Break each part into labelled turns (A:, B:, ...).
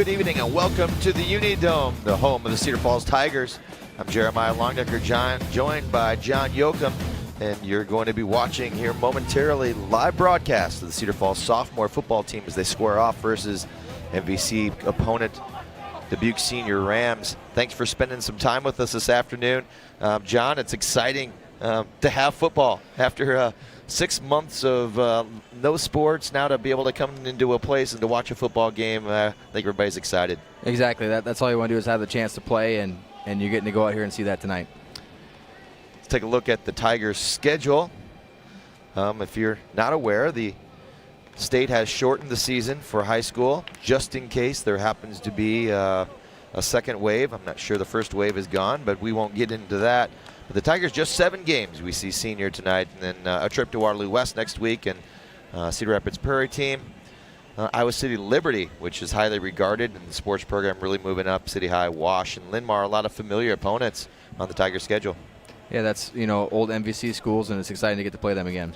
A: Good evening and welcome to the UNI-Dome, the home of the Cedar Falls Tigers. I'm Jeremiah Longdecker, joined by John Yoakum, and you're going to be watching here momentarily live broadcast of the Cedar Falls sophomore football team as they square off versus MVC opponent Dubuque Senior Rams. Thanks for spending some time with us this afternoon. John, it's exciting to have football after 6 months of no sports. Now to be able to come into a place and to watch a football game, I think everybody's excited.
B: Exactly. That's all you want to do is have the chance to play, and you're getting to go out here and see that tonight.
A: Let's take a look at the Tigers' schedule. If you're not aware, the state has shortened the season for high school just in case there happens to be a second wave. I'm not sure the first wave is gone, but we won't get into that. But the Tigers, just 7 games. We see Senior tonight, and then a trip to Waterloo West next week, and Cedar Rapids Prairie team. Iowa City Liberty, which is highly regarded in the sports program, really moving up. City High, Wash, and Linn-Mar, a lot of familiar opponents on the Tigers' schedule. Yeah,
B: that's old MVC schools, and it's exciting to get to play them again.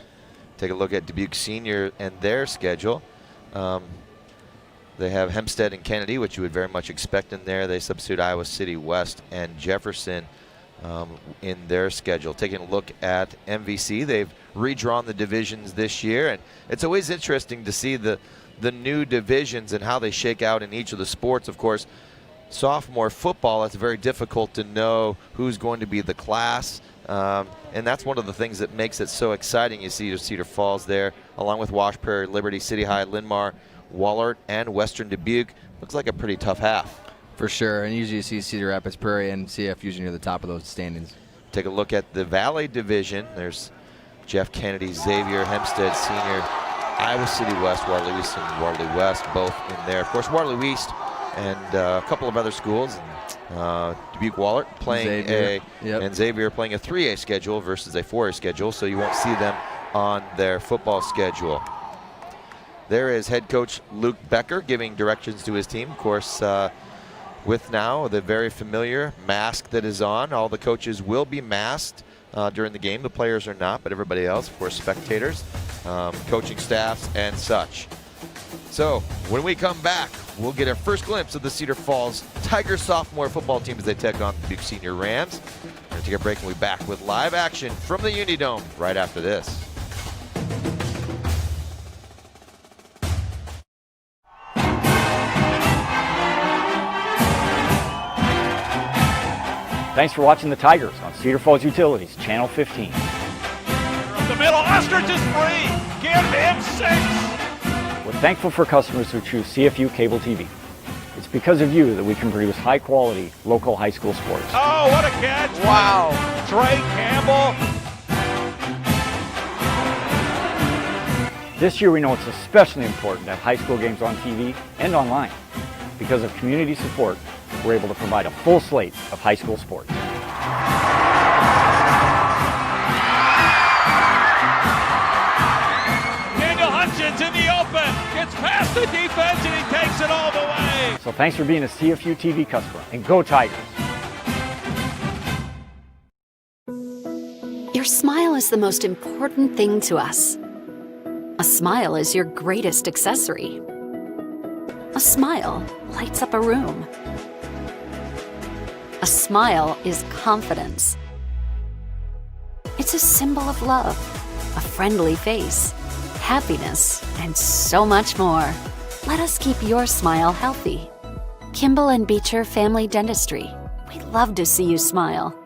A: Take a look at Dubuque Senior and their schedule. They have Hempstead and Kennedy, which you would very much expect in there. They substitute Iowa City West and Jefferson in their schedule. Taking a look at MVC, they've redrawn the divisions this year, and it's always interesting to see the new divisions and how they shake out in each of the sports. Of course, sophomore football, it's very difficult to know who's going to be the class, and that's one of the things that makes it so exciting. You see Cedar Falls there, along with Wash, Prairie, Liberty, City High, Linn-Mar, Wahlert, and Western Dubuque. Looks like a pretty tough half.
B: For sure, and usually you see Cedar Rapids Prairie and CF usually near the top of those standings.
A: Take a look at the Valley Division. There's Jeff Kennedy, Xavier, Hempstead Senior, Iowa City West, Waterloo East, and Waterloo West, both in there. Of course, Waterloo East and a couple of other schools. Dubuque Wahlert playing and Xavier playing a 3A schedule versus a 4A schedule, so you won't see them on their football schedule. There is head coach Luke Becker giving directions to his team. Of course, with now the very familiar mask that is on. All the coaches will be masked during the game. The players are not, but everybody else, of course, spectators, coaching staffs, and such. So when we come back, we'll get our first glimpse of the Cedar Falls Tigers sophomore football team as they take on the Dubuque Senior Rams. We're going to take a break and we'll be back with live action from the UNI-Dome right after this.
C: Thanks for watching the Tigers on Cedar Falls Utilities, Channel 15.
D: Up the middle, Ostrich is free. Give him 6.
C: We're thankful for customers who choose CFU Cable TV. It's because of you that we can produce high-quality, local high school sports.
D: Oh, what a catch.
A: Wow.
D: Trey Campbell.
C: This year we know it's especially important to have high school games on TV and online. Because of community support, we're able to provide a full slate of high school sports.
D: Daniel Hutchins in the open. Gets past the defense and he takes it all the way.
C: So thanks for being a CFU TV customer, and go Tigers!
E: Your smile is the most important thing to us. A smile is your greatest accessory. A smile lights up a room. A smile is confidence. It's a symbol of love, a friendly face, happiness, and so much more. Let us keep your smile healthy. Kimball and Beecher Family Dentistry. We love to see you smile.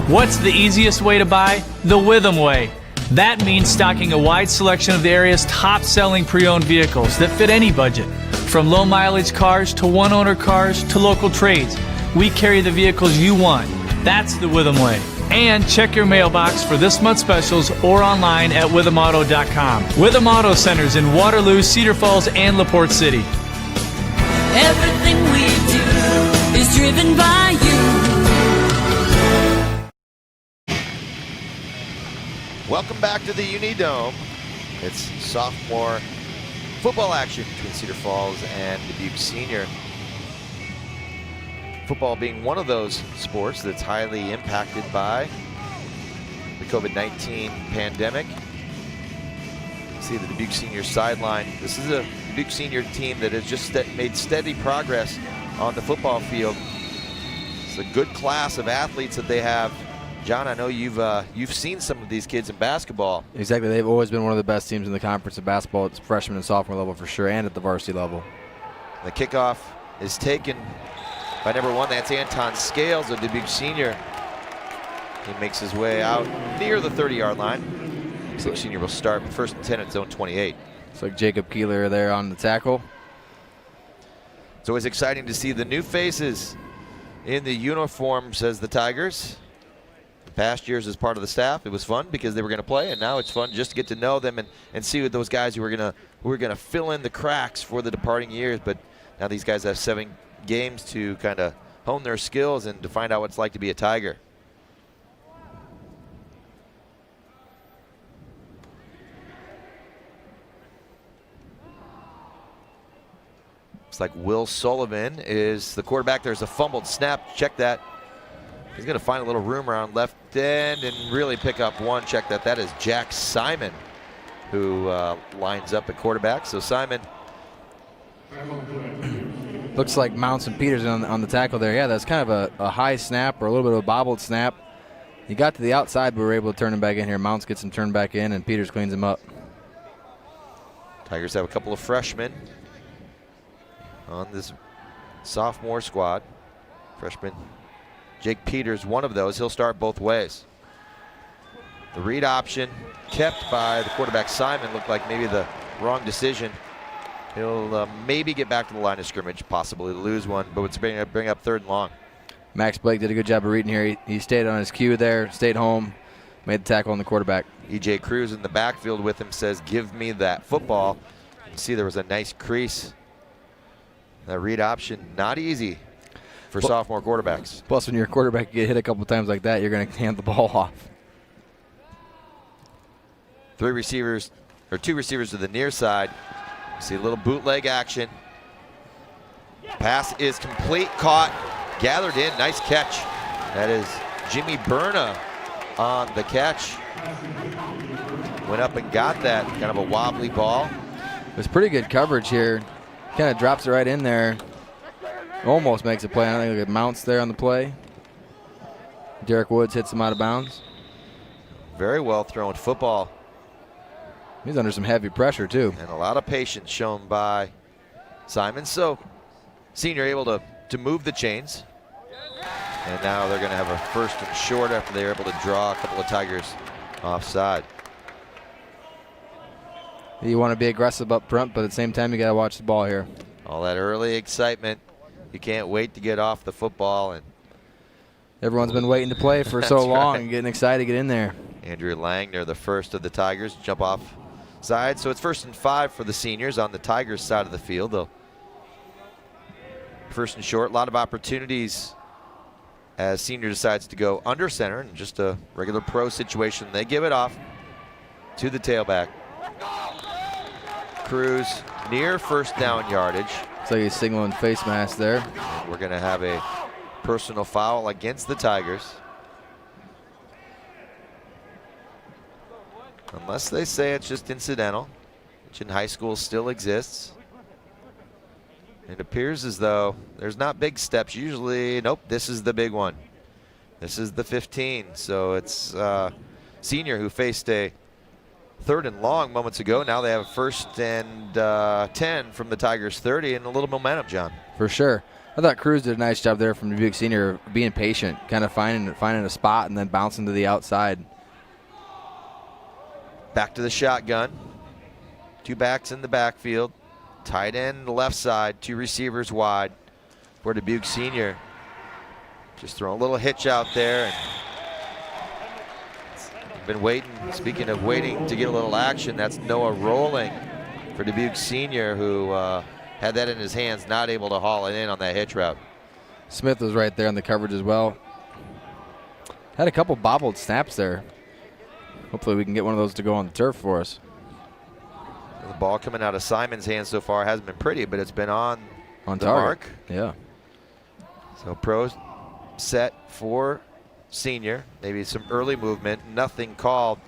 F: What's the easiest way to buy? The Witham way. That means stocking a wide selection of the area's top-selling pre-owned vehicles that fit any budget. From low-mileage cars to one-owner cars to local trades, we carry the vehicles you want. That's the Witham way. And check your mailbox for this month's specials or online at withamauto.com. Witham Auto Centers in Waterloo, Cedar Falls, and LaPorte City.
G: Everything we do is driven by you.
A: Welcome back to the UNI-Dome. It's sophomore football action between Cedar Falls and Dubuque Senior. Football being one of those sports that's highly impacted by the COVID-19 pandemic. See the Dubuque Senior sideline. This is Dubuque Senior team that has just made steady progress on the football field. It's a good class of athletes that they have. John, I know you've seen some of these kids in basketball.
B: Exactly. They've always been one of the best teams in the conference of basketball at freshman and sophomore level for sure, and at the varsity level.
A: The kickoff is taken by number 1. That's Anton Scales, a Dubuque Senior. He makes his way out near the 30-yard line. Dubuque Senior will start first and 10 at zone 28.
B: It's like Jacob Keeler there on the tackle.
A: It's always exciting to see the new faces in the uniforms as the Tigers. Past years as part of the staff, it was fun because they were going to play, and now it's fun just to get to know them and see what those guys who are going to fill in the cracks for the departing years. But now these guys have 7 games to kind of hone their skills and to find out what it's like to be a Tiger. Looks like Will Sullivan is the quarterback. There's a fumbled snap. Check that. He's going to find a little room around left end and really pick up one. Check that. That is Jack Simon who lines up at quarterback. So Simon.
B: Looks like Mounts and Peters on the tackle there. Yeah, that's kind of a high snap or a little bit of a bobbled snap. He got to the outside, but we were able to turn him back in here. Mounts gets him turned back in, and Peters cleans him up.
A: Tigers have a couple of freshmen on this sophomore squad. Freshman Jake Peters, one of those. He'll start both ways. The read option kept by the quarterback Simon. Looked like maybe the wrong decision. He'll maybe get back to the line of scrimmage, possibly lose one, but it's bring up 3rd and long.
B: Max Blake did a good job of reading here. He stayed on his cue there, stayed home, made the tackle on the quarterback.
A: E.J. Cruz in the backfield with him says, "Give me that football." You see there was a nice crease. That read option, not easy for sophomore quarterbacks.
B: Plus, when you're a quarterback, you get hit a couple times like that, you're going to hand the ball off.
A: 2 receivers to the near side. See a little bootleg action. Pass is complete, caught, gathered in, nice catch. That is Jimmy Berna on the catch. Went up and got that, kind of a wobbly ball.
B: It was pretty good coverage here. Kind of drops it right in there. Almost makes a play. I think it Mounts there on the play. Derek Woods hits him out of bounds.
A: Very well thrown football.
B: He's under some heavy pressure too.
A: And a lot of patience shown by Simon. So Senior able to move the chains. And now they're going to have a 1st and short after they're able to draw a couple of Tigers offside.
B: You want to be aggressive up front, but at the same time, you got to watch the ball here.
A: All that early excitement. You can't wait to get off the football. And
B: everyone's been waiting to play for so long and getting excited to get in there.
A: Andrew Langner, the first of the Tigers, jump off side. So it's 1st and 5 for the seniors on the Tigers side of the field. They'll 1st and short. A lot of opportunities as Senior decides to go under center in just a regular pro situation. They give it off to the tailback. Cruz near 1st down yardage.
B: It's like he's signaling face mask there.
A: And we're going to have a personal foul against the Tigers. Unless they say it's just incidental, which in high school still exists. It appears as though there's not big steps. Usually, nope, this is the big one. This is the 15. So it's Senior who faced a 3rd and long moments ago. Now they have a 1st and 10 from the Tigers 30 and a little momentum, John.
B: For sure. I thought Cruz did a nice job there from Dubuque Senior, being patient, kind of finding a spot and then bouncing to the outside.
A: Back to the shotgun. 2 backs in the backfield. Tight end left side, 2 receivers wide for Dubuque Senior. Just throwing a little hitch out there. And been waiting, speaking of waiting to get a little action, that's Noah Rolling for Dubuque Senior, who had that in his hands, not able to haul it in on that hitch route.
B: Smith was right there on the coverage as well. Had a couple bobbled snaps there. Hopefully we can get one of those to go on the turf for us.
A: The ball coming out of Simon's hands so far hasn't been pretty, but it's been on the
B: target.
A: mark.
B: Yeah.
A: So pros set for Senior. Maybe some early movement, nothing called.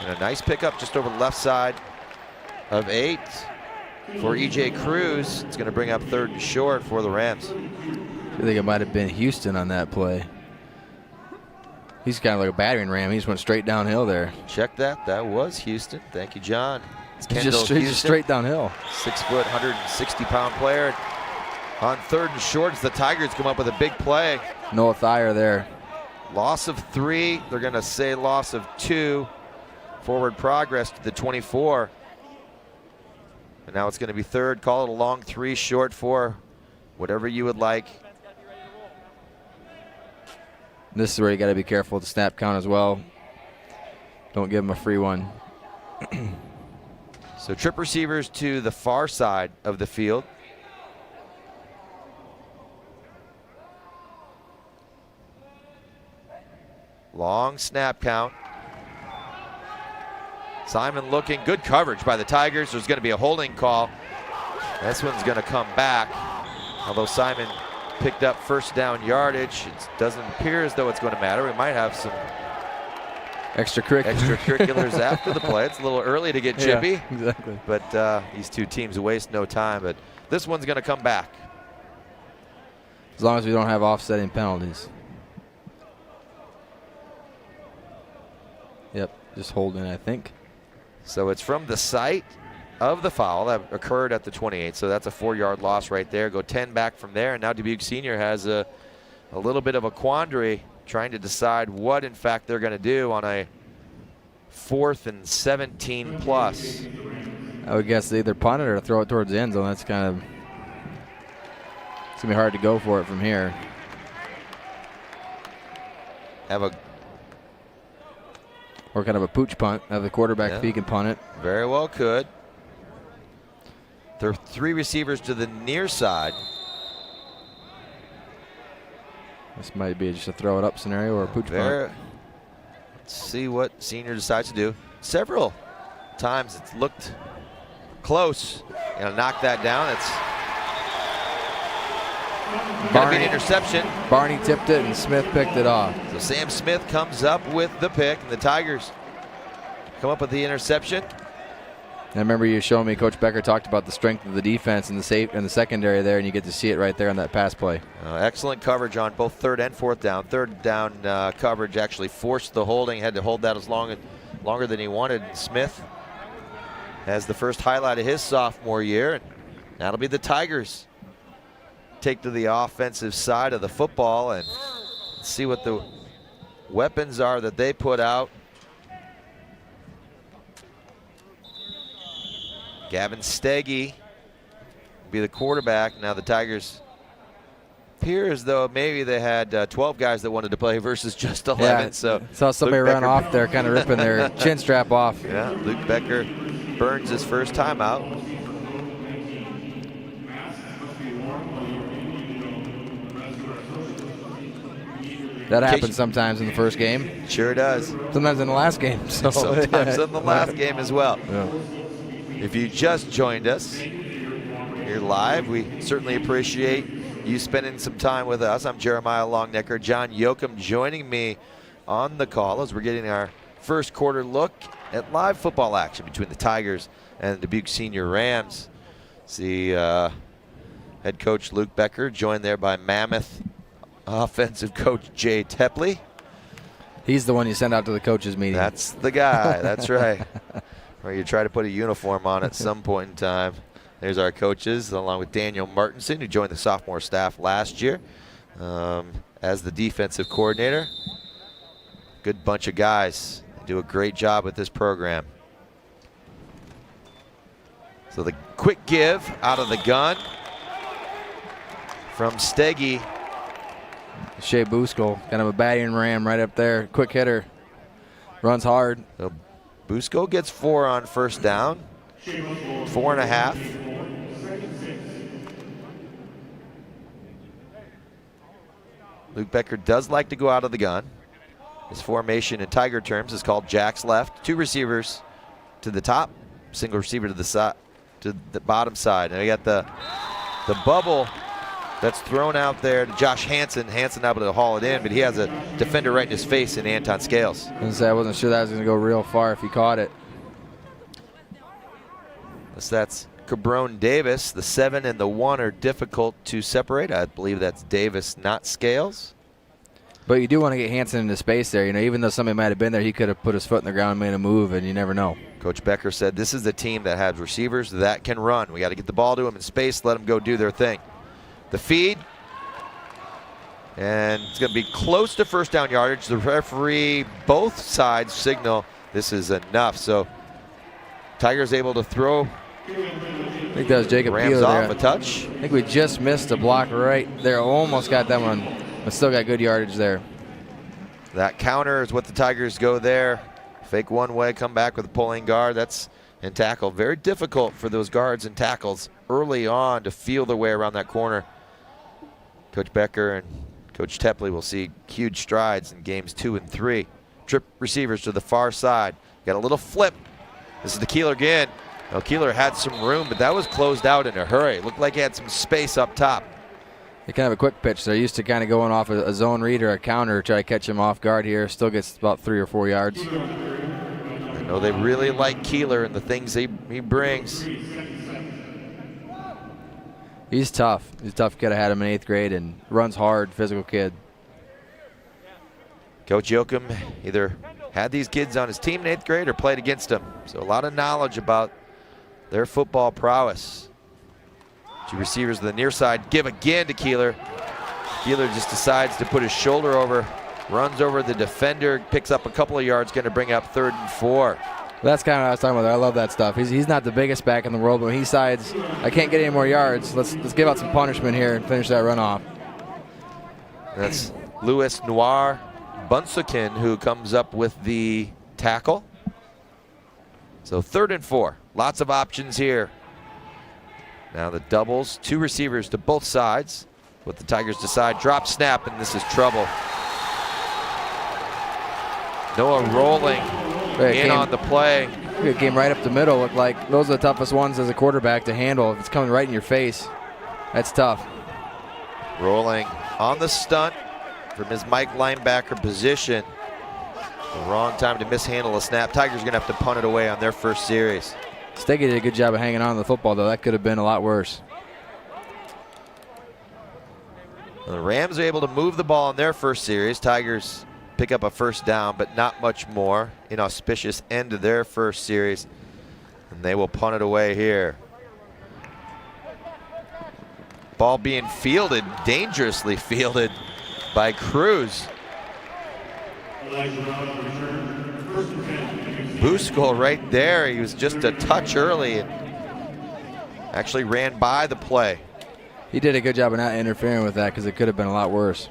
A: And a nice pickup just over the left side of 8 for E.J. Cruz. It's going to bring up 3rd and short for the Rams.
B: I think it might have been Houston on that play. He's kind of like a battering ram. He just went straight downhill there.
A: Check that. That was Houston. Thank you, John. It's
B: He's just straight downhill.
A: 6 foot, 160-pound player. On 3rd and short, as the Tigers come up with a big play.
B: Noah Thayer there.
A: Loss of 3. They're going to say loss of 2. Forward progress to the 24. And now it's going to be 3rd. Call it a long 3, short 4. Whatever you would like.
B: This is where you got to be careful with the snap count as well. Don't give him a free one.
A: So trip receivers to the far side of the field. Long snap count. Simon looking, good coverage by the Tigers. There's going to be a holding call. This one's going to come back. Although Simon picked up 1st down yardage, it doesn't appear as though it's going to matter. We might have some extracurriculars after the play. It's a little early to get chippy.
B: Yeah, exactly.
A: But these 2 teams waste no time. But this one's going to come back.
B: As long as we don't have offsetting penalties. Yep, just holding, I think.
A: So it's from the site of the foul that occurred at the 28. So that's a 4-yard loss right there. Go 10 back from there. And now Dubuque Senior has a little bit of a quandary trying to decide what, in fact, they're going to do on a 4th and 17 plus.
B: I would guess they either punt it or throw it towards the end zone. That's kind of, it's going to be hard to go for it from here. Or kind of a pooch punt. Have the quarterback if he can punt it.
A: Very well could. There are 3 receivers to the near side.
B: This might be just a throw it up scenario or a pooch punt.
A: Let's see what Senior decides to do. Several times it's looked close. Gonna knock that down. It's gonna be an interception.
B: Barney tipped it and Smith picked it off.
A: So Sam Smith comes up with the pick, and the Tigers come up with the interception.
B: I remember you showing me Coach Becker talked about the strength of the defense and the secondary there, and you get to see it right there on that pass play.
A: Excellent coverage on both 3rd and 4th down. 3rd down coverage actually forced the holding. Had to hold that longer than he wanted. Smith has the first highlight of his sophomore year, and that'll be the Tigers take to the offensive side of the football and see what the weapons are that they put out. Gavin Steggy will be the quarterback. Now the Tigers appear as though maybe they had 12 guys that wanted to play versus just 11.
B: Yeah,
A: so
B: saw somebody run off there kind of ripping their chin strap off.
A: Yeah, Luke Becker burns his first timeout.
B: That happens sometimes in the first game.
A: Sure does.
B: Sometimes in the last game. So.
A: Sometimes in the last game as well. Yeah. If you just joined us, you're live. We certainly appreciate you spending some time with us. I'm Jeremiah Longnecker. John Yoakum joining me on the call as we're getting our first quarter look at live football action between the Tigers and the Dubuque Senior Rams. See head coach Luke Becker joined there by Mammoth offensive coach Jay Tepley.
B: He's the one you send out to the coaches meeting.
A: That's the guy. That's right. Or you try to put a uniform on at some point in time. There's our coaches, along with Daniel Martinson, who joined the sophomore staff last year as the defensive coordinator. Good bunch of guys. They do a great job with this program. So the quick give out of the gun from Steggy.
B: Shea Busco, kind of a batting ram right up there. Quick hitter. Runs hard.
A: So Busco gets 4 on first down. 4.5. Luke Becker does like to go out of the gun. His formation in Tiger terms is called Jack's left. 2 receivers to the top, single receiver to the side, to the bottom side. And we got the bubble that's thrown out there to Josh Hansen. Hansen able to haul it in, but he has a defender right in his face in Anton Scales.
B: I wasn't sure that was going to go real far if he caught it.
A: That's Cabron Davis. The 7 and the 1 are difficult to separate. I believe that's Davis, not Scales.
B: But you do want to get Hansen into space there. Even though somebody might have been there, he could have put his foot in the ground and made a move, and you never know.
A: Coach Becker said this is the team that has receivers that can run. We got to get the ball to them in space, let them go do their thing. The feed, and it's going to be close to first down yardage. The referee, both sides signal this is enough. So Tigers able to throw.
B: I think that was Jacob
A: Rams
B: Keeler
A: off
B: there.
A: a touch.
B: I think we just missed a block right there. Almost got that one, but still got good yardage there.
A: That counter is what the Tigers go there. Fake one way, come back with a pulling guard. That's and tackle. Very difficult for those guards and tackles early on to feel their way around that corner. Coach Becker and Coach Tepley will see huge strides in games 2 and 3. Trip receivers to the far side. Got a little flip. This is the Keeler again. Now Keeler had some room, but that was closed out in a hurry. Looked like he had some space up top.
B: They kind of a quick pitch. They're used to kind of going off a zone read or a counter, try to catch him off guard here. Still gets about 3 or 4 yards.
A: I know they really like Keeler and the things he brings.
B: He's tough. He's a tough kid. I had him in 8th grade and runs hard, physical kid.
A: Coach Yoakum either had these kids on his team in 8th grade or played against them. So a lot of knowledge about their football prowess. 2 receivers to the near side. Give again to Keeler. Keeler just decides to put his shoulder over, runs over the defender, picks up a couple of yards, going to bring up 3rd and 4.
B: That's kind of what I was talking about. I love that stuff. He's not the biggest back in the world, but when he decides, I can't get any more yards, let's give out some punishment here and finish that run off.
A: That's Louis Noir Bunsukin who comes up with the tackle. So 3rd and 4. Lots of options here. Now the doubles, 2 receivers to both sides. What the Tigers decide, drop snap, and this is trouble. Noah rolling in on the play.
B: It came right up the middle. Looked like those are the toughest ones as a quarterback to handle. If it's coming right in your face, that's tough.
A: Rolling on the stunt from his Mike linebacker position. The wrong time to mishandle a snap. Tigers are going to have to punt it away on their first series.
B: Steggy did a good job of hanging on to the football, though. That could have been a lot worse.
A: The Rams are able to move the ball in their first series. Tigers pick up a first down, but not much more. Inauspicious end to their first series. And they will punt it away here. Ball being fielded, dangerously fielded by Cruz. Buskell right there. He was just a touch early and actually ran by the play.
B: He did a good job of not interfering with that because it could have been a lot worse.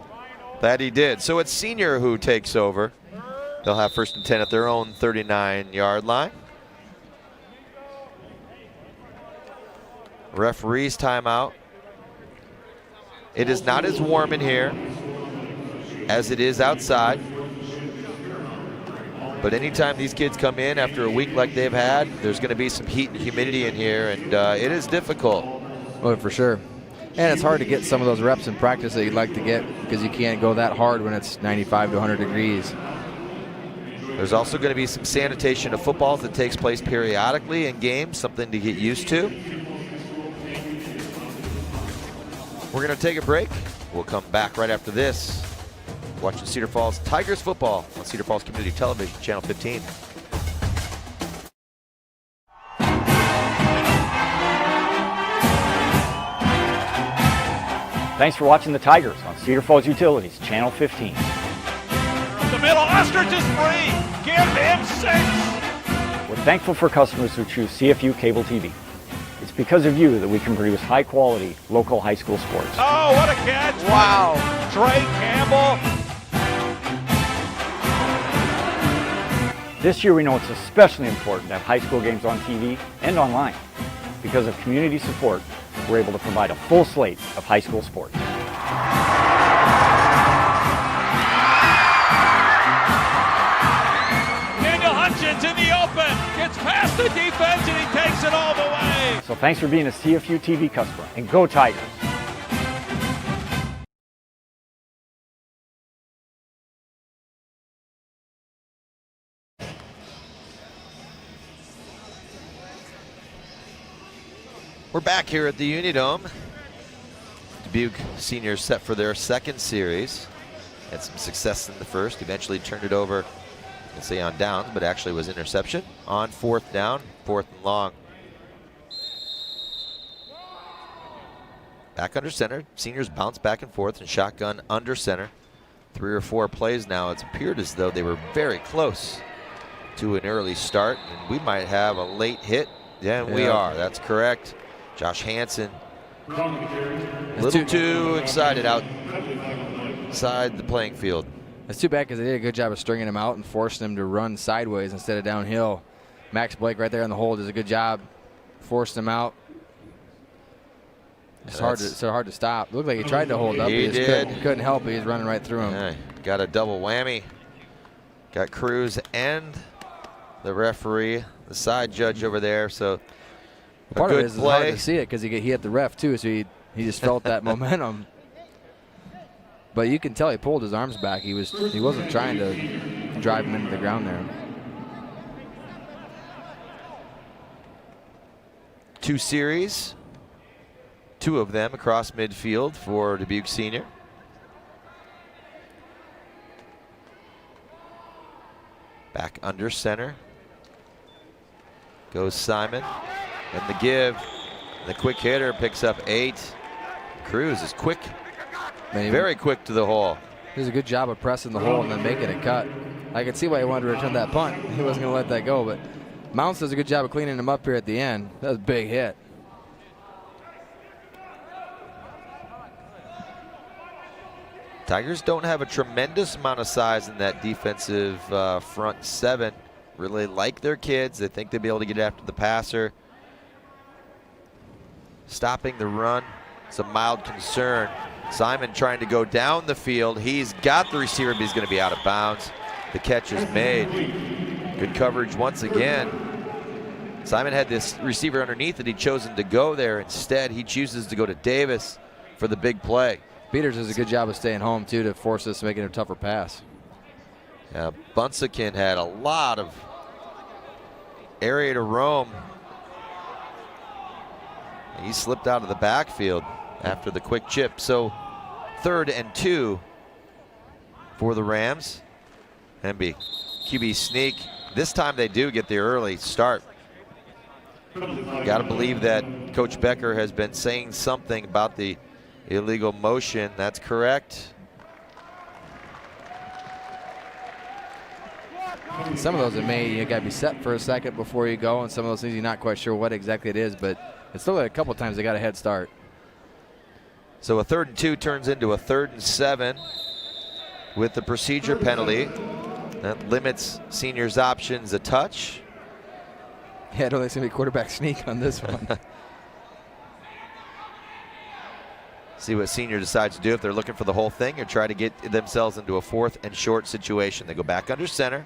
A: That he did. So it's Senior who takes over. They'll have 1st and 10 at their own 39-yard line. Referee's timeout. It is not as warm in here as it is outside. But anytime these kids come in after a week like they've had, there's going to be some heat and humidity in here, and it is difficult.
B: Oh, for sure. And it's hard to get some of those reps in practice that you'd like to get because you can't go that hard when it's 95 to 100 degrees.
A: There's also going to be some sanitation of footballs that takes place periodically in games, something to get used to. We're going to take a break. We'll come back right after this. Watching Cedar Falls Tigers football on Cedar Falls Community Television, Channel 15.
C: Thanks for watching the Tigers on Cedar Falls Utilities, Channel 15.
D: The middle, Ostrich is free. Give him 6.
C: We're thankful for customers who choose CFU Cable TV. It's because of you that we can produce high-quality local high school sports.
D: Oh, what a catch.
A: Wow.
D: Trey Campbell.
C: This year we know it's especially important to have high school games on TV and online. Because of community support, we're able to provide a full slate of high school sports.
D: Daniel Hutchins in the open. Gets past the defense and he takes it all the way.
C: So thanks for being a CFU TV customer, and go Tigers!
A: We're back here at the Uni-Dome. Dubuque seniors set for their second series. Had some success in the first, eventually turned it over, I say on downs, but actually was interception on 4th down, 4th and long. Back under center, seniors bounce back and forth and shotgun under center. 3 or 4 plays now. It's appeared as though they were very close to an early start, and we might have a late hit. Yeah, we are. That's correct. Josh Hansen, a little too excited outside the playing field.
B: That's too bad because they did a good job of stringing him out and forcing him to run sideways instead of downhill. Max Blake right there in the hole does a good job forcing him out. It's so hard to stop. Looked like he tried to hold up.
A: He did.
B: Couldn't help it. He's running right through him.
A: Yeah, got a double whammy. Got Cruz and the referee, the side judge over there. So
B: part of it is hard to see it because he hit the ref too, so he just felt that momentum. But you can tell he pulled his arms back. He wasn't trying to drive him into the ground there.
A: 2 series, 2 of them across midfield for Dubuque senior. Back under center goes Simon, and the give. The quick hitter picks up 8. Cruz is quick, very quick to the hole.
B: He does a good job of pressing the hole and then making it cut. I could see why he wanted to return that punt. He wasn't going to let that go, but Mounts does a good job of cleaning him up here at the end. That was a big hit.
A: Tigers don't have a tremendous amount of size in that defensive front 7. Really like their kids. They think they'll be able to get after the passer. Stopping the run, it's a mild concern. Simon trying to go down the field. He's got the receiver, but he's going to be out of bounds. The catch is made. Good coverage once again. Simon had this receiver underneath it. He'd chosen to go there. Instead, he chooses to go to Davis for the big play.
B: Peters does a good job of staying home, too, to force us to make it a tougher pass.
A: Yeah, Bunsakin had a lot of area to roam. He slipped out of the backfield after the quick chip. So 3rd and 2 for the Rams. Hemby, QB sneak. This time they do get the early start. Got to believe that Coach Becker has been saying something about the illegal motion. That's correct.
B: Some of those you got to be set for a second before you go, and some of those things you're not quite sure what exactly it is, but it's still like a couple times they got a head start.
A: So a 3rd and 2 turns into a 3rd and 7 with the procedure penalty. That limits seniors' options a touch.
B: Yeah, I don't think it's going to be quarterback sneak on this one.
A: See what senior decides to do, if they're looking for the whole thing or try to get themselves into a 4th and short situation. They go back under center.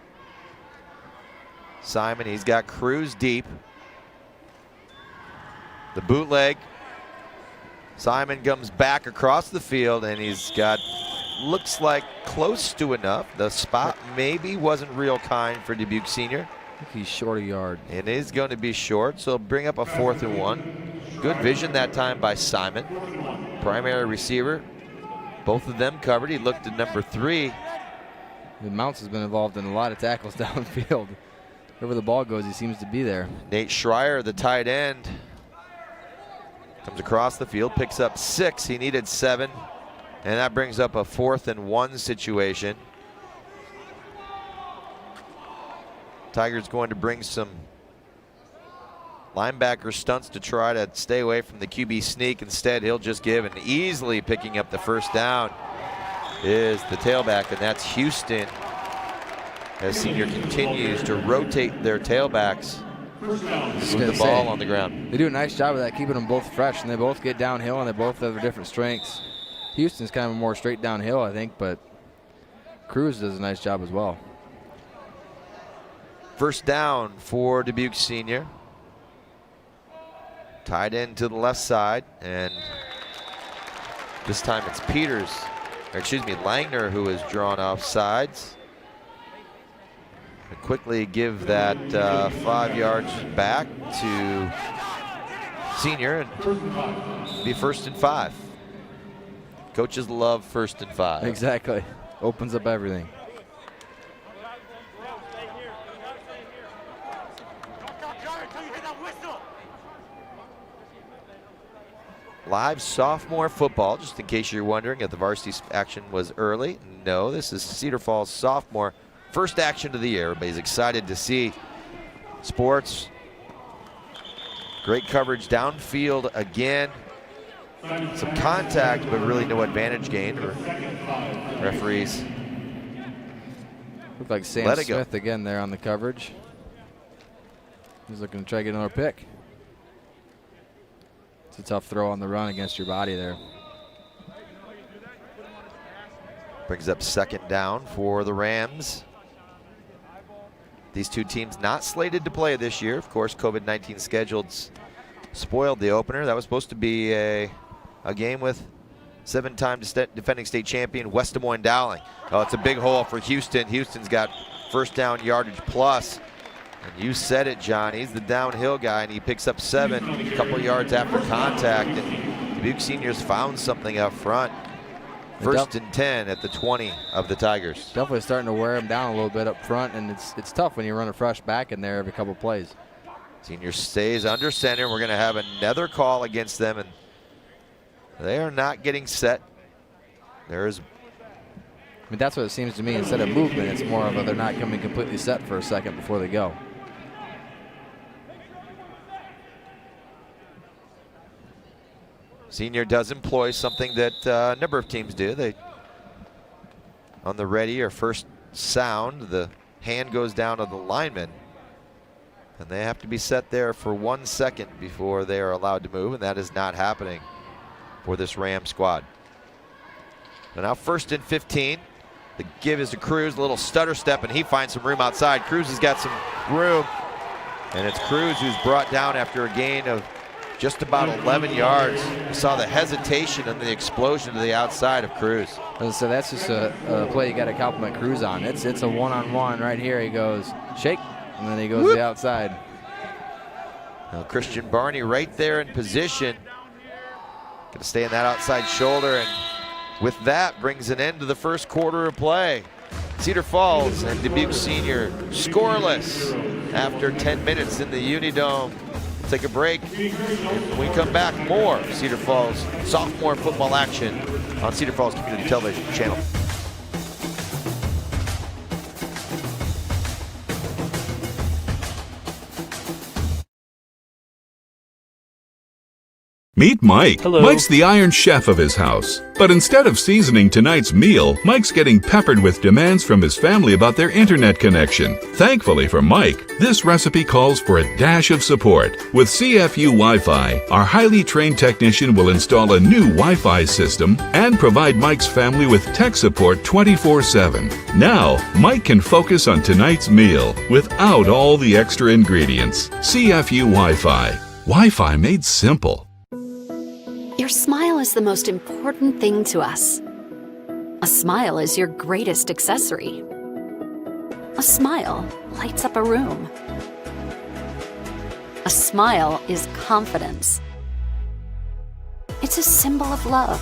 A: Simon, he's got Cruz deep. The bootleg. Simon comes back across the field, and he's got, looks like close to enough. The spot maybe wasn't real kind for Dubuque senior.
B: I think he's short a yard.
A: It is going to be short, so bring up a 4th and 1. Good vision that time by Simon. Primary receiver. Both of them covered. He looked at number 3.
B: The Mounts has been involved in a lot of tackles downfield. Wherever the ball goes, he seems to be there.
A: Nate Schreier, the tight end, comes across the field, picks up 6. He needed 7, and that brings up a 4th and 1 situation. Tigers going to bring some linebacker stunts to try to stay away from the QB sneak. Instead, he'll just give, and easily picking up the first down is the tailback, and that's Houston, as senior continues to rotate their tailbacks with the ball on the ground.
B: They do a nice job of that, keeping them both fresh, and they both get downhill, and they both have their different strengths. Houston's kind of more straight downhill, I think, but Cruz does a nice job as well.
A: First down for Dubuque senior. Tied in to the left side, and this time it's Peters, or excuse me, Langner, who is drawn off sides. And quickly give that 5 yards back to senior, and be 1st and 5. Coaches love 1st and 5.
B: Exactly. Opens up everything.
A: Live sophomore football, just in case you're wondering if the varsity action was early. No, this is Cedar Falls sophomore. First action of the year. Everybody's excited to see sports. Great coverage downfield again. Some contact, but really no advantage gained for referees.
B: Looked like Sam Smith again there on the coverage. He's looking to try to get another pick. It's a tough throw on the run against your body there.
A: Brings up 2nd down for the Rams. These two teams not slated to play this year. Of course, COVID-19 scheduled spoiled the opener. That was supposed to be a game with 7-time defending state champion West Des Moines Dowling. Oh, it's a big hole for Houston. Houston's got 1st down yardage plus. And you said it, John. He's the downhill guy, and he picks up 7 a couple yards after contact. And Dubuque Seniors found something up front. 1st and 10 at the 20 of the Tigers.
B: Definitely starting to wear him down a little bit up front, and it's tough when you run a fresh back in there every couple plays.
A: Senior stays under center. We're going to have another call against them, and they are not getting set. I
B: mean, that's what it seems to me. Instead of movement, it's more of they're not coming completely set for a second before they go.
A: Senior does employ something that a number of teams do. They, on the ready or first sound, the hand goes down to the lineman, and they have to be set there for 1 second before they are allowed to move, and that is not happening for this Ram squad. And now 1st and 15. The give is to Cruz, a little stutter step, and he finds some room outside. Cruz has got some room, and it's Cruz who's brought down after a gain of just about 11 yards. You saw the hesitation and the explosion to the outside of Cruz.
B: So that's just a play you got to compliment Cruz on. It's a one-on-one right here. He goes shake, and then he goes to the outside.
A: Now Christian Barney right there in position. Going to stay in that outside shoulder, and with that brings an end to the first quarter of play. Cedar Falls and Dubuque Senior scoreless after 10 minutes in the UNI-Dome. Take a break. When we come back, more Cedar Falls sophomore football action on Cedar Falls Community Television Channel.
H: Meet Mike.
I: Hello.
H: Mike's the Iron Chef of his house. But instead of seasoning tonight's meal, Mike's getting peppered with demands from his family about their internet connection. Thankfully for Mike, this recipe calls for a dash of support. With CFU Wi-Fi, our highly trained technician will install a new Wi-Fi system and provide Mike's family with tech support 24/7. Now, Mike can focus on tonight's meal without all the extra ingredients. CFU Wi-Fi. Wi-Fi made simple.
E: Your smile is the most important thing to us. A smile is your greatest accessory. A smile lights up a room. A smile is confidence. It's a symbol of love,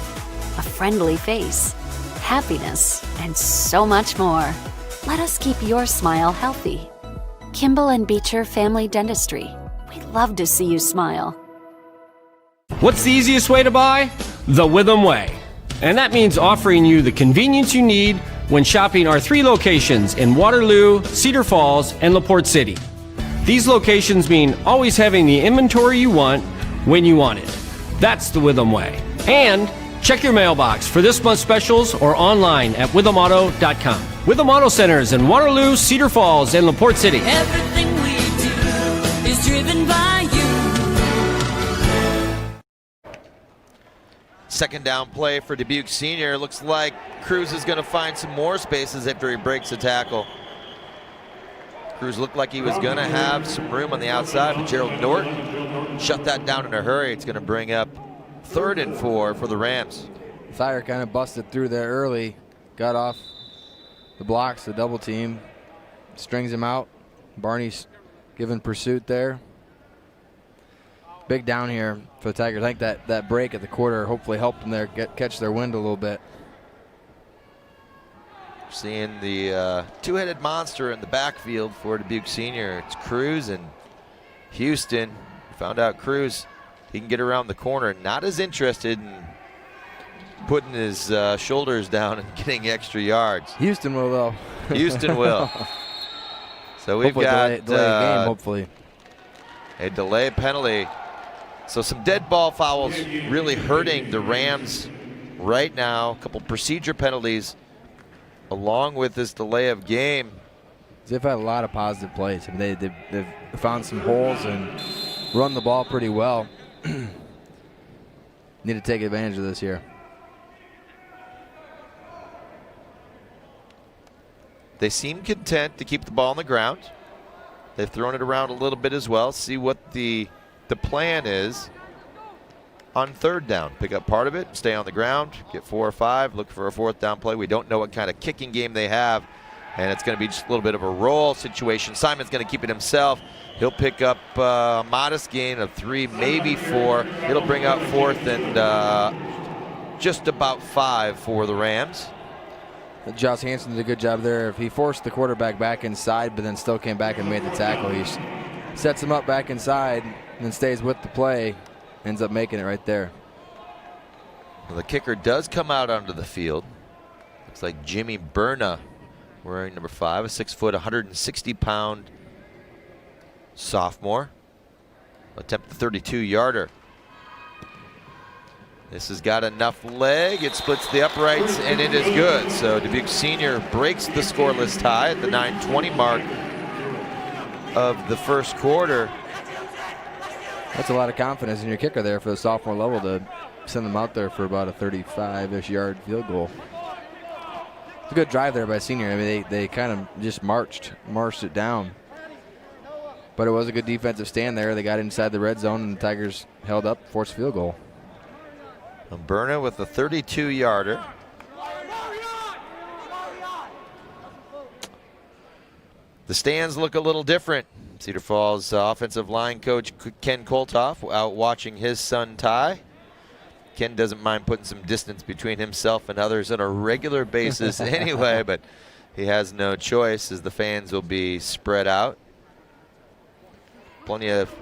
E: a friendly face, happiness, and so much more. Let us keep your smile healthy. Kimball and Beecher Family Dentistry. We'd love to see you smile.
I: What's the easiest way to buy? The Witham Way. And that means offering you the convenience you need when shopping our 3 locations in Waterloo, Cedar Falls, and LaPorte City. These locations mean always having the inventory you want when you want it. That's the Witham Way. And check your mailbox for this month's specials or online at withamauto.com. Witham Auto Centers in Waterloo, Cedar Falls, and LaPorte City.
G: Everything we do is driven by you.
A: Second down play for Dubuque Senior. Looks like Cruz is going to find some more spaces after he breaks a tackle. Cruz looked like he was going to have some room on the outside, but Gerald Norton shut that down in a hurry. It's going to bring up 3rd and 4 for the Rams.
B: Thayer kind of busted through there early, got off the blocks, the double team, strings him out. Barney's giving pursuit there. Big down here for the Tigers. I think that break at the quarter hopefully helped them there catch their wind a little bit.
A: Seeing the two-headed monster in the backfield for Dubuque Senior. It's Cruz and Houston. Found out Cruz, he can get around the corner. Not as interested in putting his shoulders down and getting extra yards.
B: Houston will, though.
A: Houston will. So we've
B: hopefully
A: got
B: delay game, hopefully.
A: A delay penalty. So some dead ball fouls really hurting the Rams right now. A couple procedure penalties along with this delay of game.
B: They've had a lot of positive plays. I mean, they've found some holes and run the ball pretty well. Need to take advantage of this here.
A: They seem content to keep the ball on the ground. They've thrown it around a little bit as well. See what the plan is on third down. Pick up part of it, stay on the ground, get 4 or 5, look for a fourth down play. We don't know what kind of kicking game they have, and it's going to be just a little bit of a roll situation. Simon's going to keep it himself. He'll pick up a modest gain of 3, maybe 4. It'll bring up 4th and just about 5 for the Rams.
B: Josh Hansen did a good job there. If he forced the quarterback back inside, but then still came back and made the tackle, he sets him up back inside and then stays with the play, ends up making it right there.
A: Well, the kicker does come out onto the field. Looks like Jimmy Berna, wearing number 5, a 6 foot, 160-pound sophomore. Attempt the 32-yarder. This has got enough leg. It splits the uprights, and it is good. So Dubuque Senior breaks the scoreless tie at the 9:20 mark of the first quarter.
B: That's a lot of confidence in your kicker there for the sophomore level to send them out there for about a 35-ish yard field goal. It's a good drive there by Senior. I mean, they kind of just marched it down. But it was a good defensive stand there. They got inside the red zone, and the Tigers held up, forced a field goal.
A: Berna with a 32-yarder. The stands look a little different. Cedar Falls offensive line coach Ken Koltoff out watching his son Ty. Ken doesn't mind putting some distance between himself and others on a regular basis anyway, but he has no choice as the fans will be spread out. Plenty of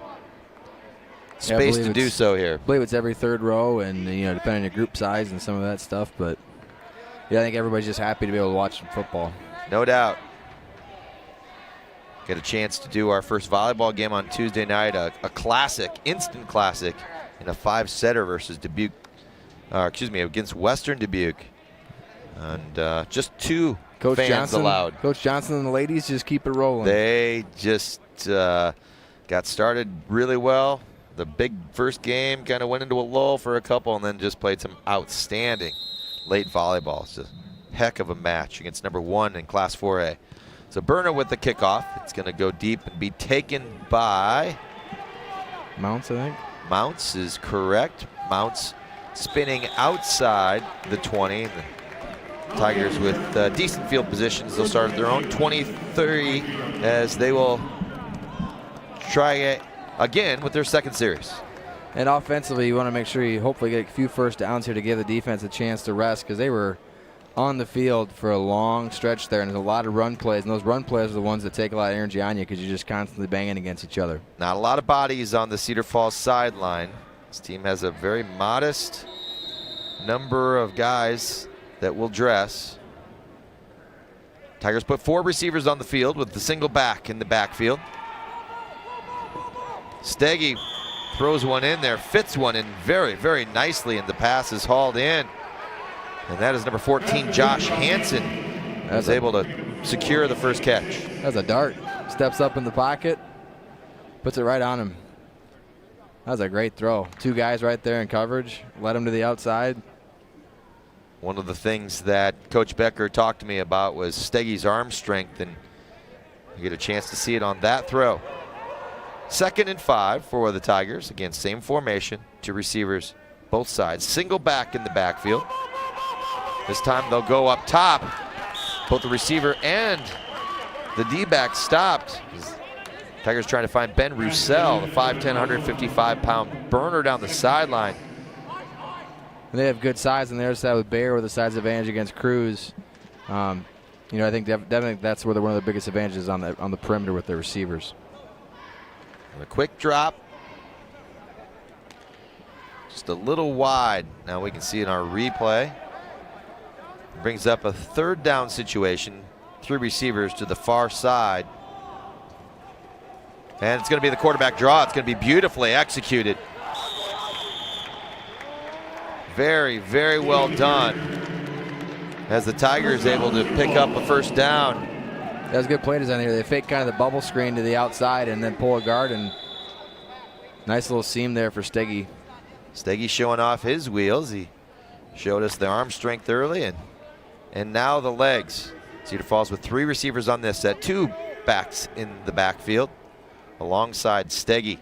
A: space to do so here.
B: I believe it's every third row, and depending on your group size and some of that stuff. But yeah, I think everybody's just happy to be able to watch some football.
A: No doubt. Get a chance to do our first volleyball game on Tuesday night, a classic, instant classic, in a 5-setter versus Dubuque, against Western Dubuque. And just 2
B: Coach
A: fans
B: Johnson,
A: allowed.
B: Coach Johnson and the ladies just keep it rolling.
A: They just got started really well. The big first game kind of went into a lull for a couple and then just played some outstanding late volleyball. It's a heck of a match against number 1 in Class 4A. So Berna with the kickoff. It's going to go deep and be taken by
B: Mounts, I think.
A: Mounts is correct. Mounts spinning outside the 20. The Tigers with decent field positions. They'll start at their own 23 as they will try it again with their second series.
B: And offensively, you want to make sure you hopefully get a few first downs here to give the defense a chance to rest, because they were on the field for a long stretch there, and there's a lot of run plays, and those run plays are the ones that take a lot of energy on you because you're just constantly banging against each other.
A: Not a lot of bodies on the Cedar Falls sideline. This team has a very modest number of guys that will dress. Tigers put 4 receivers on the field with the single back in the backfield. Steggy throws one in there, fits one in very, very nicely, and the pass is hauled in. And that is number 14, Josh Hansen, who's able to secure the first catch.
B: That's a dart. Steps up in the pocket, puts it right on him. That was a great throw. 2 guys right there in coverage, led him to the outside.
A: One of the things that Coach Becker talked to me about was Steggy's arm strength, and you get a chance to see it on that throw. 2nd and 5 for the Tigers. Again, same formation, 2 receivers, both sides. Single back in the backfield. This time they'll go up top. Both the receiver and the D-back stopped. Tigers trying to find Ben Roussel, the 5'10", 155-pound burner down the sideline.
B: And they have good size on their side with Bear with the size advantage against Cruz. You know, I think definitely that's where one of the biggest advantages on the perimeter with their receivers.
A: And a quick drop. Just a little wide. Now we can see in our replay. Brings up a 3rd down situation. 3 receivers to the far side. And it's going to be the quarterback draw. It's going to be beautifully executed. Very, very well done. As the Tigers able to pick up a 1st down.
B: That was good play design here. They fake kind of the bubble screen to the outside and then pull a guard, and nice little seam there for Steggy.
A: Steggy showing off his wheels. He showed us the arm strength early, and now the legs. Cedar Falls with 3 receivers on this set, 2 backs in the backfield alongside Steggy.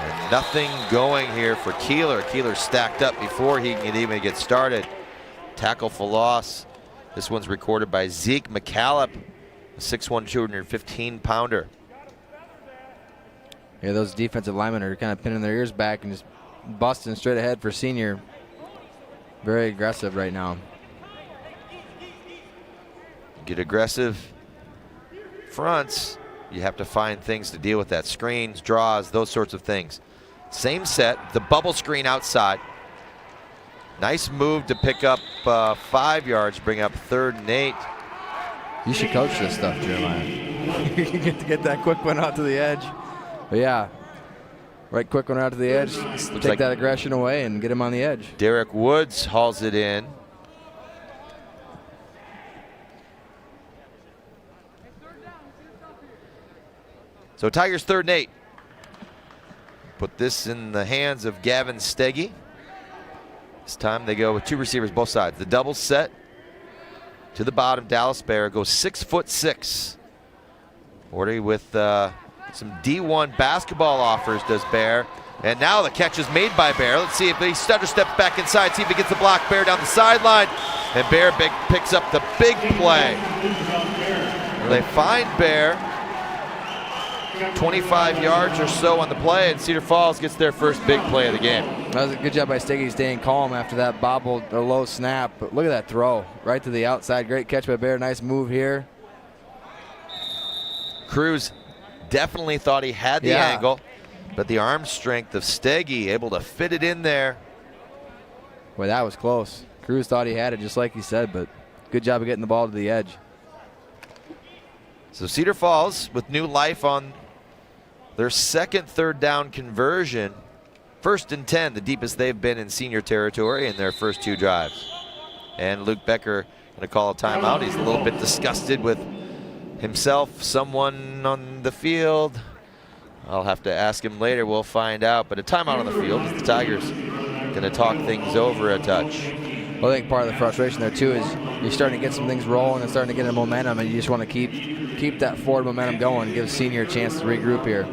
A: And nothing going here for Keeler. Keeler stacked up before he can even get started. Tackle for loss. This one's recorded by Zeke McCallop, a 6'1", 215-pounder.
B: Yeah, those defensive linemen are kind of pinning their ears back and just busting straight ahead for Senior. Very aggressive right now.
A: Get aggressive fronts. You have to find things to deal with that. Screens, draws, those sorts of things. Same set, the bubble screen outside. Nice move to pick up 5 yards, bring up 3rd and 8.
B: You should coach this stuff, Jeremiah. You get to get that quick one out to the edge. But yeah, right quick one out to the edge. Take like that aggression away and get him on the edge.
A: Derek Woods hauls it in. So Tigers 3rd and 8. Put this in the hands of Gavin Steggy. This time they go with 2 receivers both sides. The double set to the bottom. Dallas Bear goes 6'6". Orty with some D1 basketball offers does Bear. And now the catch is made by Bear. Let's see if he stutter steps back inside, see if he gets the block. Bear down the sideline. And Bear picks up the big play. They find Bear. 25 yards or so on the play, and Cedar Falls gets their first big play of the game.
B: That was a good job by Steggy staying calm after that bobble or low snap. But look at that throw right to the outside. Great catch by Bear. Nice move here.
A: Cruz definitely thought he had the angle, but the arm strength of Steggy able to fit it in there.
B: Boy, that was close. Cruz thought he had it, just like he said, but good job of getting the ball to the edge.
A: So Cedar Falls with new life on their 2nd 3rd down conversion. 1st and 10, the deepest they've been in Senior territory in their first 2 drives. And Luke Becker going to call a timeout. He's a little bit disgusted with himself, someone on the field. I'll have to ask him later. We'll find out. But a timeout on the field as the Tigers going to talk things over a touch.
B: Well, I think part of the frustration there, too, is you're starting to get some things rolling and starting to get a momentum, and you just want to keep that forward momentum going, give Senior a chance to regroup here.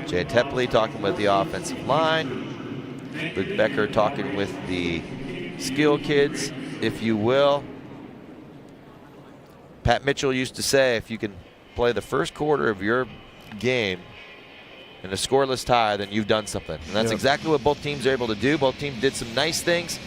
A: Jay Tepley talking with the offensive line. Luke Becker talking with the skill kids, if you will. Pat Mitchell used to say, if you can play the first quarter of your game in a scoreless tie, then you've done something. And that's exactly what both teams are able to do. Both teams did some nice things.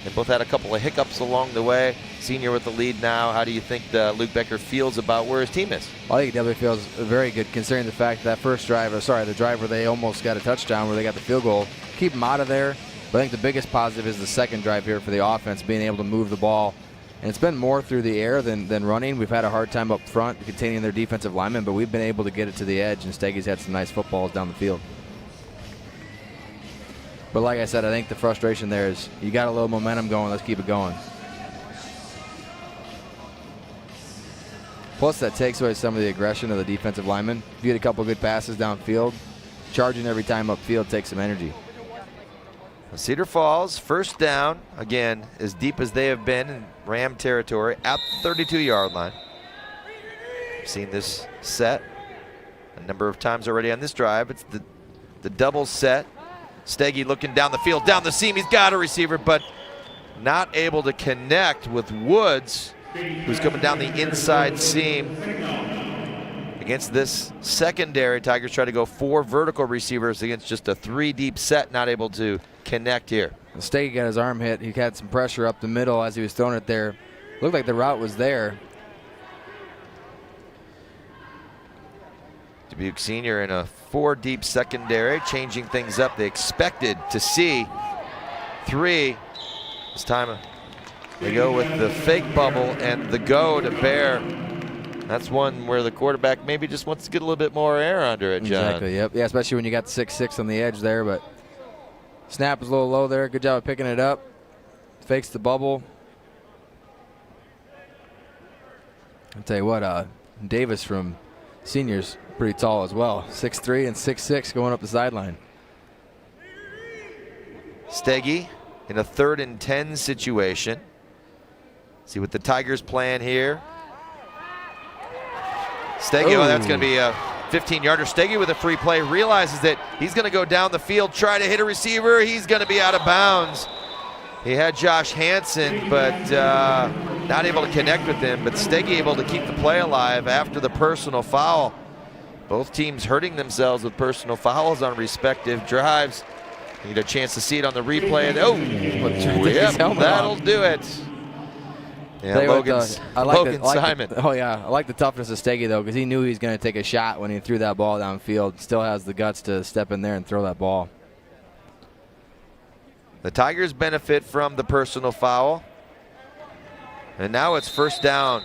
A: They both had a couple of hiccups along the way. Senior with the lead now. How do you think Luke Becker feels about where his team is?
B: I think he definitely feels very good, considering the fact that first drive, the drive where they almost got a touchdown, where they got the field goal. Keep them out of there. But I think the biggest positive is the second drive here for the offense, being able to move the ball. And it's been more through the air than running. We've had a hard time up front containing their defensive linemen, but we've been able to get it to the edge, and Steggy's had some nice footballs down the field. But like I said, I think the frustration there is you got a little momentum going. Let's keep it going. Plus, that takes away some of the aggression of the defensive linemen. If you get a couple good passes downfield, charging every time upfield takes some energy.
A: Cedar Falls, 1st down, again, as deep as they have been in Ram territory, at the 32-yard line. We've seen this set a number of times already on this drive. It's the double set. Steggy looking down the field, down the seam. He's got a receiver, but not able to connect with Woods. who's coming down the inside seam. Against this secondary, Tigers try to go 4 vertical receivers against just a 3 deep set, not able to connect here.
B: Steggy got his arm hit. He had some pressure up the middle as he was throwing it there. Looked like the route was there.
A: Dubuque Senior in a 4 deep secondary, changing things up. They expected to see 3. This time they go with the fake bubble and the go to Bear. That's one where the quarterback maybe just wants to get a little bit more air under it, John.
B: Exactly, yep. Yeah, especially when you got the 6'6" on the edge there, but snap is a little low there. Good job of picking it up. Fakes the bubble. I'll tell you what, Davis from Senior's pretty tall as well. 6'3" and 6'6" going up the sideline.
A: Steggy in a 3rd and 10 situation. See what the Tigers plan here. Steggy, oh, that's going to be a 15-yarder. Steggy with a free play, realizes that he's going to go down the field, try to hit a receiver. He's going to be out of bounds. He had Josh Hansen, but not able to connect with him. But Steggy able to keep the play alive after the personal foul. Both teams hurting themselves with personal fouls on respective drives. You get a chance to see it on the replay. Oh, yep, that'll do it. Yeah, Logan Simon.
B: Oh, yeah. I like the toughness of Steggy, though, because he knew he was going to take a shot when he threw that ball downfield. Still has the guts to step in there and throw that ball.
A: The Tigers benefit from the personal foul. And now it's 1st down.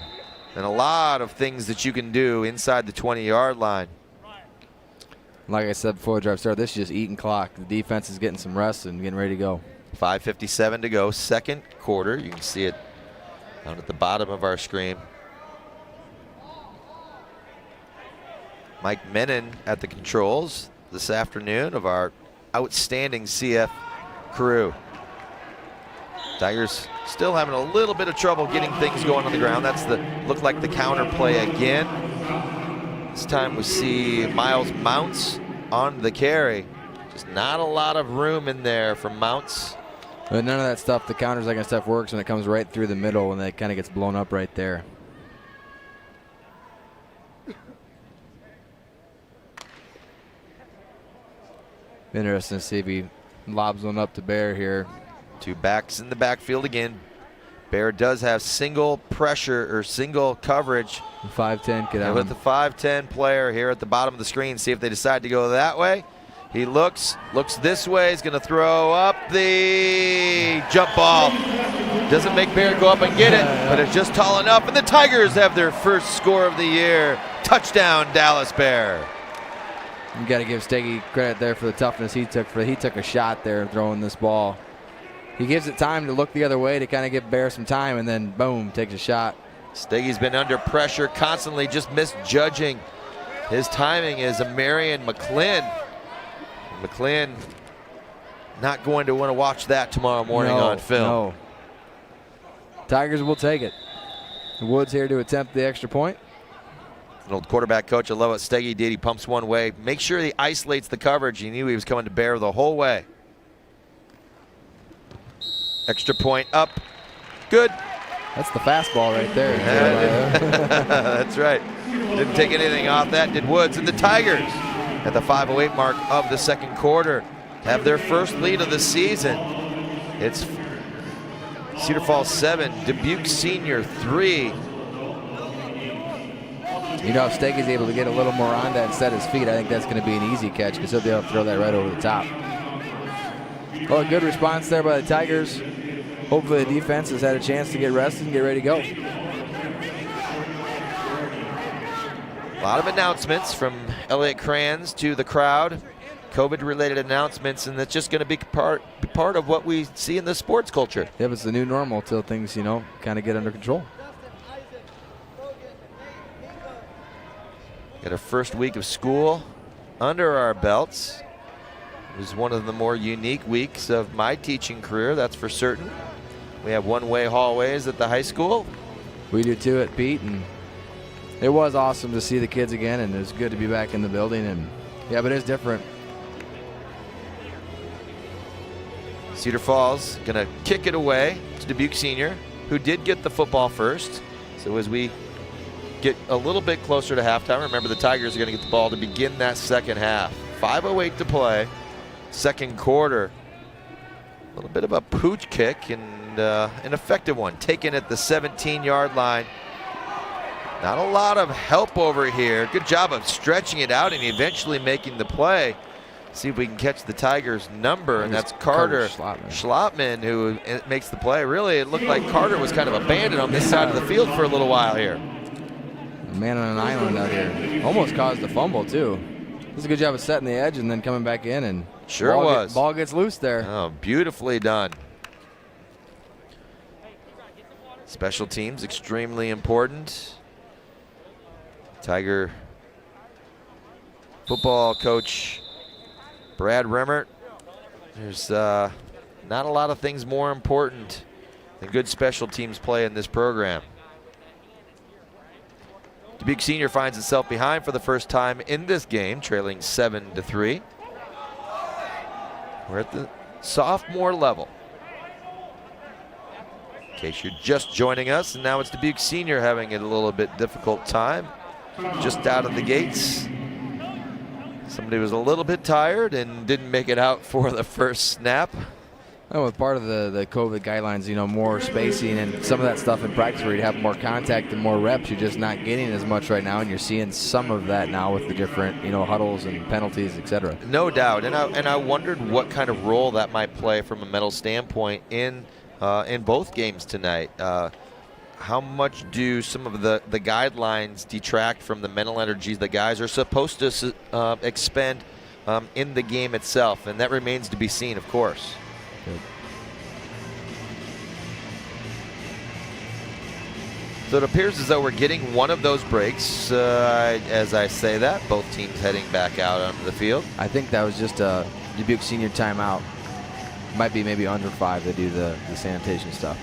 A: And a lot of things that you can do inside the 20-yard line.
B: Like I said before the drive started, this is just eating clock. The defense is getting some rest and getting ready to go.
A: 5:57 to go, 2nd quarter. You can see it down at the bottom of our screen. Mike Menon at the controls this afternoon of our outstanding CF crew. Tigers still having a little bit of trouble getting things going on the ground. That's looked like the counter play again. This time we see Miles Mounts on the carry. Just not a lot of room in there for Mounts.
B: But none of that stuff, the counters, that kind of stuff works when it comes right through the middle and it kind of gets blown up right there. Interesting to see if he lobs one up to Bear here.
A: 2 backs in the backfield again. Bear does have single pressure or single coverage.
B: 5'10" could have
A: with the 5'10" player here at the bottom of the screen. See if they decide to go that way. He looks this way. He's going to throw up the jump ball. Doesn't make Bear go up and get it, but it's just tall enough. And the Tigers have their first score of the year. Touchdown, Dallas Bear.
B: You got to give Steggy credit there for the toughness he took. He took a shot there throwing this ball. He gives it time to look the other way to kind of give Bear some time, and then boom, takes a shot.
A: Steggy's been under pressure constantly, just misjudging his timing is a Marion McClin. McClin not going to want to watch that tomorrow morning on film.
B: No. Tigers will take it. Woods here to attempt the extra point.
A: An old quarterback coach, I love what Steggy did. He pumps one way. Make sure he isolates the coverage. He knew he was coming to Bear the whole way. Extra point up. Good.
B: That's the fastball right there.
A: That's right. Didn't take anything off that, did Woods. And the Tigers at the 5:08 mark of the 2nd quarter have their first lead of the season. It's Cedar Falls 7, Dubuque Senior 3.
B: You know, if Steggy's able to get a little more on that and set his feet, I think that's going to be an easy catch because he'll be able to throw that right over the top. Well, a good response there by the Tigers. Hopefully the defense has had a chance to get rested and get ready to go.
A: A lot of announcements from Elliott Kranz to the crowd. COVID-related announcements, and that's just going to be part of what we see in the sports culture.
B: Yeah, it's the new normal till things, kind of get under control.
A: Got our first week of school under our belts. It was one of the more unique weeks of my teaching career, that's for certain. We have one-way hallways at the high school.
B: We do too at Pete, and it was awesome to see the kids again, and it was good to be back in the building. And yeah, but it's different.
A: Cedar Falls gonna kick it away to Dubuque Senior, who did get the football first. So as we get a little bit closer to halftime, remember the Tigers are going to get the ball to begin that second half. 5:08 to play, second quarter. A little bit of a pooch kick and an effective one, taken at the 17-yard line. Not a lot of help over here. Good job of stretching it out and eventually making the play. See if we can catch the Tigers' number, and that's Carter Schlotman who makes the play. Really, it looked like Carter was kind of abandoned on this side of the field for a little while here.
B: Man on an island out here. Almost caused a fumble, too. Does a good job of setting the edge and then coming back in, and ball gets loose there.
A: Oh, beautifully done. Special teams, extremely important. Tiger football coach Brad Remmert. There's not a lot of things more important than good special teams play in this program. Dubuque Senior finds itself behind for the first time in this game, trailing 7-3. We're at the sophomore level. In case you're just joining us, and now it's Dubuque Senior having a little bit difficult time. Just out of the gates. Somebody was a little bit tired and didn't make it out for the first snap.
B: Well, with part of the COVID guidelines, you know, more spacing and some of that stuff in practice where you'd have more contact and more reps, you're just not getting as much right now, and you're seeing some of that now with the different, you know, huddles and penalties, etc.
A: No doubt, and I wondered what kind of role that might play from a mental standpoint in both games tonight. How much do some of the guidelines detract from the mental energies the guys are supposed to expend in the game itself? And that remains to be seen, of course.
B: Good.
A: So it appears as though we're getting one of those breaks. As I say that, both teams heading back out onto the field.
B: I think that was just a Dubuque Senior timeout. Might be maybe under 5 to do the sanitation stuff.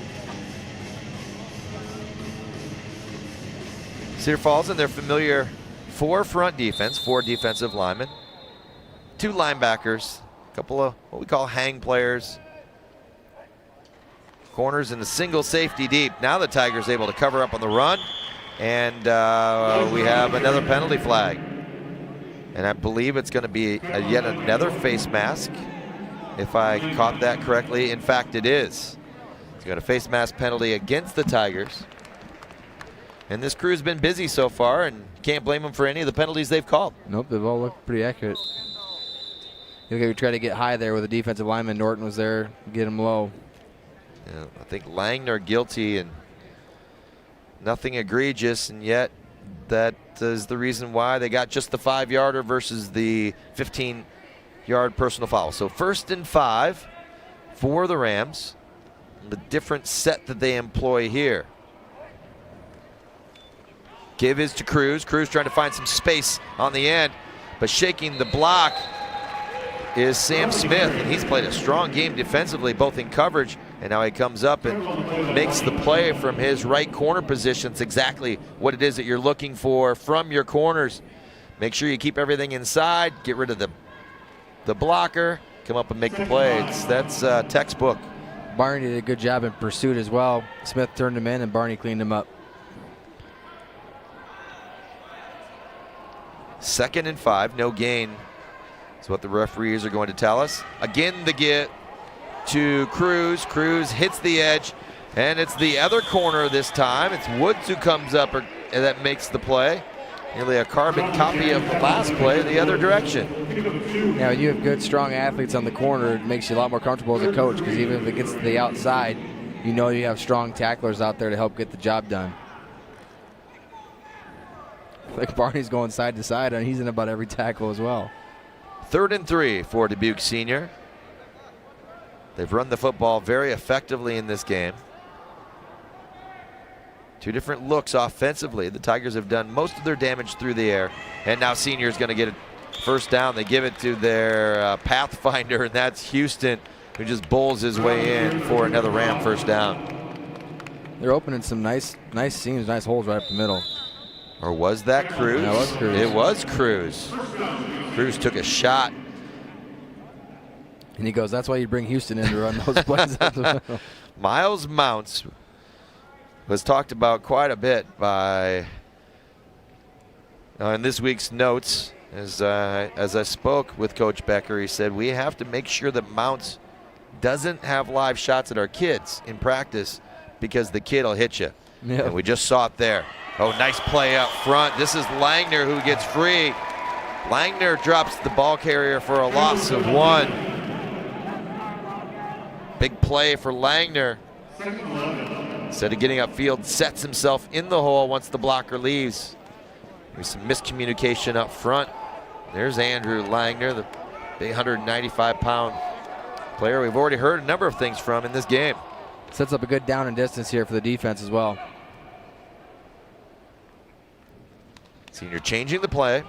A: Cedar Falls in their familiar 4 front defense, 4 defensive linemen, 2 linebackers, a couple of what we call hang players, corners, and a single safety deep. Now the Tigers able to cover up on the run, and we have another penalty flag. And I believe it's going to be yet another face mask, if I caught that correctly. In fact, it is. It's got a face mask penalty against the Tigers. And this crew's been busy so far, and can't blame them for any of the penalties they've called.
B: Nope, they've all looked pretty accurate. We try to get high there with the defensive lineman. Norton was there, get him low.
A: Yeah, I think Langner guilty and nothing egregious, and yet that is the reason why they got just the 5-yarder versus the 15-yard personal foul. So 1st and 5 for the Rams. The different set that they employ here. Give is to Cruz. Cruz trying to find some space on the end, but shaking the block is Sam Smith, and he's played a strong game defensively, both in coverage, and now he comes up and makes the play from his right corner position. It's exactly what it is that you're looking for from your corners. Make sure you keep everything inside, get rid of the blocker, come up and make the play. That's textbook.
B: Barney did a good job in pursuit as well. Smith turned him in, and Barney cleaned him up.
A: 2nd and 5, no gain. That's what the referees are going to tell us. Again, the get to Cruz. Cruz hits the edge, and it's the other corner this time. It's Woods who comes up and that makes the play. Nearly a carbon copy of the last play the other direction.
B: Now, when you have good, strong athletes on the corner, it makes you a lot more comfortable as a coach, because even if it gets to the outside, you know you have strong tacklers out there to help get the job done. Like Barney's going side to side, and he's in about every tackle as well.
A: 3rd and 3 for Dubuque Senior. They've run the football very effectively in this game. 2 different looks offensively. The Tigers have done most of their damage through the air, and now Senior's going to get a first down. They give it to their pathfinder, and that's Houston, who just bowls his way in for another Ram first down.
B: They're opening some nice seams, nice holes right up the middle.
A: Or was that Cruz?
B: That was Cruz.
A: It was Cruz. Cruz took a shot.
B: And he goes, that's why you bring Houston in to run those plays up the middle.
A: Miles Mounts was talked about quite a bit by in this week's notes. As I spoke with Coach Becker, he said we have to make sure that Mounts doesn't have live shots at our kids in practice because the kid will hit you.
B: Yep.
A: And we just saw it there. Oh, nice play up front. This is Langner who gets free. Langner drops the ball carrier for a loss of 1. Big play for Langner. Instead of getting upfield, sets himself in the hole once the blocker leaves. There's some miscommunication up front. There's Andrew Langner, the big 195-pound player we've already heard a number of things from in this game.
B: Sets up a good down and distance here for the defense as well.
A: Senior changing the play.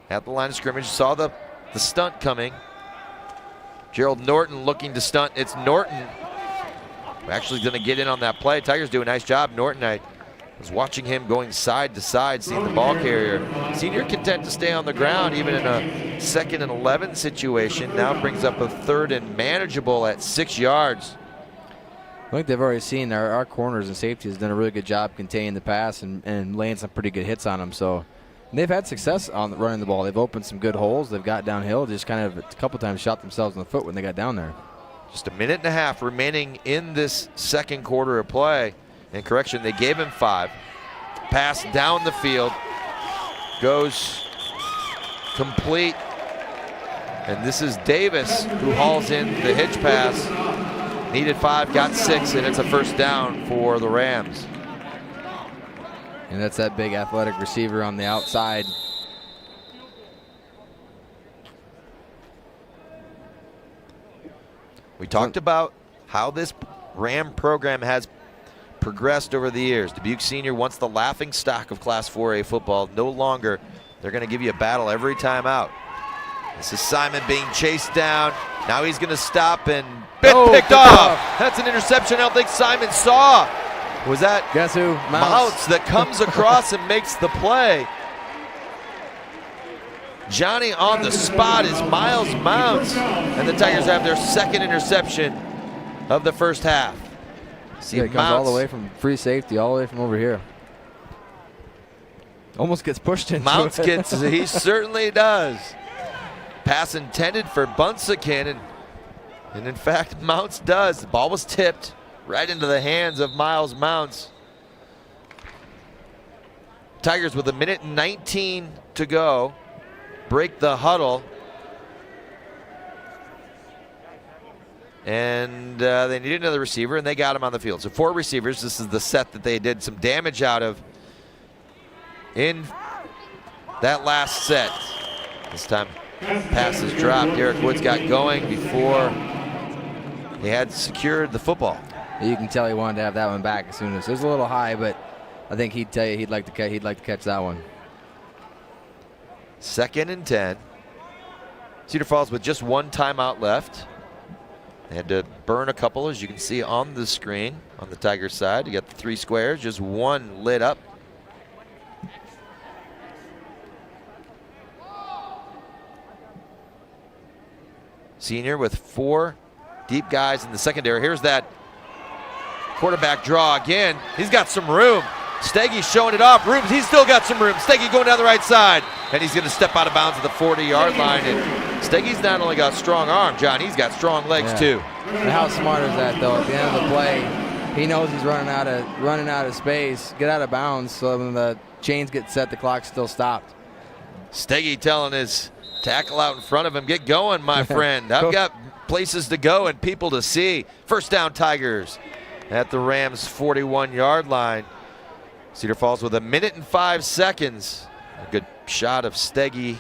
A: At the line of scrimmage, saw the stunt coming. Gerald Norton looking to stunt. It's Norton who actually going to get in on that play. Tigers do a nice job. Norton, I was watching him going side to side, seeing the ball carrier. Senior content to stay on the ground, even in a 2nd and 11 situation. Now brings up a 3rd and manageable at 6 yards.
B: I think they've already seen our corners and safeties done a really good job containing the pass and laying some pretty good hits on them. So they've had success on running the ball. They've opened some good holes. They've got downhill, just kind of a couple times shot themselves in the foot when they got down there.
A: Just a minute and a half remaining in this second quarter of play. And correction, they gave him 5. Pass down the field, goes complete. And this is Davis who hauls in the hitch pass. Needed 5, got 6, and it's a first down for the Rams.
B: And that's that big athletic receiver on the outside.
A: We talked about how this Ram program has progressed over the years. Dubuque Senior, once the laughing stock of Class 4A football, no longer. They're going to give you a battle every time out. This is Simon being chased down. Now he's going to stop and picked off. That's an interception I don't think Simon saw. Was that
B: guess who?
A: Mounts that comes across and makes the play. Johnny on the spot is Miles Mounts, and the Tigers have their 2nd interception of the first half.
B: See, it comes all the way from free safety, all the way from over here. Almost gets pushed into
A: Mounts
B: it.
A: he certainly does. Pass intended for Bunsakin, and in fact, Mounts does. The ball was tipped right into the hands of Miles Mounts. Tigers with 1:19 to go. Break the huddle. And they needed another receiver, and they got him on the field. So 4 receivers. This is the set that they did some damage out of in that last set. This time, pass is dropped. Derek Woods got going before he had secured the football.
B: You can tell he wanted to have that one back as soon as it was a little high, but I think he'd tell you he'd like to catch that one.
A: 2nd and 10. Cedar Falls with just 1 timeout left. They had to burn a couple, as you can see on the screen on the Tigers side. You got the 3 squares, just 1 lit up. Senior with 4 deep guys in the secondary. Here's that quarterback draw again. He's got some room. Steggy's showing it off. He's still got some room. Steggy going down the right side. And he's going to step out of bounds at the 40-yard line. And Steggy's not only got strong arm, John, he's got strong legs too.
B: And how smart is that, though? At the end of the play, he knows he's running out of space. Get out of bounds, so when the chains get set, the clock's still stopped.
A: Steggy telling his tackle out in front of him, get going, my friend. I've got places to go and people to see. First down, Tigers at the Rams' 41-yard line. Cedar Falls with 1:05. A good shot of Steggy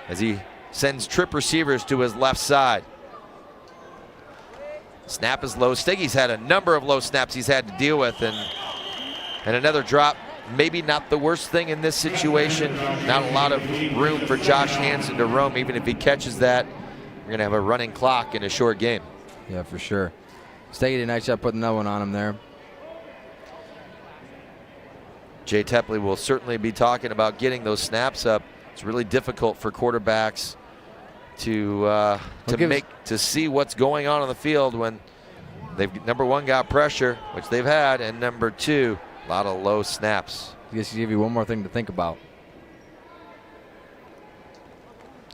A: as he sends trip receivers to his left side. Snap is low. Steggy's had a number of low snaps he's had to deal with, and another drop. Maybe not the worst thing in this situation. Not a lot of room for Josh Hansen to roam. Even if he catches that, we're going to have a running clock in a short game.
B: Yeah, for sure. Steggy did a nice job putting another one on him there.
A: Jay Tepley will certainly be talking about getting those snaps up. It's really difficult for quarterbacks to see what's going on the field when they've, number one, got pressure, which they've had, and number two, a lot of low snaps.
B: Just give you one more thing to think about.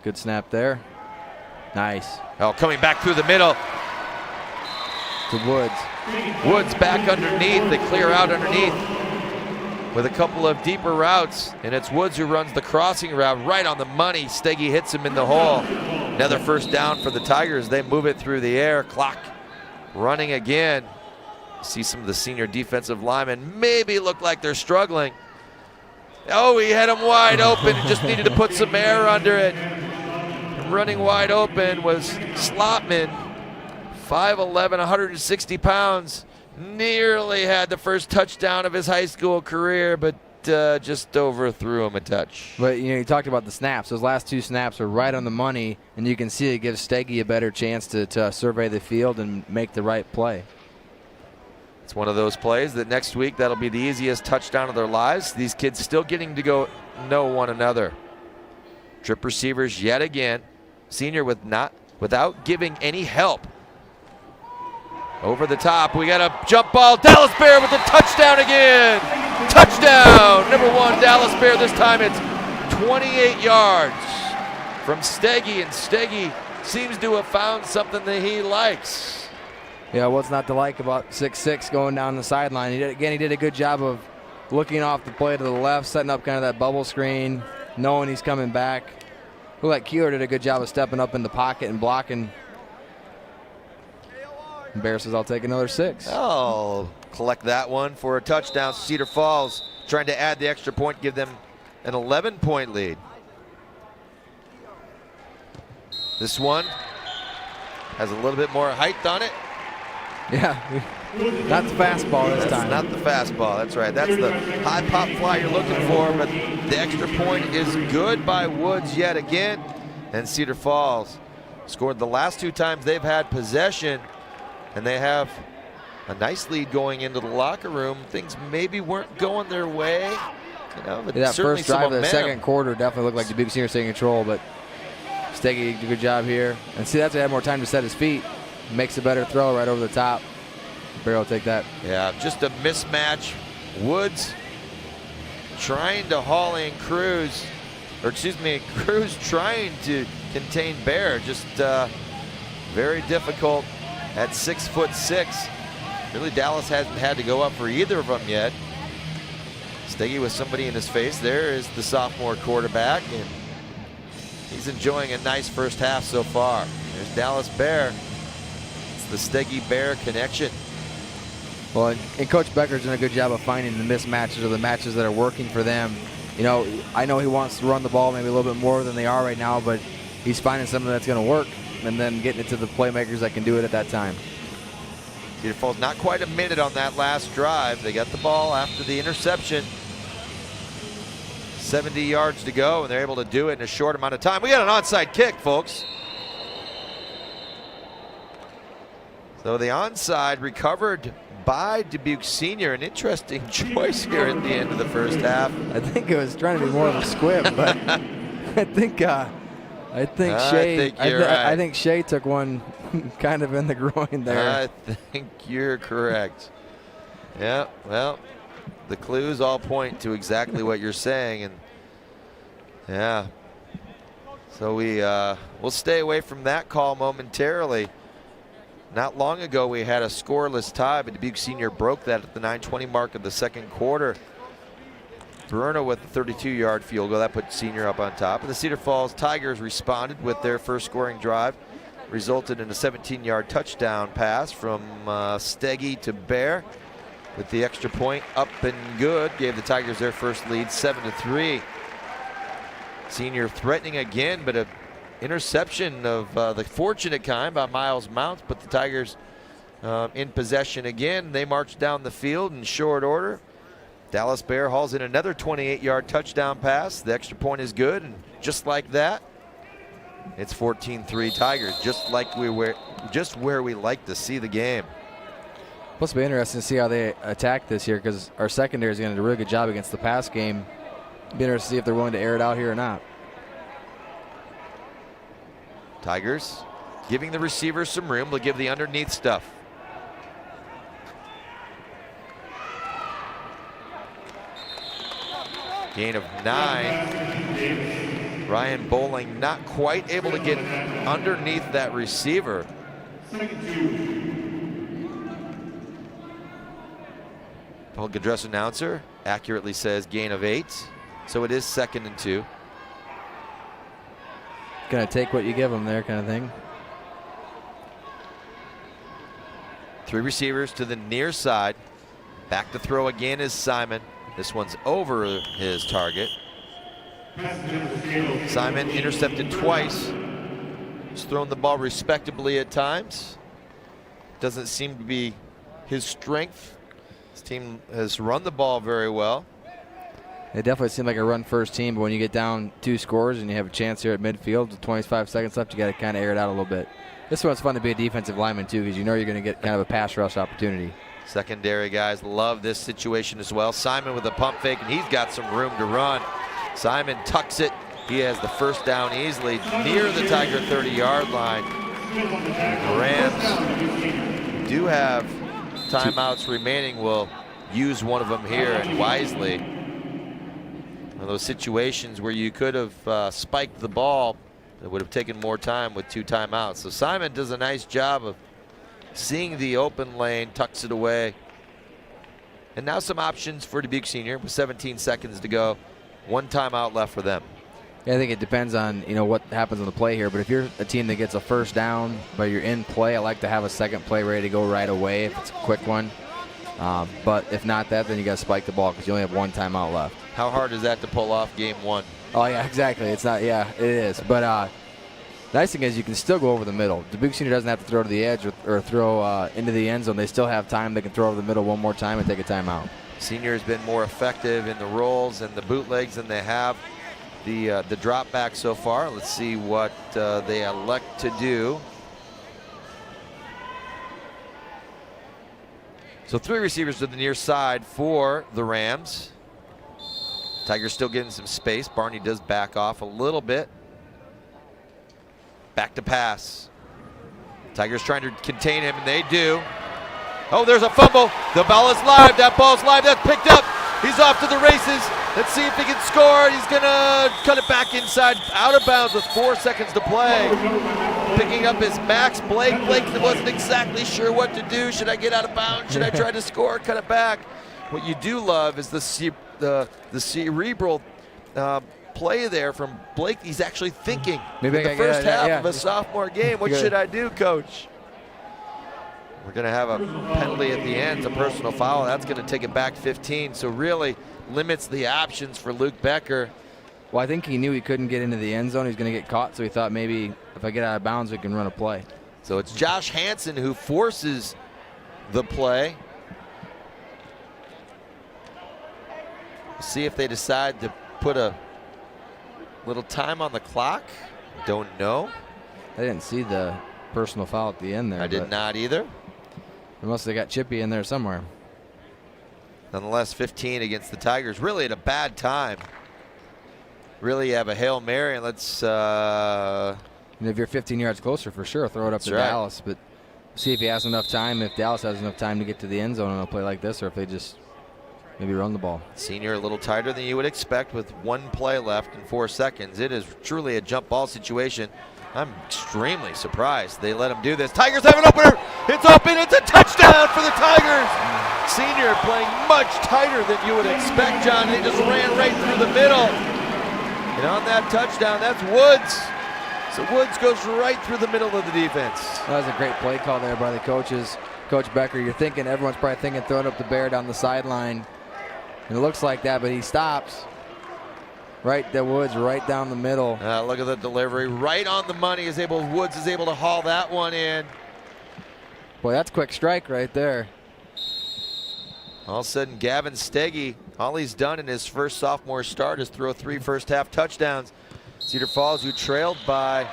B: Good snap there. Nice.
A: Oh, coming back through the middle.
B: To Woods.
A: Woods back underneath. They clear out underneath with a couple of deeper routes, and it's Woods who runs the crossing route right on the money. Steggy hits him in the hole. Another first down for the Tigers. They move it through the air. Clock running again. See some of the senior defensive linemen maybe look like they're struggling. Oh, he had him wide open. Just needed to put some air under it. Running wide open was Slotman, 5'11", 160 pounds. Nearly had the first touchdown of his high school career, but just overthrew him a touch.
B: But you talked about the snaps. Those last two snaps are right on the money, and you can see it gives Steggy a better chance to survey the field and make the right play.
A: It's one of those plays that next week that'll be the easiest touchdown of their lives. These kids still getting to go know one another. Trip receivers yet again. Senior without giving any help. Over the top, we got a jump ball. Dallas Bear with the touchdown again. Touchdown, number one, Dallas Bear. This time it's 28 yards from Steggy, and Steggy seems to have found something that he likes.
B: Yeah, what's not to like about 6'6" going down the sideline? He did a good job of looking off the play to the left, setting up kind of that bubble screen, knowing he's coming back. Looked like Keeler did a good job of stepping up in the pocket and blocking. And Bear says, I'll take another 6.
A: Oh, collect that one for a touchdown. Cedar Falls trying to add the extra point, give them an 11-point lead. This one has a little bit more height on it.
B: Yeah, not the fastball this time.
A: Not the fastball, that's right. That's the high pop fly you're looking for, but the extra point is good by Woods yet again. And Cedar Falls scored the last 2 times they've had possession, and they have a nice lead going into the locker room. Things maybe weren't going their way. But
B: that first drive of the second quarter definitely looked like Dubuque Senior taking control, but Steggy did a good job here. And see, that's had more time to set his feet. Makes a better throw right over the top. Bear will take that.
A: Yeah, just a mismatch. Woods trying to haul in Cruz, Cruz trying to contain Bear. Just very difficult at 6'6". Really, Dallas hasn't had to go up for either of them yet. Steggy with somebody in his face. There is the sophomore quarterback, and he's enjoying a nice first half so far. There's Dallas Bear. The Steggy Bear connection.
B: Well, and Coach Becker's done a good job of finding the mismatches or the matches that are working for them. I know he wants to run the ball maybe a little bit more than they are right now, but he's finding something that's going to work and then getting it to the playmakers that can do it at that time.
A: Cedar Falls not quite a minute on that last drive. They got the ball after the interception. 70 yards to go, and they're able to do it in a short amount of time. We got an onside kick, folks. So the onside recovered by Dubuque Senior. An interesting choice here at the end of the first half.
B: I think it was trying to be more of a squib, but I think Shea. I think Shea took one kind of in the groin there.
A: I think you're correct. Yeah. Well, the clues all point to exactly what you're saying, and yeah. So we'll stay away from that call momentarily. Not long ago, we had a scoreless tie, but Dubuque Senior broke that at the 9:20 mark of the second quarter. Bruno with the 32-yard field goal. That put Senior up on top. And the Cedar Falls Tigers responded with their first scoring drive. Resulted in a 17-yard touchdown pass from Steggy to Bear. With the extra point up and good. Gave the Tigers their first lead, 7-3. Senior threatening again, but a interception of the fortunate kind by Miles Mounts, but the Tigers in possession again. They march down the field in short order. Dallas Bear hauls in another 28-yard touchdown pass. The extra point is good, and just like that, it's 14-3 Tigers, just where we like to see the game.
B: Plus, it'll be interesting to see how they attack this here, because our secondary is going to do a really good job against the pass game. Be interesting to see if they're willing to air it out here or not.
A: Tigers giving the receivers some room. They'll give the underneath stuff. Gain of 9. Ryan Bowling not quite able to get underneath that receiver. Public address announcer accurately says gain of 8. So it is 2nd and 2.
B: Gonna take what you give them there, kind of thing.
A: 3 receivers to the near side. Back to throw again is Simon. This one's over his target. Simon intercepted twice. He's thrown the ball respectably at times. Doesn't seem to be his strength. His team has run the ball very well.
B: They definitely seem like a run-first team, but when you get down 2 scores and you have a chance here at midfield with 25 seconds left, you got to kind of air it out a little bit. This one's fun to be a defensive lineman, too, because you know you're going to get kind of a pass rush opportunity.
A: Secondary guys love this situation as well. Simon with a pump fake, and he's got some room to run. Simon tucks it. He has the first down easily near the Tiger 30-yard line. The Rams do have timeouts remaining. We'll use one of them here and wisely. One of those situations where you could have spiked the ball. It would have taken more time with 2 timeouts. So Simon does a nice job of seeing the open lane, tucks it away. And now some options for Dubuque Senior with 17 seconds to go. 1 timeout left for them.
B: Yeah, I think it depends on what happens on the play here. But if you're a team that gets a first down, but you're in play, I like to have a second play ready to go right away if it's a quick one. But if not that, then you got to spike the ball because you only have 1 timeout left.
A: How hard is that to pull off game 1?
B: Oh yeah, exactly. It's not. Yeah, it is. But nice thing is you can still go over the middle. Dubuque Senior doesn't have to throw to the edge or throw into the end zone. They still have time. They can throw over the middle one more time and take a timeout.
A: Senior has been more effective in the rolls and the bootlegs than they have the drop back so far. Let's see what they elect to do. So 3 receivers to the near side for the Rams. Tigers still getting some space. Barney does back off a little bit. Back to pass. Tigers trying to contain him, and they do. Oh, there's a fumble. The ball is live. That ball's live. That's picked up. He's off to the races. Let's see if he can score. He's going to cut it back inside, out of bounds with 4 seconds to play. Picking up his Max Blake. Blake wasn't exactly sure what to do. Should I get out of bounds? Should I try to score? Cut it back. What you do love is the cerebral play there from Blake. He's actually thinking.
B: Maybe
A: in the first half of a sophomore game, what should I do, coach? We're going to have a penalty at the end, a personal foul. That's going to take it back 15. So really limits the options for Luke Becker.
B: Well, I think he knew he couldn't get into the end zone. He's going to get caught, so he thought maybe if I get out of bounds, we can run a play.
A: So it's Josh Hansen who forces the play. See if they decide to put a little time on the clock. Don't know.
B: I didn't see the personal foul at the end there.
A: I did not either.
B: Unless they got Chippy in there somewhere.
A: Nonetheless, 15 against the Tigers. Really at a bad time. Really have a Hail Mary, and let's...
B: And if you're 15 yards closer, for sure, throw it up to Dallas. But see if he has enough time, if Dallas has enough time to get to the end zone on a play like this, or if they just maybe run the ball.
A: Senior a little tighter than you would expect with 1 play left in 4 seconds. It is truly a jump ball situation. I'm extremely surprised they let him do this. Tigers have an opener. It's open. It's a touchdown for the Tigers. Senior playing much tighter than you would expect, John. They just ran right through the middle. And on that touchdown, that's Woods. So Woods goes right through the middle of the defense.
B: That was a great play call there by the coaches. Coach Becker, you're thinking, everyone's probably thinking throwing up the bear down the sideline. And it looks like that, but he stops. Right, the Woods right down the middle.
A: Look at the delivery, right on the money. Woods is able to haul that one in.
B: Boy, that's quick strike right there.
A: All of a sudden, Gavin Steggy, all he's done in his first sophomore start is throw 3 first-half touchdowns. Cedar Falls, who trailed by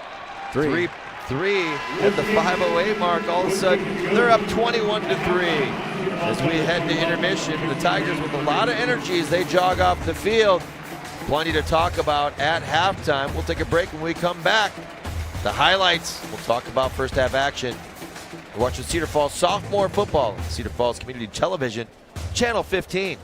A: three at the 5:08 mark, all of a sudden they're up 21-3. As we head to intermission, the Tigers with a lot of energy as they jog off the field. Plenty to talk about at halftime. We'll take a break when we come back. The highlights, we'll talk about first half action. We're watching Cedar Falls sophomore football, Cedar Falls Community Television, Channel 15.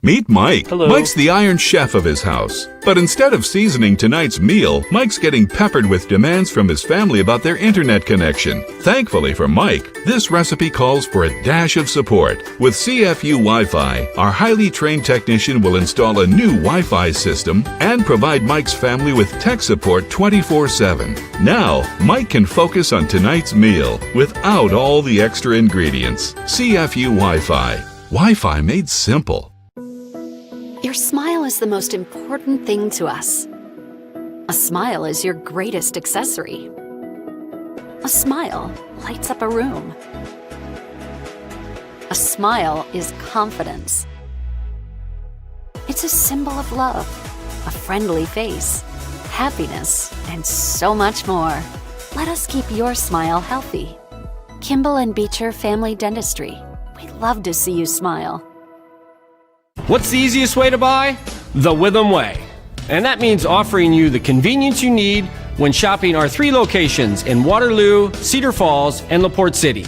H: Meet Mike.
I: Hello.
H: Mike's the Iron Chef of his house. But instead of seasoning tonight's meal, Mike's getting peppered with demands from his family about their internet connection. Thankfully for Mike, this recipe calls for a dash of support. With CFU Wi-Fi, our highly trained technician will install a new Wi-Fi system and provide Mike's family with tech support 24/7. Now, Mike can focus on tonight's meal without all the extra ingredients. CFU Wi-Fi. Wi-Fi made simple.
E: Your smile is the most important thing to us. A smile is your greatest accessory. A smile lights up a room. A smile is confidence. It's a symbol of love, a friendly face, happiness, and so much more. Let us keep your smile healthy. Kimball and Beecher Family Dentistry. We love to see you smile.
I: What's the easiest way to buy? The Witham way. And that means offering you the convenience you need when shopping our 3 locations in Waterloo, Cedar Falls, and LaPorte City.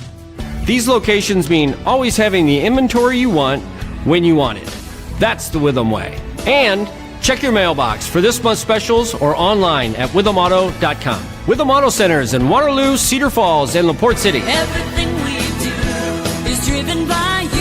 I: These locations mean always having the inventory you want when you want it. That's the Witham way. And check your mailbox for this month's specials or online at withamauto.com. Witham Auto Centers in Waterloo, Cedar Falls, and LaPorte City.
G: Everything we do is driven by you.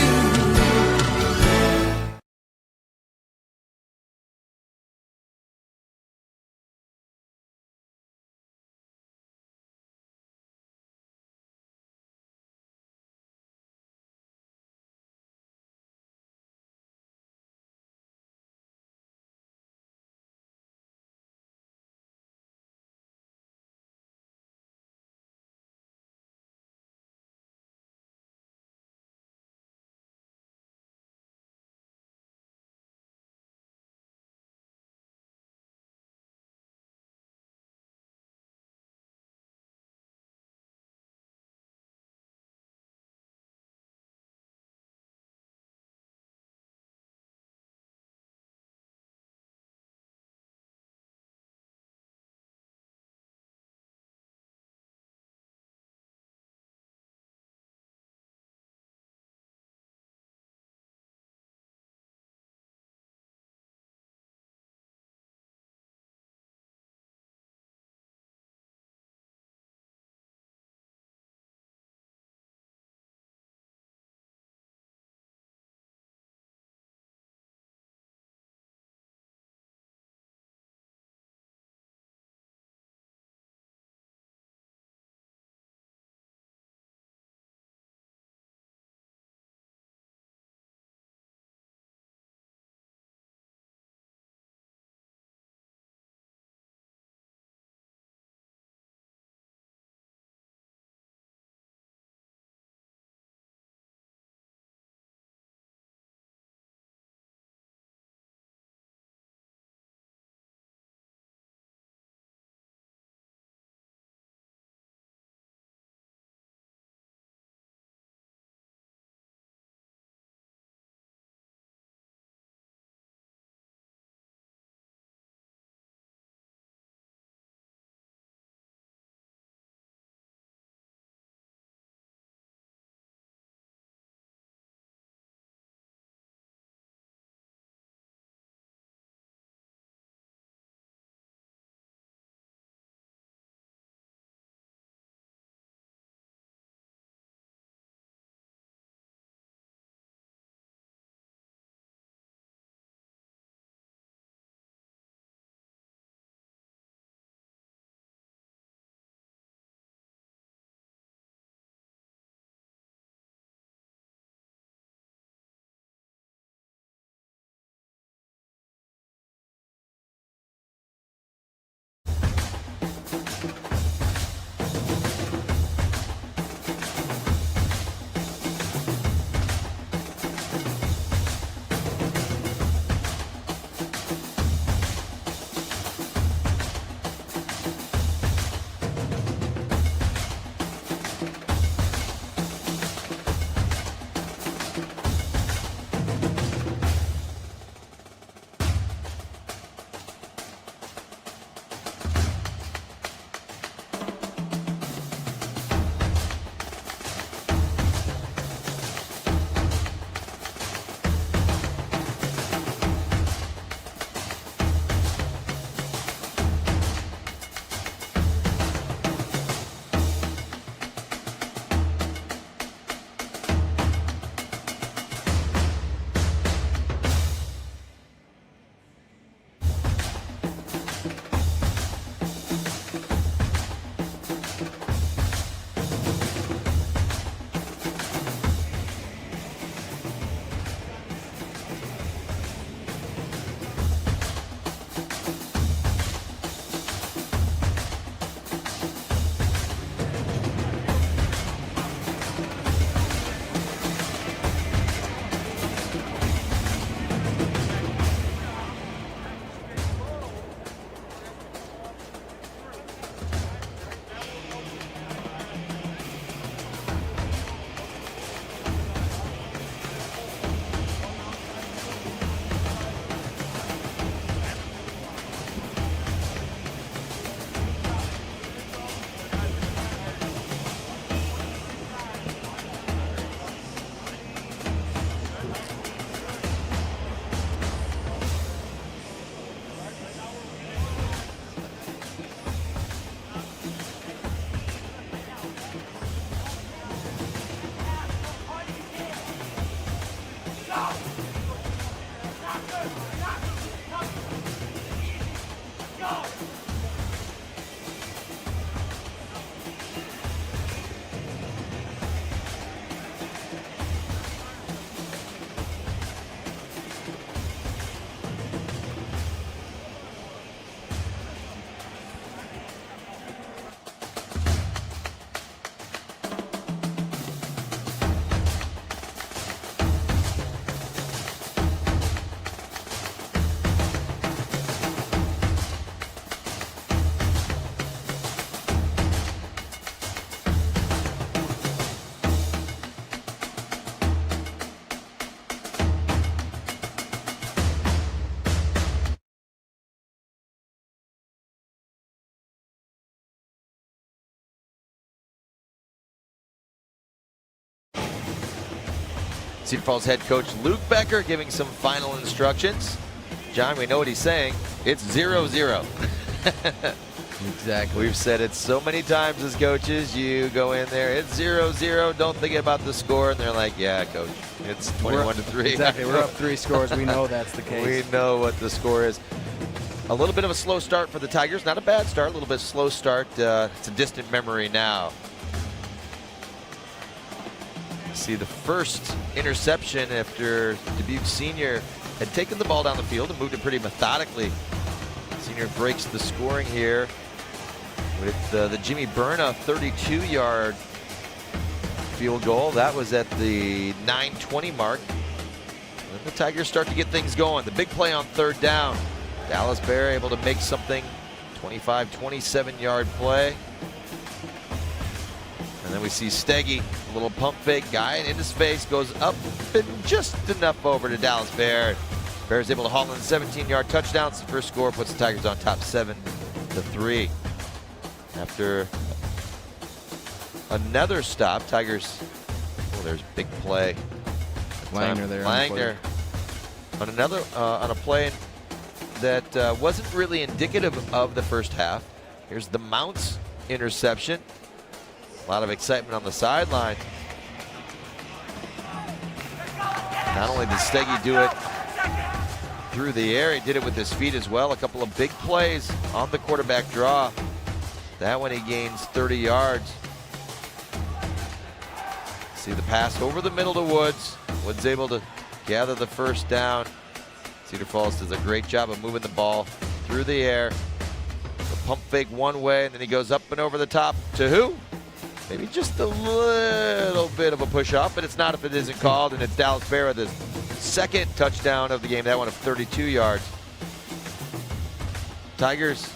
A: Cedar Falls head coach Luke Becker giving some final instructions. John, we know what he's saying. It's 0-0.
B: Exactly.
A: We've said it so many times as coaches. You go in there, it's 0-0. Don't think about the score. And they're like, yeah, coach, it's 21-3.
B: Exactly. We're up 3 scores. We know that's the case.
A: We know what the score is. A little bit of a slow start for the Tigers. Not a bad start, a little bit slow start. It's a distant memory now. See the first interception after Dubuque Senior had taken the ball down the field and moved it pretty methodically. Senior breaks the scoring here with the Jimmy Berna 32-yard field goal. That was at the 9:20 mark. And the Tigers start to get things going. The big play on 3rd down. Dallas Bear able to make something. 27-yard play. And then we see Steggy, a little pump fake, guy in his face, goes up and just enough over to Dallas Bear. Bear is able to haul in a 17-yard touchdown. It's the first score, puts the Tigers on top 7-3. After another stop, Tigers, oh, there's big play.
B: Langner there.
A: Langner on another, on a play that wasn't really indicative of the first half. Here's the Mounts interception. A lot of excitement on the sideline. Not only did Steggy do it through the air, he did it with his feet as well. A couple of big plays on the quarterback draw. That one he gains 30 yards. See the pass over the middle to Woods. Woods able to gather the first down. Cedar Falls does a great job of moving the ball through the air. The pump fake one way, and then he goes up and over the top to who? Maybe just a little bit of a push off, but it's not if it isn't called, and it's Dallas Bear with his second touchdown of the game, that one of 32 yards. Tigers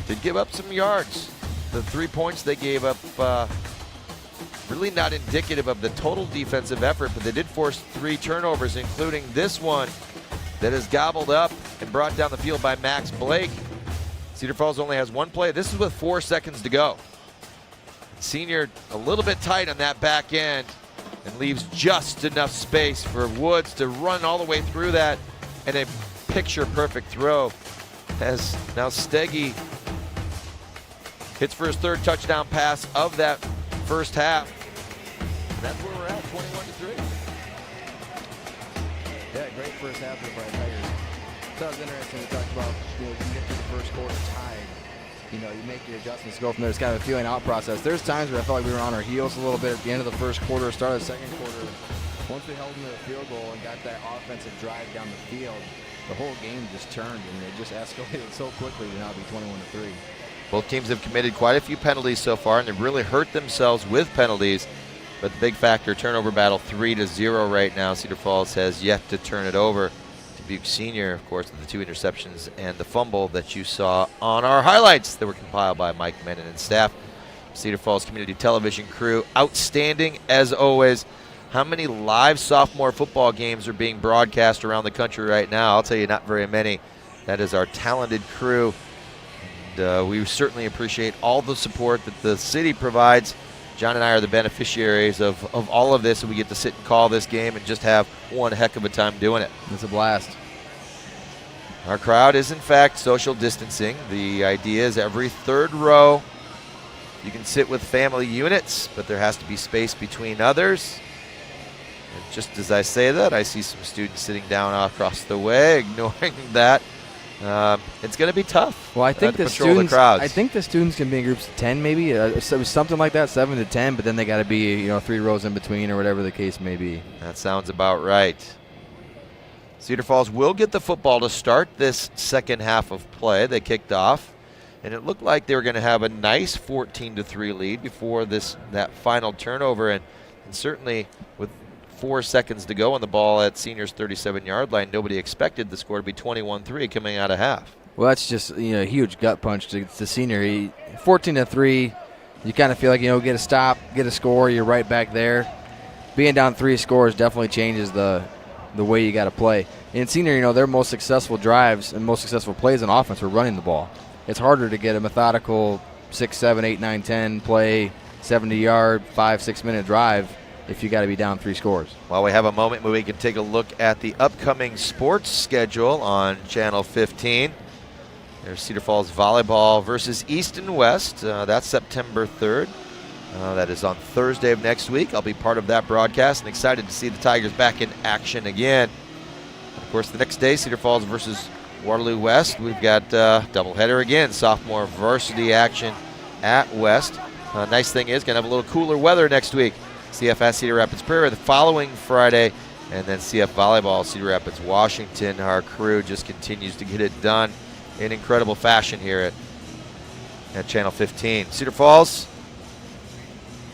A: did give up some yards. The 3 points they gave up, really not indicative of the total defensive effort, but they did force 3 turnovers, including this one that is gobbled up and brought down the field by Max Blake. Cedar Falls only has 1 play. This is with 4 seconds to go. Senior a little bit tight on that back end and leaves just enough space for Woods to run all the way through that, and a picture-perfect throw as now Steggy hits for his 3rd touchdown pass of that first half. And that's where we're at, 21-3.
B: Yeah, great first half by the Tigers. So that was interesting. We talked about, you can get through the first quarter tied. You make your adjustments, go from there. It's kind of a feeling out process. There's times where I felt like we were on our heels a little bit at the end of the first quarter, start of the second quarter. Once we held them to the field goal and got that offensive drive down the field, the whole game just turned, and it just escalated so quickly to now be 21-3.
A: Both teams have committed quite a few penalties so far, and they've really hurt themselves with penalties. But the big factor, turnover battle 3-0 right now. Cedar Falls has yet to turn it over. Dubuque Senior, of course, the 2 interceptions and the fumble that you saw on our highlights that were compiled by Mike Menon and staff. Cedar Falls Community Television crew, outstanding as always. How many live sophomore football games are being broadcast around the country right now? I'll tell you, not very many. That is our talented crew. And we certainly appreciate all the support that the city provides. John and I are the beneficiaries of all of this, and we get to sit and call this game and just have one heck of a time doing it.
B: It's a blast.
A: Our crowd is, in fact, social distancing. The idea is every 3rd row, you can sit with family units, but there has to be space between others. And just as I say that, I see some students sitting down across the way, ignoring that. It's going to be tough.
B: Well, I think
A: the students.
B: I think the students can be in groups of 10, maybe. It was something like that, 7 to 10. But then they got to be, 3 rows in between, or whatever the case may be.
A: That sounds about right. Cedar Falls will get the football to start this second half of play. They kicked off, and it looked like they were going to have a nice 14-3 lead before that final turnover, and certainly with 4 seconds to go on the ball at Senior's 37-yard line, nobody expected the score to be 21-3 coming out of half.
B: Well, that's just a huge gut punch to Senior. 14-3, you kind of feel like get a stop, get a score, you're right back there. Being down 3 scores definitely changes the way you got to play. In Senior, their most successful drives and most successful plays on offense were running the ball. It's harder to get a methodical 6, 7, 8, 9, 10 play, 70-yard, 5-6 minute drive if you got to be down 3 scores.
A: While we have a moment where we can take a look at the upcoming sports schedule on Channel 15. There's Cedar Falls Volleyball versus East and West. That's September 3rd. That is on Thursday of next week. I'll be part of that broadcast and excited to see the Tigers back in action again. Of course, the next day, Cedar Falls versus Waterloo West. We've got doubleheader again, sophomore varsity action at West. Nice thing is, going to have a little cooler weather next week. CF at Cedar Rapids Prairie the following Friday, and then CF Volleyball, Cedar Rapids, Washington. Our crew just continues to get it done in incredible fashion here at Channel 15. Cedar Falls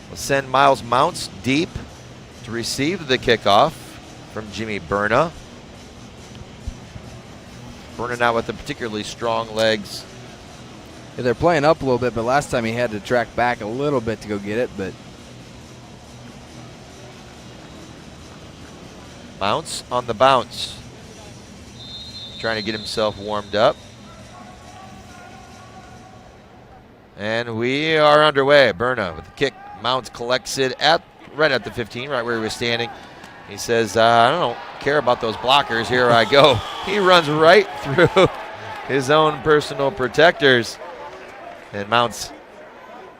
A: will send Miles Mounts deep to receive the kickoff from Jimmy Berna. Berna now with the particularly strong legs.
B: Yeah, they're playing up a little bit, but last time he had to track back a little bit to go get it. But
A: Mounts on the bounce, trying to get himself warmed up. And we are underway. Berna with the kick. Mounts collects it right at the 15, right where he was standing. He says, I don't care about those blockers. Here I go. He runs right through his own personal protectors. And Mounts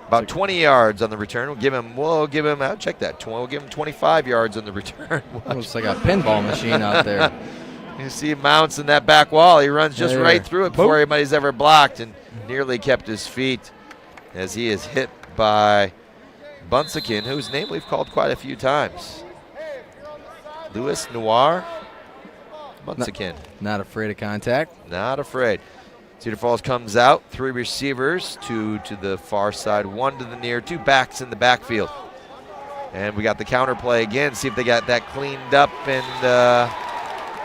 A: about 20 yards on the return. We'll give him, I'll check that. We'll give him 25 yards on the return.
B: Almost like a pinball machine out there.
A: You see Mounts in that back wall. He runs just right through it before anybody's ever blocked and nearly kept his feet as he is hit by Bunsakin, whose name we've called quite a few times. Louis Noir Bunsakin.
B: Not afraid of contact.
A: Not afraid. Cedar Falls comes out, 3 receivers, 2 to the far side, 1 to the near, 2 backs in the backfield. And we got the counter play again, see if they got that cleaned up and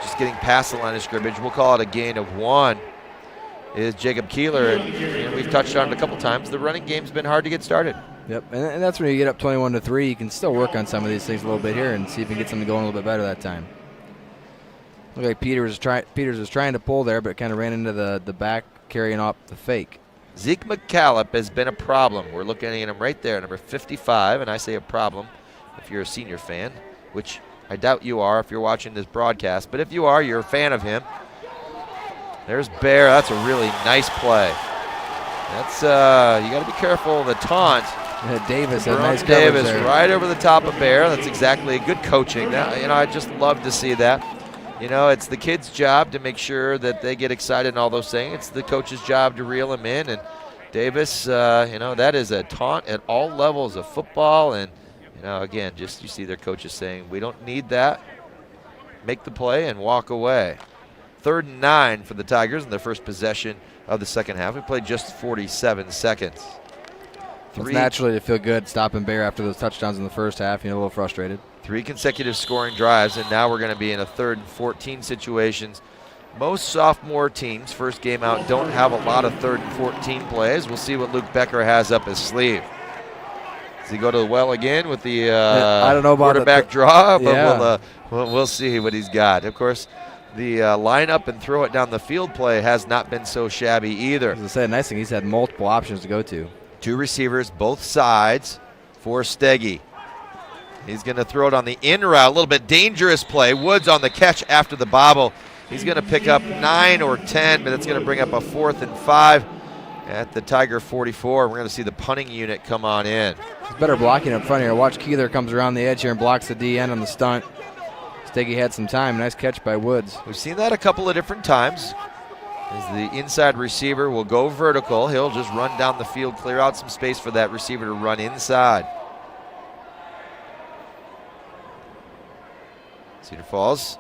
A: just getting past the line of scrimmage. We'll call it a gain of 1. Is Jacob Keeler, and we've touched on it a couple times. The running game's been hard to get started.
B: Yep, and that's when you get up 21-3. You can still work on some of these things a little bit here and see if you can get something going a little bit better that time. Looked like Peters was trying to pull there, but kind of ran into the back, carrying off the fake.
A: Zeke McCallop has been a problem. We're looking at him right there, number 55, and I say a problem if you're a Senior fan, which I doubt you are if you're watching this broadcast, but if you are, you're a fan of him. There's Bear. That's a really nice play. That's you got to be careful of the taunt.
B: Davis,
A: nice Davis there. Right over the top of Bear. That's exactly good coaching. Now, I just love to see that. It's the kid's job to make sure that they get excited and all those things. It's the coach's job to reel them in. And Davis, that is a taunt at all levels of football. And, again, just you see their coaches saying, we don't need that. Make the play and walk away. 3rd and 9 for the Tigers in their first possession of the second half. We played just 47 seconds.
B: It's naturally to feel good stopping Bear after those touchdowns in the first half. A little frustrated.
A: 3 consecutive scoring drives, and now we're going to be in a 3rd and 14 situations. Most sophomore teams, first game out, don't have a lot of 3rd and 14 plays. We'll see what Luke Becker has up his sleeve. Does he go to the well again with the
B: I don't know about
A: quarterback draw? But we'll see what he's got. Of course, the line up and throw it down the field play has not been so shabby either.
B: As I said, nice thing, he's had multiple options to go to.
A: 2 receivers, both sides for Steggy. He's going to throw it on the in route, a little bit dangerous play. Woods on the catch after the bobble. He's going to pick up 9 or 10, but it's going to bring up a 4th and 5 at the Tiger 44. We're going to see the punting unit come on in.
B: It's better blocking up front here. Watch Keeler comes around the edge here and blocks the DN on the stunt. Steggy had some time. Nice catch by Woods.
A: We've seen that a couple of different times. As the inside receiver will go vertical, he'll just run down the field, clear out some space for that receiver to run inside. Cedar Falls,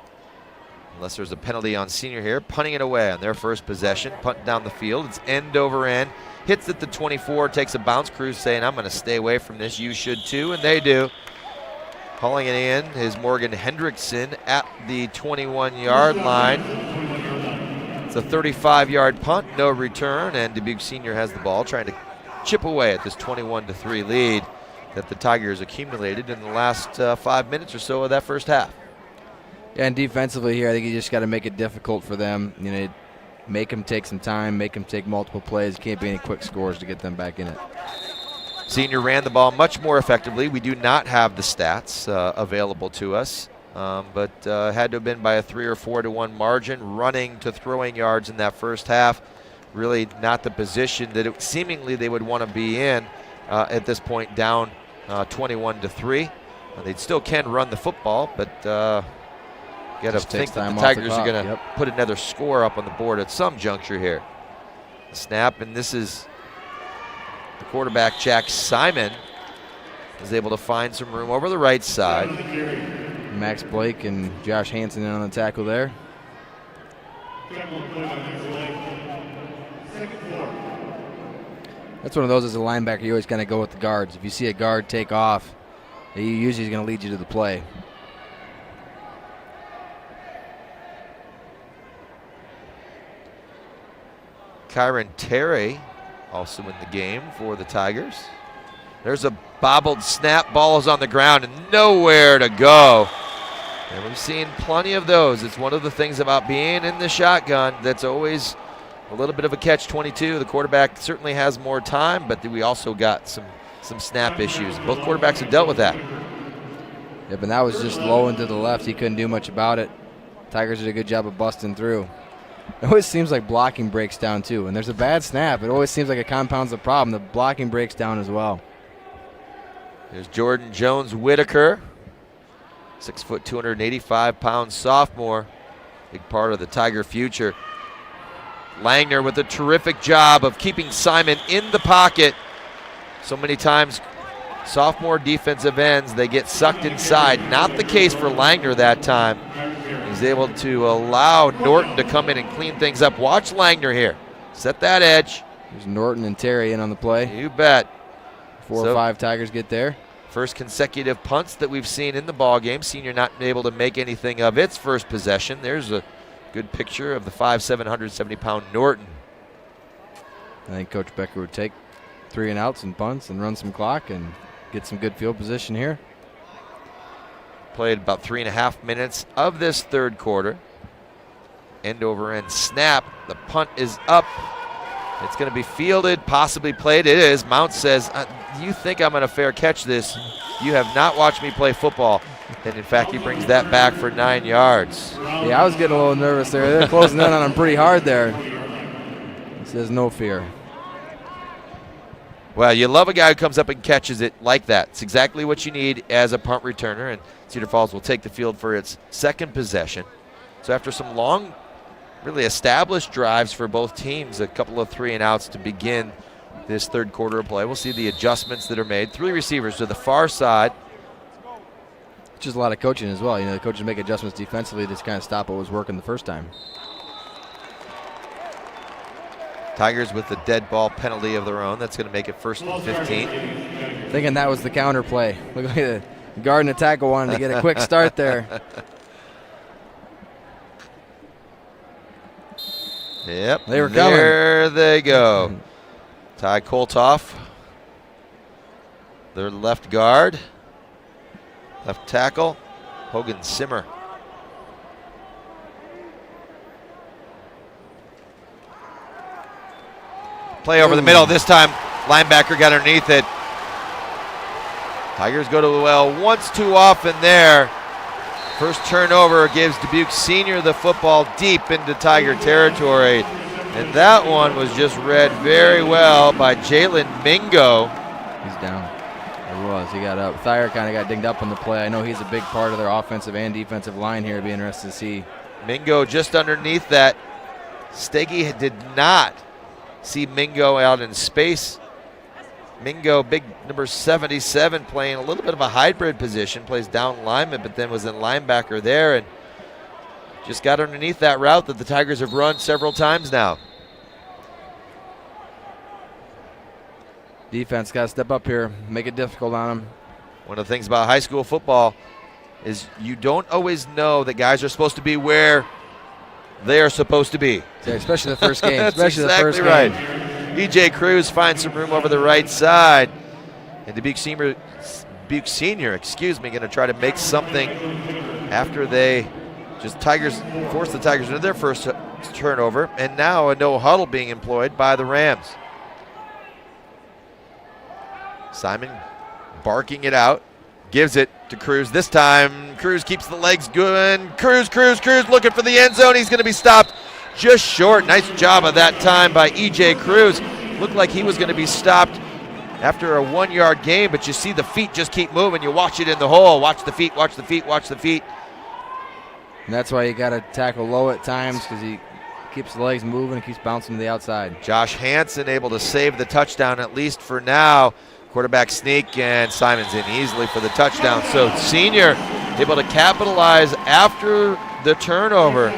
A: unless there's a penalty on Senior here, punting it away on their first possession. Punt down the field. It's end over end. Hits at the 24, takes a bounce. Cruz saying, I'm going to stay away from this. You should too, and they do. Hauling it in is Morgan Hendrickson at the 21-yard line. It's a 35-yard punt, no return, and Dubuque Senior has the ball, trying to chip away at this 21-3 lead that the Tigers accumulated in the last 5 minutes or so of that first half.
B: Yeah, and defensively here, I think you just got to make it difficult for them. Make them take some time, make them take multiple plays. Can't be any quick scores to get them back in it.
A: Senior ran the ball much more effectively. We do not have the stats available to us, but had to have been by a 3 or 4 to 1 margin, running to throwing yards in that first half. Really not the position that seemingly they would want to be in at this point, down 21 to 3. They still can run the football, but you got to think that the Tigers are going to put another score up on the board at some juncture here. The snap, and this is the quarterback, Jack Simon, is able to find some room over the right side.
B: Max Blake and Josh Hansen in on the tackle there. That's one of those as a linebacker, you always kind of go with the guards. If you see a guard take off, he usually is going to lead you to the play.
A: Kyron Terry also in the game for the Tigers. There's a bobbled snap, ball is on the ground and nowhere to go. And we've seen plenty of those. It's one of the things about being in the shotgun that's always a little bit of a catch-22. The quarterback certainly has more time, but we also got some snap issues. Both quarterbacks have dealt with that.
B: Yep, and that was just low and to the left. He couldn't do much about it. Tigers did a good job of busting through. It always seems like blocking breaks down too. When there's a bad snap, it always seems like it compounds the problem. The blocking breaks down as well.
A: There's Jordan Jones-Whitaker, 6 foot, 285-pound sophomore. Big part of the Tiger future. Langner with a terrific job of keeping Simon in the pocket. So many times, sophomore defensive ends, they get sucked inside. Not the case for Langner that time. He's able to allow Norton to come in and clean things up. Watch Langner here. Set that edge.
B: There's Norton and Terry in on the play.
A: You bet.
B: 4 or 5 Tigers get there.
A: First consecutive punts that we've seen in the ball game. Senior not able to make anything of its first possession. There's a good picture of the 5'7", 170-pound Norton.
B: I think Coach Becker would take 3 and outs and punts and run some clock and get some good field position here.
A: Played about 3.5 minutes of this third quarter. End over end snap. The punt is up. It's going to be fielded, possibly played. It is. Mount says, you think I'm going to fair catch this. You have not watched me play football. And in fact, he brings that back for 9 yards.
B: Yeah, I was getting a little nervous there. They're closing in on him pretty hard there. He says no fear.
A: Well, you love a guy who comes up and catches it like that. It's exactly what you need as a punt returner, and Cedar Falls will take the field for its second possession. So after some long, really established drives for both teams, a couple of 3 and outs to begin this third quarter of play. We'll see the adjustments that are made. 3 receivers to the far side.
B: Just a lot of coaching as well. You know, the coaches make adjustments defensively to kind of stop what was working the first time.
A: Tigers with the dead ball penalty of their own. That's going to make it 1st and 15.
B: Thinking that was the counter play. Look like the guard and the tackle wanted to get a quick start there.
A: Yep,
B: they were coming.
A: There they go. Ty Koltoff, their left guard. Left tackle, Hogan Simmer. Play over the middle. This time, linebacker got underneath it. Tigers go to the well once too often there. First turnover gives Dubuque Senior the football deep into Tiger territory. And that one was just read very well by Jalen Mingo.
B: He's down. He was. He got up. Thayer kind of got dinged up on the play. I know he's a big part of their offensive and defensive line here. It'd be interesting to see.
A: Mingo just underneath that. Steggy did not see Mingo out in space. Mingo, big number 77, playing a little bit of a hybrid position, plays down lineman, but then was in linebacker there and just got underneath that route that the Tigers have run several times now.
B: Defense got to step up here, make it difficult on them.
A: One of the things about high school football is you don't always know that guys are supposed to be where they are supposed to be.
B: Yeah, especially the first game.
A: That's
B: especially
A: exactly
B: the first game.
A: right. E.J. Cruz finds some room over the right side. And Dubuque Senior, going to try to make something after they Tigers force the Tigers into their first turnover. And now a no huddle being employed by the Rams. Simon barking it out, gives it to Cruz. This time, Cruz keeps the legs good. Cruz looking for the end zone. He's going to be stopped just short. Nice job of that time by E.J. Cruz. Looked like he was going to be stopped after a 1-yard gain, but you see the feet just keep moving. You watch it in the hole. Watch the feet, watch the feet, watch the feet.
B: And that's why you got to tackle low at times, because he keeps the legs moving and keeps bouncing to the outside.
A: Josh Hansen able to save the touchdown, at least for now. Quarterback sneak, and Simon's in easily for the touchdown. So senior able to capitalize after the turnover.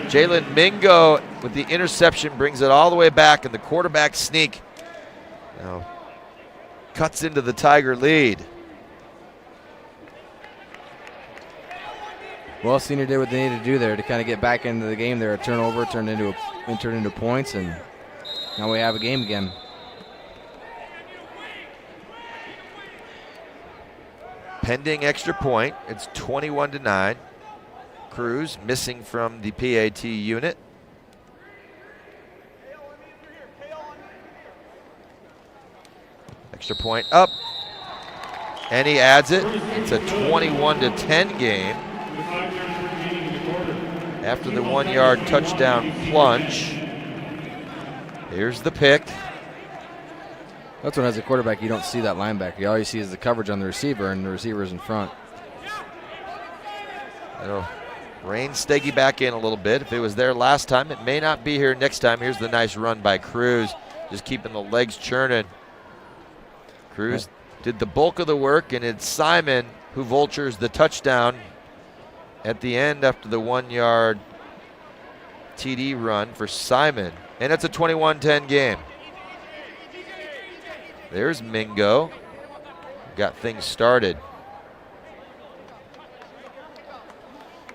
A: Jalen Mingo with the interception brings it all the way back, and the quarterback sneak now cuts into the Tiger lead.
B: Well, senior did what they needed to do there to kind of get back into the game there. A turnover turned into points, and now we have a game again.
A: Pending extra point, it's 21-9. Cruz missing from the PAT unit. Extra point up, and he adds it. It's a 21-10 game after the 1-yard touchdown plunge. Here's the pick.
B: That's when, as a quarterback, you don't see that linebacker. All you see is the coverage on the receiver, and the receiver's in front.
A: It'll rein Steggy back in a little bit. If it was there last time, it may not be here next time. Here's the nice run by Cruz, just keeping the legs churning. Cruz did the bulk of the work, and it's Simon who vultures the touchdown at the end after the 1-yard TD run for Simon. And it's a 21-10 game. There's Mingo. Got things started.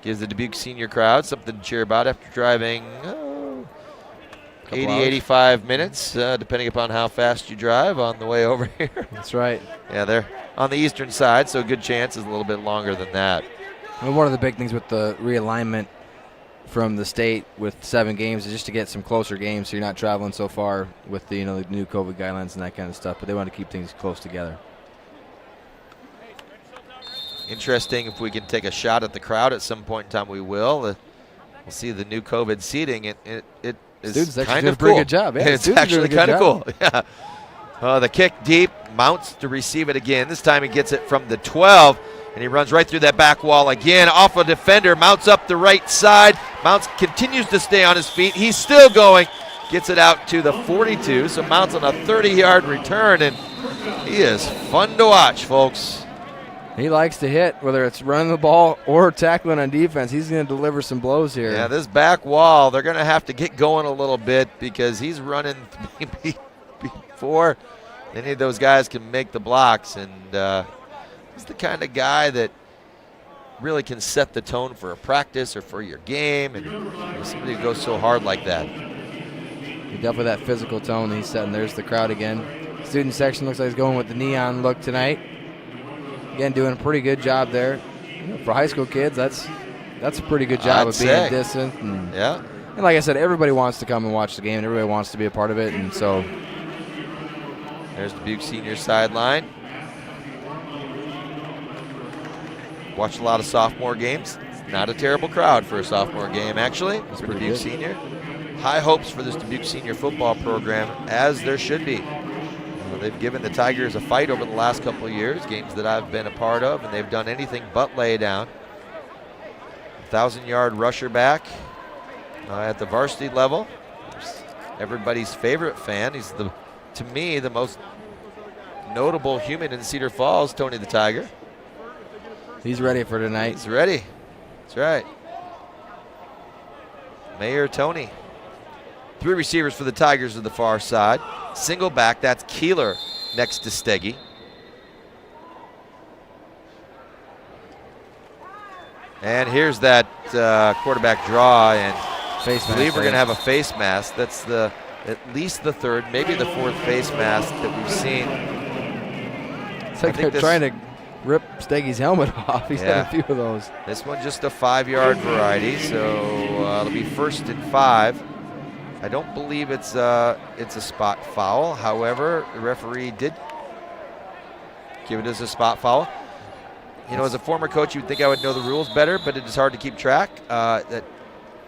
A: Gives the Dubuque senior crowd something to cheer about after driving 80, 85 minutes, depending upon how fast you drive on the way over here.
B: That's right.
A: Yeah, they're on the eastern side, so good chance is a little bit longer than that.
B: And one of the big things with the realignment from the state with 7 games is just to get some closer games, so you're not traveling so far with the the new COVID guidelines and that kind of stuff. But they want to keep things close together.
A: Interesting. If we can take a shot at the crowd at some point in time, we will. We'll see the new COVID seating. It is kind of
B: pretty
A: cool.
B: Good job. Yeah,
A: it's actually kind of cool. Yeah. The kick deep, Mounts to receive it again. This time he gets it from the 12. And he runs right through that back wall again, off a defender, Mounts up the right side. Mounts continues to stay on his feet. He's still going, gets it out to the 42. So Mounts on a 30-yard return, and he is fun to watch, folks.
B: He likes to hit, whether it's running the ball or tackling on defense. He's going to deliver some blows here.
A: Yeah, this back wall, they're going to have to get going a little bit because he's running before any of those guys can make the blocks. And he's the kind of guy that really can set the tone for a practice or for your game, and somebody who goes so hard like that.
B: Definitely that physical tone he's setting. There's the crowd again. Student section looks like he's going with the neon look tonight. Again, doing a pretty good job there. For high school kids, that's a pretty good job of being distant. And,
A: yeah.
B: And like I said, everybody wants to come and watch the game, and everybody wants to be a part of it. And so
A: there's Dubuque senior sideline. Watched a lot of sophomore games. It's not a terrible crowd for a sophomore game, actually. It's for Dubuque senior. High hopes for this Dubuque senior football program, as there should be. They've given the Tigers a fight over the last couple of years, games that I've been a part of, and they've done anything but lay down. 1,000-yard rusher back at the varsity level. Everybody's favorite fan. He's, to me, the most notable human in Cedar Falls, Tony the Tiger.
B: He's ready for tonight.
A: He's ready. That's right. Mayor Tony. 3 receivers for the Tigers to the far side. Single back, that's Keeler next to Steggy. And here's that quarterback draw, and I believe we're going to have a face mask. That's at least the 3rd, maybe the 4th face mask that we've seen.
B: It's like they're trying to rip Steggy's helmet off. He's had a few of those.
A: This one just a 5-yard variety, so it'll be 1st and 5. I don't believe it's a spot foul. However, the referee did give it as a spot foul. You know, as a former coach, you'd think I would know the rules better, but it is hard to keep track.
B: That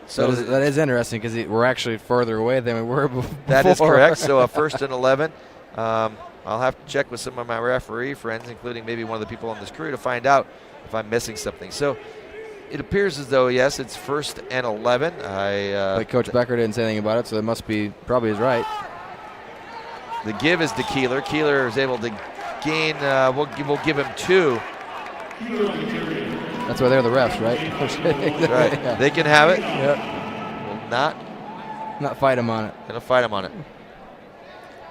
B: is interesting because we're actually further away than we were before.
A: That is correct. So a 1st and 11. I'll have to check with some of my referee friends, including maybe one of the people on this crew, to find out if I'm missing something. So it appears as though, yes, it's 1st and 11.
B: But Coach Becker didn't say anything about it, so it must be probably is right.
A: The give is to Keeler. Keeler is able to gain. We'll give him 2.
B: That's why they're the refs, right?
A: Right. Yeah. They can have it.
B: Yep.
A: Will not
B: fight him on it.
A: Gonna fight him on it.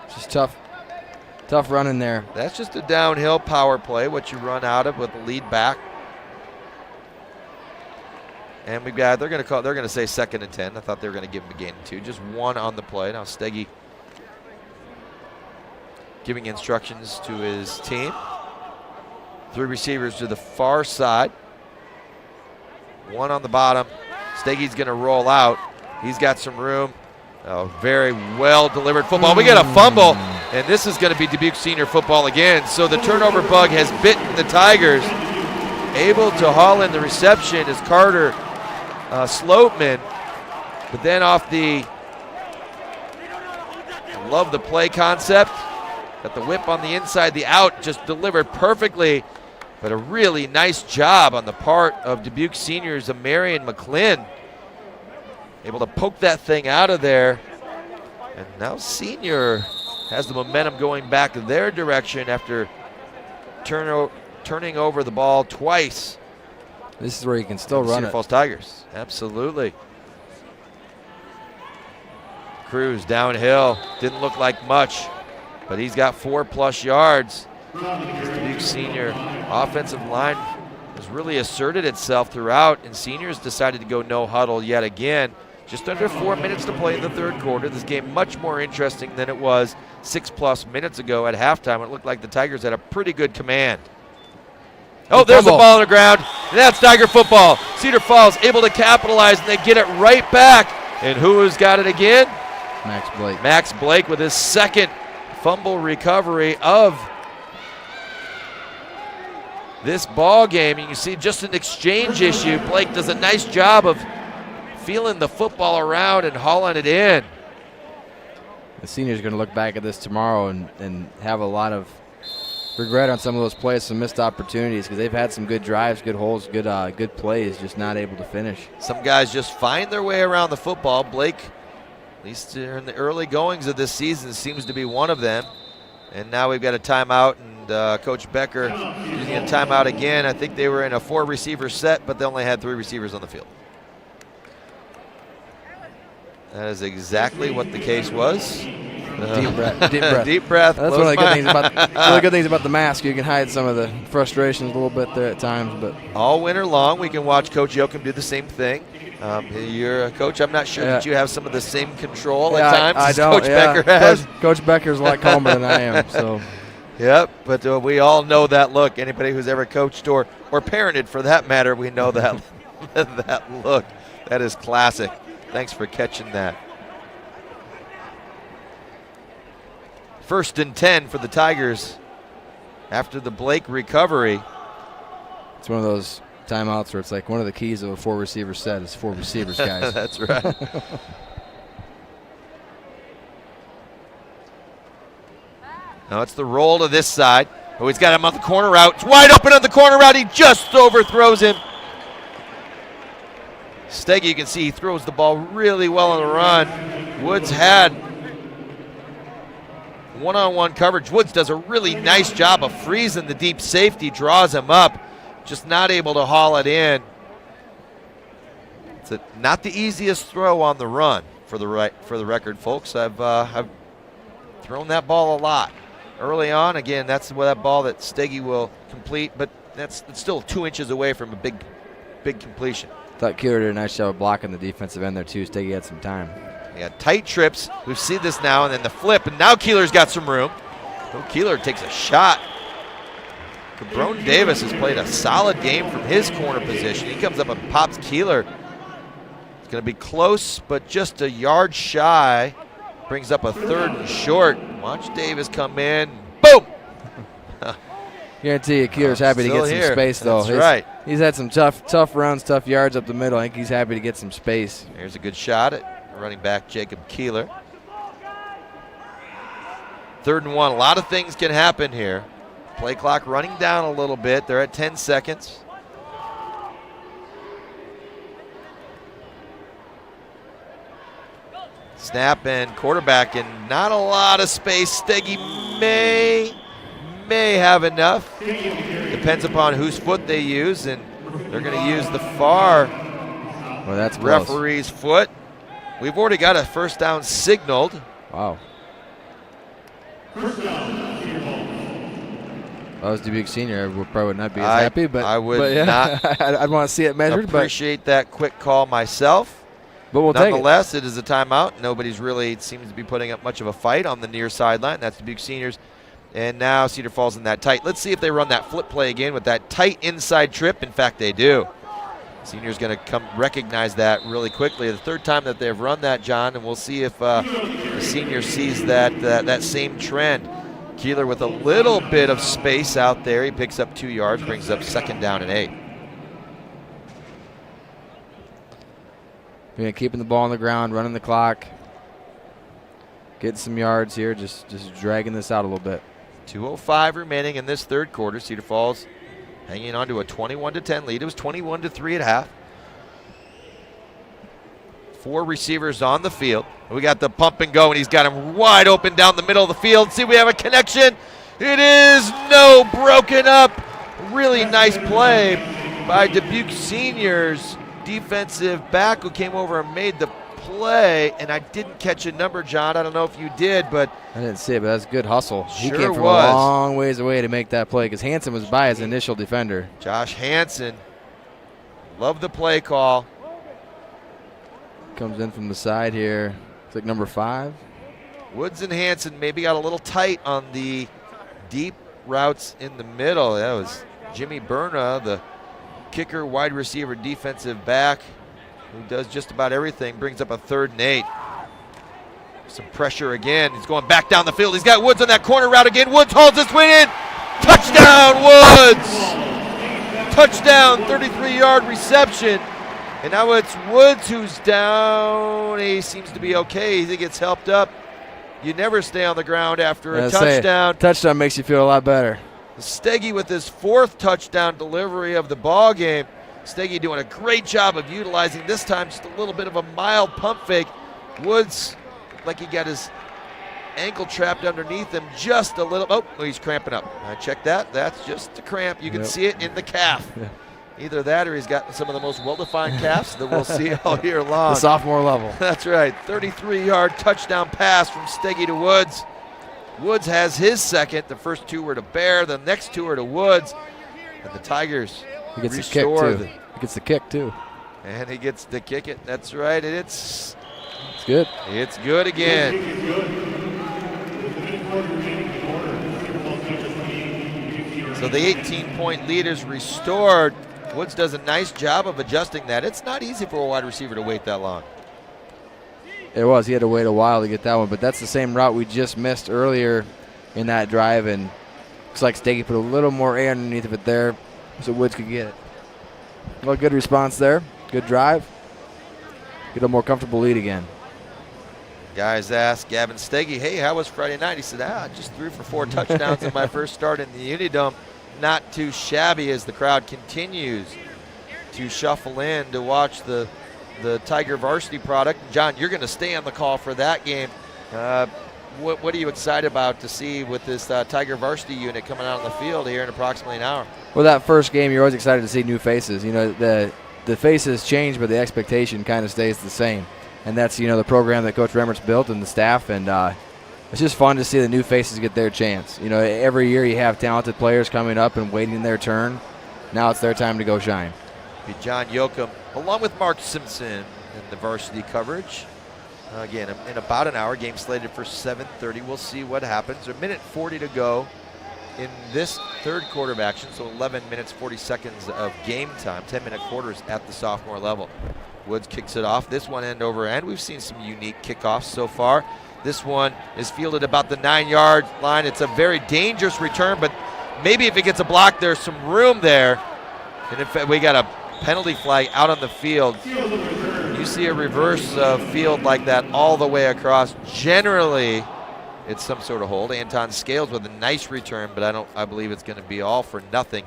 B: Just tough run in there.
A: That's just a downhill power play, what you run out of with the lead back. And they're gonna say 2nd and 10. I thought they were gonna give him a gain of 2. Just 1 on the play. Now Steggy giving instructions to his team. 3 receivers to the far side. 1 on the bottom. Steggy's gonna roll out. He's got some room. Oh, very well delivered football. We got a fumble, and this is gonna be Dubuque Senior football again. So the turnover bug has bitten the Tigers. Able to haul in the reception is Carter Slopeman, but then off I love the play concept. Got the whip on the inside, the out, just delivered perfectly. But a really nice job on the part of Dubuque Seniors, Marion McClin. Able to poke that thing out of there. And now Senior has the momentum going back their direction after turning over the ball twice.
B: This is where you can still run
A: Cedar Falls Tigers, absolutely. Cruz downhill, didn't look like much, but he's got 4+ yards. This Dubuque Senior offensive line has really asserted itself throughout, and Seniors decided to go no huddle yet again. Just under 4 minutes to play in the 3rd quarter. This game much more interesting than it was 6+ minutes ago at halftime. It looked like the Tigers had a pretty good command. Oh, there's the ball on the ground, and that's Tiger football. Cedar Falls able to capitalize, and they get it right back. And who has got it again?
B: Max Blake.
A: Max Blake with his 2nd fumble recovery of this ball game. You can see just an exchange issue. Blake does a nice job of feeling the football around and hauling it in.
B: The Seniors are going to look back at this tomorrow and have a lot of regret on some of those plays, some missed opportunities, because they've had some good drives, good holes, good plays, just not able to finish. Some
A: guys just find their way around the football. Blake, at least in the early goings of this season, seems to be one of them. And now we've got a timeout, and Coach Becker using a timeout again. I think they were in a 4-receiver set, but they only had 3 receivers on the field. That is exactly what the case was.
B: Deep breath.
A: Deep breath.
B: That's one of the good things about the mask. You can hide some of the frustrations a little bit there at times. But
A: all winter long, we can watch Coach Yoakum do the same thing. You're a coach. I'm not sure that you have some of the same control at times
B: I
A: as
B: don't,
A: Coach Becker has.
B: Coach Becker's a lot calmer than I am. So.
A: Yep, but we all know that look. Anybody who's ever coached or parented, for that matter, we know that that look. That is classic. Thanks for catching that. 1st and 10 for the Tigers after the Blake recovery.
B: It's one of those timeouts where it's like one of the keys of a 4-receiver set is 4 receivers, guys.
A: That's right. Now it's the roll to this side. Oh, he's got him on the corner route. It's wide open on the corner route. He just overthrows him. Steggy, you can see he throws the ball really well on the run. Woods had one-on-one coverage. Woods does a really nice job of freezing the deep safety, draws him up, just not able to haul it in. It's not the easiest throw on the run for the record, folks. I've thrown that ball a lot early on. Again, that's that ball that Steggy will complete, but it's still 2 inches away from a big completion.
B: Thought Keeler did a nice job of blocking the defensive end there too. Steggy had some time.
A: Yeah, tight trips. We've seen this now, and then the flip, and now Keeler's got some room. Oh, Keeler takes a shot. Cabrone Davis has played a solid game from his corner position. He comes up and pops Keeler. It's going to be close, but just a yard shy. Brings up a 3rd and short. Watch Davis come in. Boom!
B: Guarantee you, Keeler's happy to get some space, though.
A: That's right.
B: He's had some tough runs, tough yards up the middle. I think he's happy to get some space.
A: Here's a good shot at running back Jacob Keeler. 3rd and 1. A lot of things can happen here. Play clock running down a little bit. They're at 10 seconds. Snap and quarterback, and not a lot of space. Steggy may have enough. Depends upon whose foot they use, and they're going to use the far referee's foot. We've already got a first down signaled.
B: Wow. If I was Dubuque Senior, I probably would not be as happy, but
A: I would not.
B: I'd want to see it measured.
A: Appreciate that quick call myself.
B: But we'll take it.
A: Nonetheless, it is a timeout. Nobody's really seems to be putting up much of a fight on the near sideline. That's Dubuque Seniors. And now Cedar Falls in that tight. Let's see if they run that flip play again with that tight inside trip. In fact, they do. Senior's going to come recognize that really quickly. The 3rd time that they've run that, John, and we'll see if the senior sees that same trend. Keeler with a little bit of space out there. He picks up 2 yards, brings up 2nd down and 8.
B: Yeah, keeping the ball on the ground, running the clock, getting some yards here, just dragging this out a little bit.
A: 2:05 remaining in this 3rd quarter. Cedar Falls hanging on to a 21-10 lead. It was 21-3 at half. 4 receivers on the field. We got the pump and go, and he's got him wide open down the middle of the field. See, we have a connection. It is broken up. Really nice play by Dubuque Seniors defensive back who came over and made the play, and I didn't catch a number, John. I don't know if you did, but
B: I didn't see it, but that's good hustle. He
A: sure
B: came from a long ways away to make that play because Hansen was by his initial defender.
A: Josh Hansen, love the play call.
B: Comes in from the side here. It's like number 5.
A: Woods and Hansen maybe got a little tight on the deep routes in the middle. That was Jimmy Berna, the kicker, wide receiver, defensive back, who does just about everything, brings up a 3rd and 8. Some pressure again. He's going back down the field. He's got Woods on that corner route again. Woods hauls this one in. Touchdown, Woods! Touchdown, 33-yard reception. And now it's Woods who's down. He seems to be okay. He gets helped up. You never stay on the ground after a touchdown.
B: Touchdown makes you feel a lot better.
A: Steggy with his 4th touchdown delivery of the ball game. Steggy doing a great job of utilizing this time just a little bit of a mild pump fake. Woods, like he got his ankle trapped underneath him just a little. Oh, he's cramping up. I checked that. That's just a cramp. You can see it in the calf.
B: Yeah.
A: Either that or he's got some of the most well-defined calves that we'll see all year long.
B: The sophomore level.
A: That's right. 33-yard touchdown pass from Steggy to Woods. Woods has his 2nd. The first 2 were to Bear. The next 2 are to Woods. And the Tigers restore.
B: He gets the kick, too.
A: And he gets to kick it. That's right. And it's
B: good.
A: It's good again. So the 18-point lead is restored. Woods does a nice job of adjusting that. It's not easy for a wide receiver to wait that long.
B: It was. He had to wait a while to get that one, but that's the same route we just missed earlier in that drive, and looks like Steggy put a little more air underneath of it there so Woods could get it. Well, good response there. Good drive. Get a more comfortable lead again.
A: Guys asked Gavin Steggy, hey, how was Friday night? He said, I just threw for 4 touchdowns in my first start in the UNI-Dome. Not too shabby as the crowd continues to shuffle in to watch the Tiger varsity product. John, you're going to stay on the call for that game. What are you excited about to see with this Tiger varsity unit coming out on the field here in approximately an hour?
B: Well, that first game, you're always excited to see new faces. You know, the faces change, but the expectation kind of stays the same. And that's, you know, the program that Coach Remmert's built and the staff. And it's just fun to see the new faces get their chance. You know, every year you have talented players coming up and waiting their turn. Now it's their time to go shine.
A: John Yoakum, along with Mark Simpson in the varsity coverage. Again, in about an hour, game slated for 7:30. We'll see what happens. A minute 40 to go in this 3rd quarter of action, so 11 minutes, 40 seconds of game time. 10-minute quarters at the sophomore level. Woods kicks it off. This one end over end. We've seen some unique kickoffs so far. This one is fielded about the 9-yard line. It's a very dangerous return, but maybe if it gets a block, there's some room there. And in fact, we got a penalty flag out on the field. You see a reverse field like that all the way across. Generally, it's some sort of hold. Anton Scales with a nice return, but I believe it's going to be all for nothing.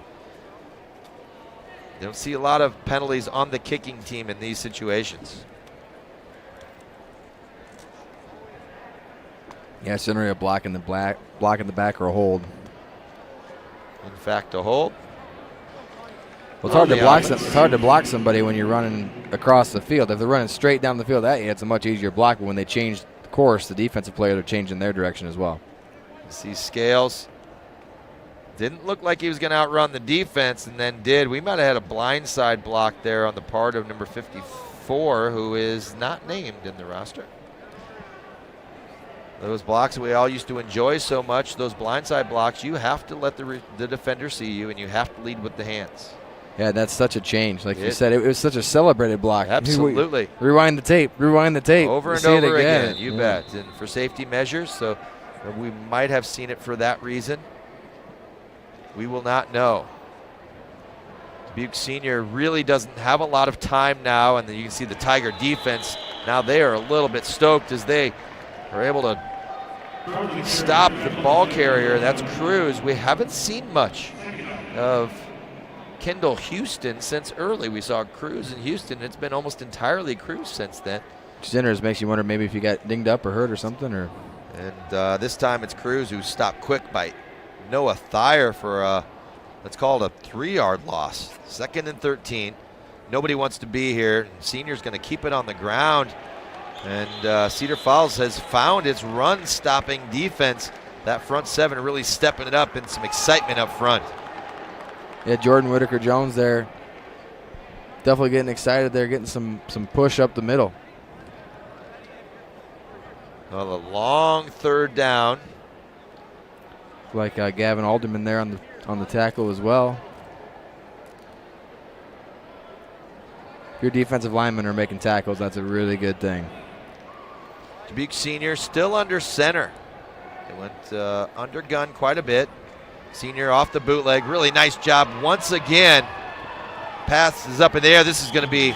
A: You don't see a lot of penalties on the kicking team in these situations.
B: Yeah, it's generally a block in the back or a hold.
A: In fact, a hold.
B: Well, it's hard to block somebody when you're running across the field. If they're running straight down the field at you, it's a much easier block. But when they change course, the defensive players are changing their direction as well.
A: You see Scales. Didn't look like he was going to outrun the defense, and then did. We might have had a blindside block there on the part of number 54, who is not named in the roster. Those blocks that we all used to enjoy so much, those blindside blocks, you have to let the defender see you, and you have to lead with the hands.
B: Yeah, that's such a change. Like you said, it was such a celebrated block.
A: Absolutely.
B: Rewind the tape.
A: Over and over again, you bet. And for safety measures, so we might have seen it for that reason. We will not know. Dubuque Senior really doesn't have a lot of time now, and then you can see the Tiger defense. Now they are a little bit stoked as they are able to stop the ball carrier. That's Cruz. We haven't seen much of Kendall Houston since early. We saw Cruz in Houston. It's been almost entirely Cruz since then.
B: Centers makes you wonder maybe if he got dinged up or hurt or something.
A: And this time it's Cruz who stopped quick by Noah Thayer for let's call it a 3-yard loss. 2nd and 13. Nobody wants to be here. Senior's going to keep it on the ground. And Cedar Falls has found its run-stopping defense. That front seven really stepping it up and some excitement up front.
B: Yeah, Jordan Whitaker-Jones there. Definitely getting excited there, getting some push up the middle.
A: Well, a long 3rd down.
B: Like Gavin Alderman there on the tackle as well. If your defensive linemen are making tackles, that's a really good thing.
A: Dubuque Senior still under center. They went under gun quite a bit. Senior off the bootleg. Really nice job once again. Pass is up in the air. This is going to be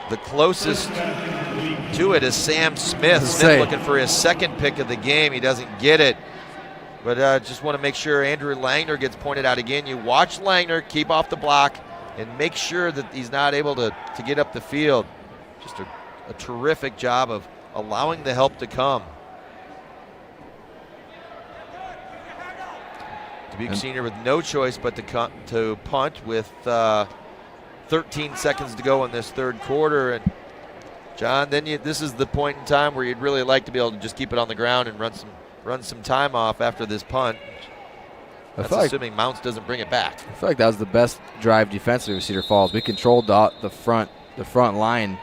A: the closest to it is Sam Smith. Smith looking for his 2nd pick of the game. He doesn't get it. But just want to make sure Andrew Langner gets pointed out again. You watch Langner, keep off the block, and make sure that he's not able to get up the field. Just a terrific job of allowing the help to come. Dubuque Senior with no choice but to punt with 13 seconds to go in this 3rd quarter. And John, then this is the point in time where you'd really like to be able to just keep it on the ground and run some time off after this punt. That's assuming Mounts doesn't bring it back.
B: I feel like that was the best drive defensively with Cedar Falls. We controlled the front line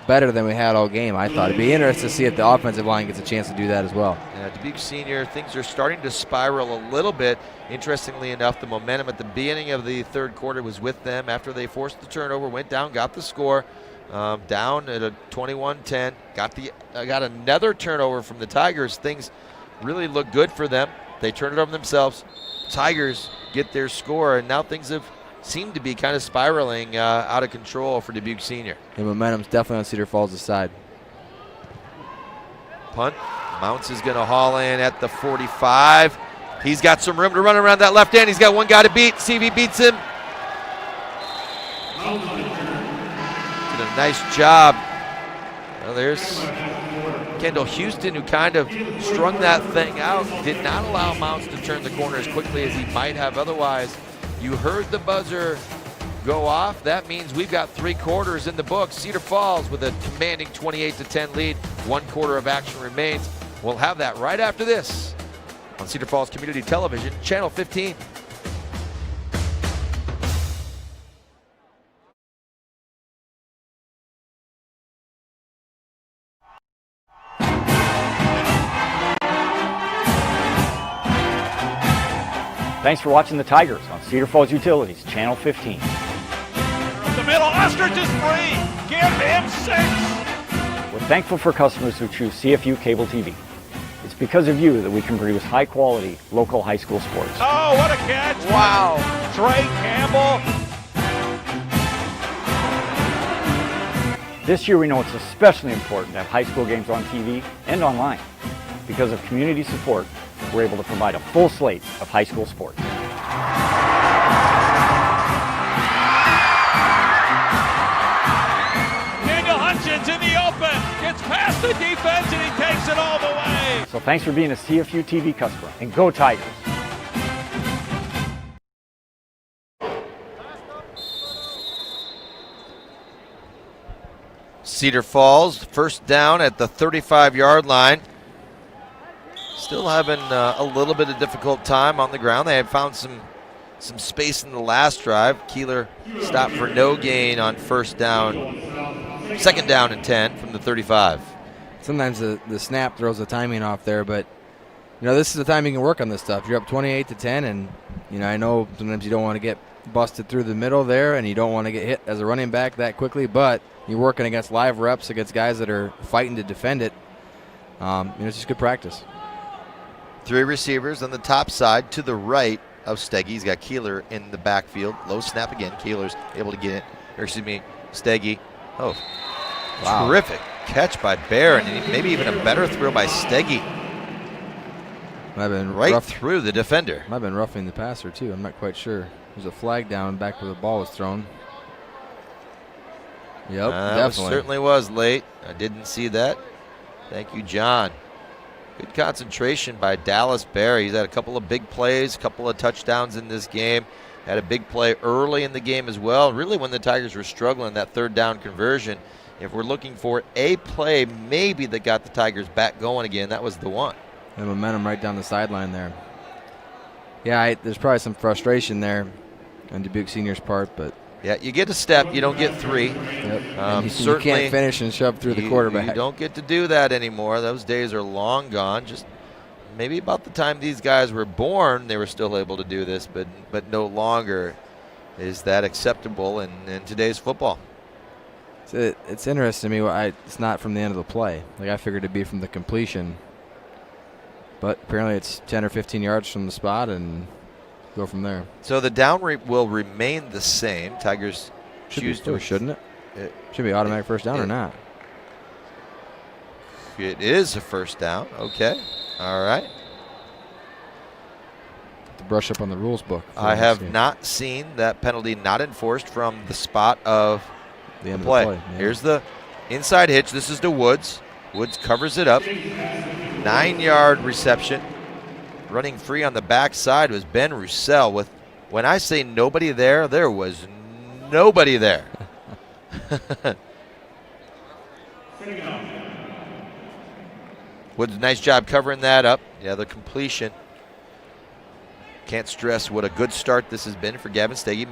B: better than we had all game, I thought. It'd be interesting to see if the offensive line gets a chance to do that as well.
A: Yeah, Dubuque Senior, things are starting to spiral a little bit. Interestingly enough, the momentum at the beginning of the 3rd quarter was with them after they forced the turnover, went down, got the score, down at a 21-10, got another turnover from the Tigers. Things really look good for them. They turn it over themselves. Tigers get their score, and now things have seemed to be kind of spiraling out of control for Dubuque Senior.
B: The momentum's definitely on Cedar Falls' side.
A: Punt. Mounts is going to haul in at the 45. He's got some room to run around that left end. He's got one guy to beat. See if he beats him. Did a nice job. Well, there's Kendall Houston, who kind of strung that thing out. Did not allow Mounts to turn the corner as quickly as he might have otherwise. You heard the buzzer go off. That means we've got 3 quarters in the books. Cedar Falls with a commanding 28-10 lead. 1 quarter of action remains. We'll have that right after this on Cedar Falls Community Television, Channel 15.
C: Thanks for watching the Tigers on Cedar Falls Utilities, Channel 15.
D: The middle, Ostrich is free. Give him 6.
C: We're thankful for customers who choose CFU Cable TV. It's because of you that we can produce high-quality local high school sports.
D: Oh, what a catch.
B: Wow.
D: Trey Campbell.
C: This year we know it's especially important to have high school games on TV and online. Because of community support, we're able to provide a full slate of high school sports.
D: Hutchins in the open, gets past the defense, and he takes it all the way.
C: So thanks for being a CFU TV customer, and go Tigers.
A: Cedar Falls, first down at the 35-yard line. Still having a little bit of difficult time on the ground. They had found some space in the last drive. Keeler stopped for no gain on first down. Second down and 10 from the 35.
B: Sometimes the snap throws the timing off there, but this is the time you can work on this stuff. You're up 28-10, and I know sometimes you don't want to get busted through the middle there, and you don't want to get hit as a running back that quickly, but you're working against live reps against guys that are fighting to defend it. It's just good practice.
A: 3 receivers on the top side to the right of Steggy. He's got Keeler in the backfield. Low snap again. Keeler's able to get it. Steggy. Oh, wow. Terrific catch by Bear, and maybe even a better throw by Steggy.
B: Might have been
A: right through the defender.
B: Might have been roughing the passer, too. I'm not quite sure. There's a flag down back where the ball was thrown. Yep, definitely.
A: Certainly was late. I didn't see that. Thank you, John. Good concentration by Dallas Bear. He's had a couple of big plays, a couple of touchdowns in this game. Had a big play early in the game as well. Really, when the Tigers were struggling, that third down conversion, if we're looking for a play maybe that got the Tigers back going again, that was the one.
B: The momentum right down the sideline there. Yeah, there's probably some frustration there on Dubuque Senior's part, but
A: yeah, you get a step, you don't get 3.
B: Yep. You can't finish and shove through the quarterback.
A: You don't get to do that anymore. Those days are long gone. Just maybe about the time these guys were born, they were still able to do this, but no longer is that acceptable in today's football.
B: It's interesting to me. It's not from the end of the play. Like I figured it'd be from the completion, but apparently it's 10 or 15 yards from the spot and go from there.
A: So the down will remain the same. Tigers choose to,
B: shouldn't it? Should be automatic first down or not?
A: It is a first down. Okay. All right.
B: To brush up on the rules book.
A: I have not seen that penalty not enforced from the spot of the play.
B: Yeah.
A: Here's the inside hitch. This is to Woods. Woods covers it up. 9-yard reception. Running free on the backside was Ben Roussel. With, when I say nobody there, there was nobody there. Woods, nice job covering that up. Yeah, the completion. Can't stress what a good start this has been for Gavin Steggy.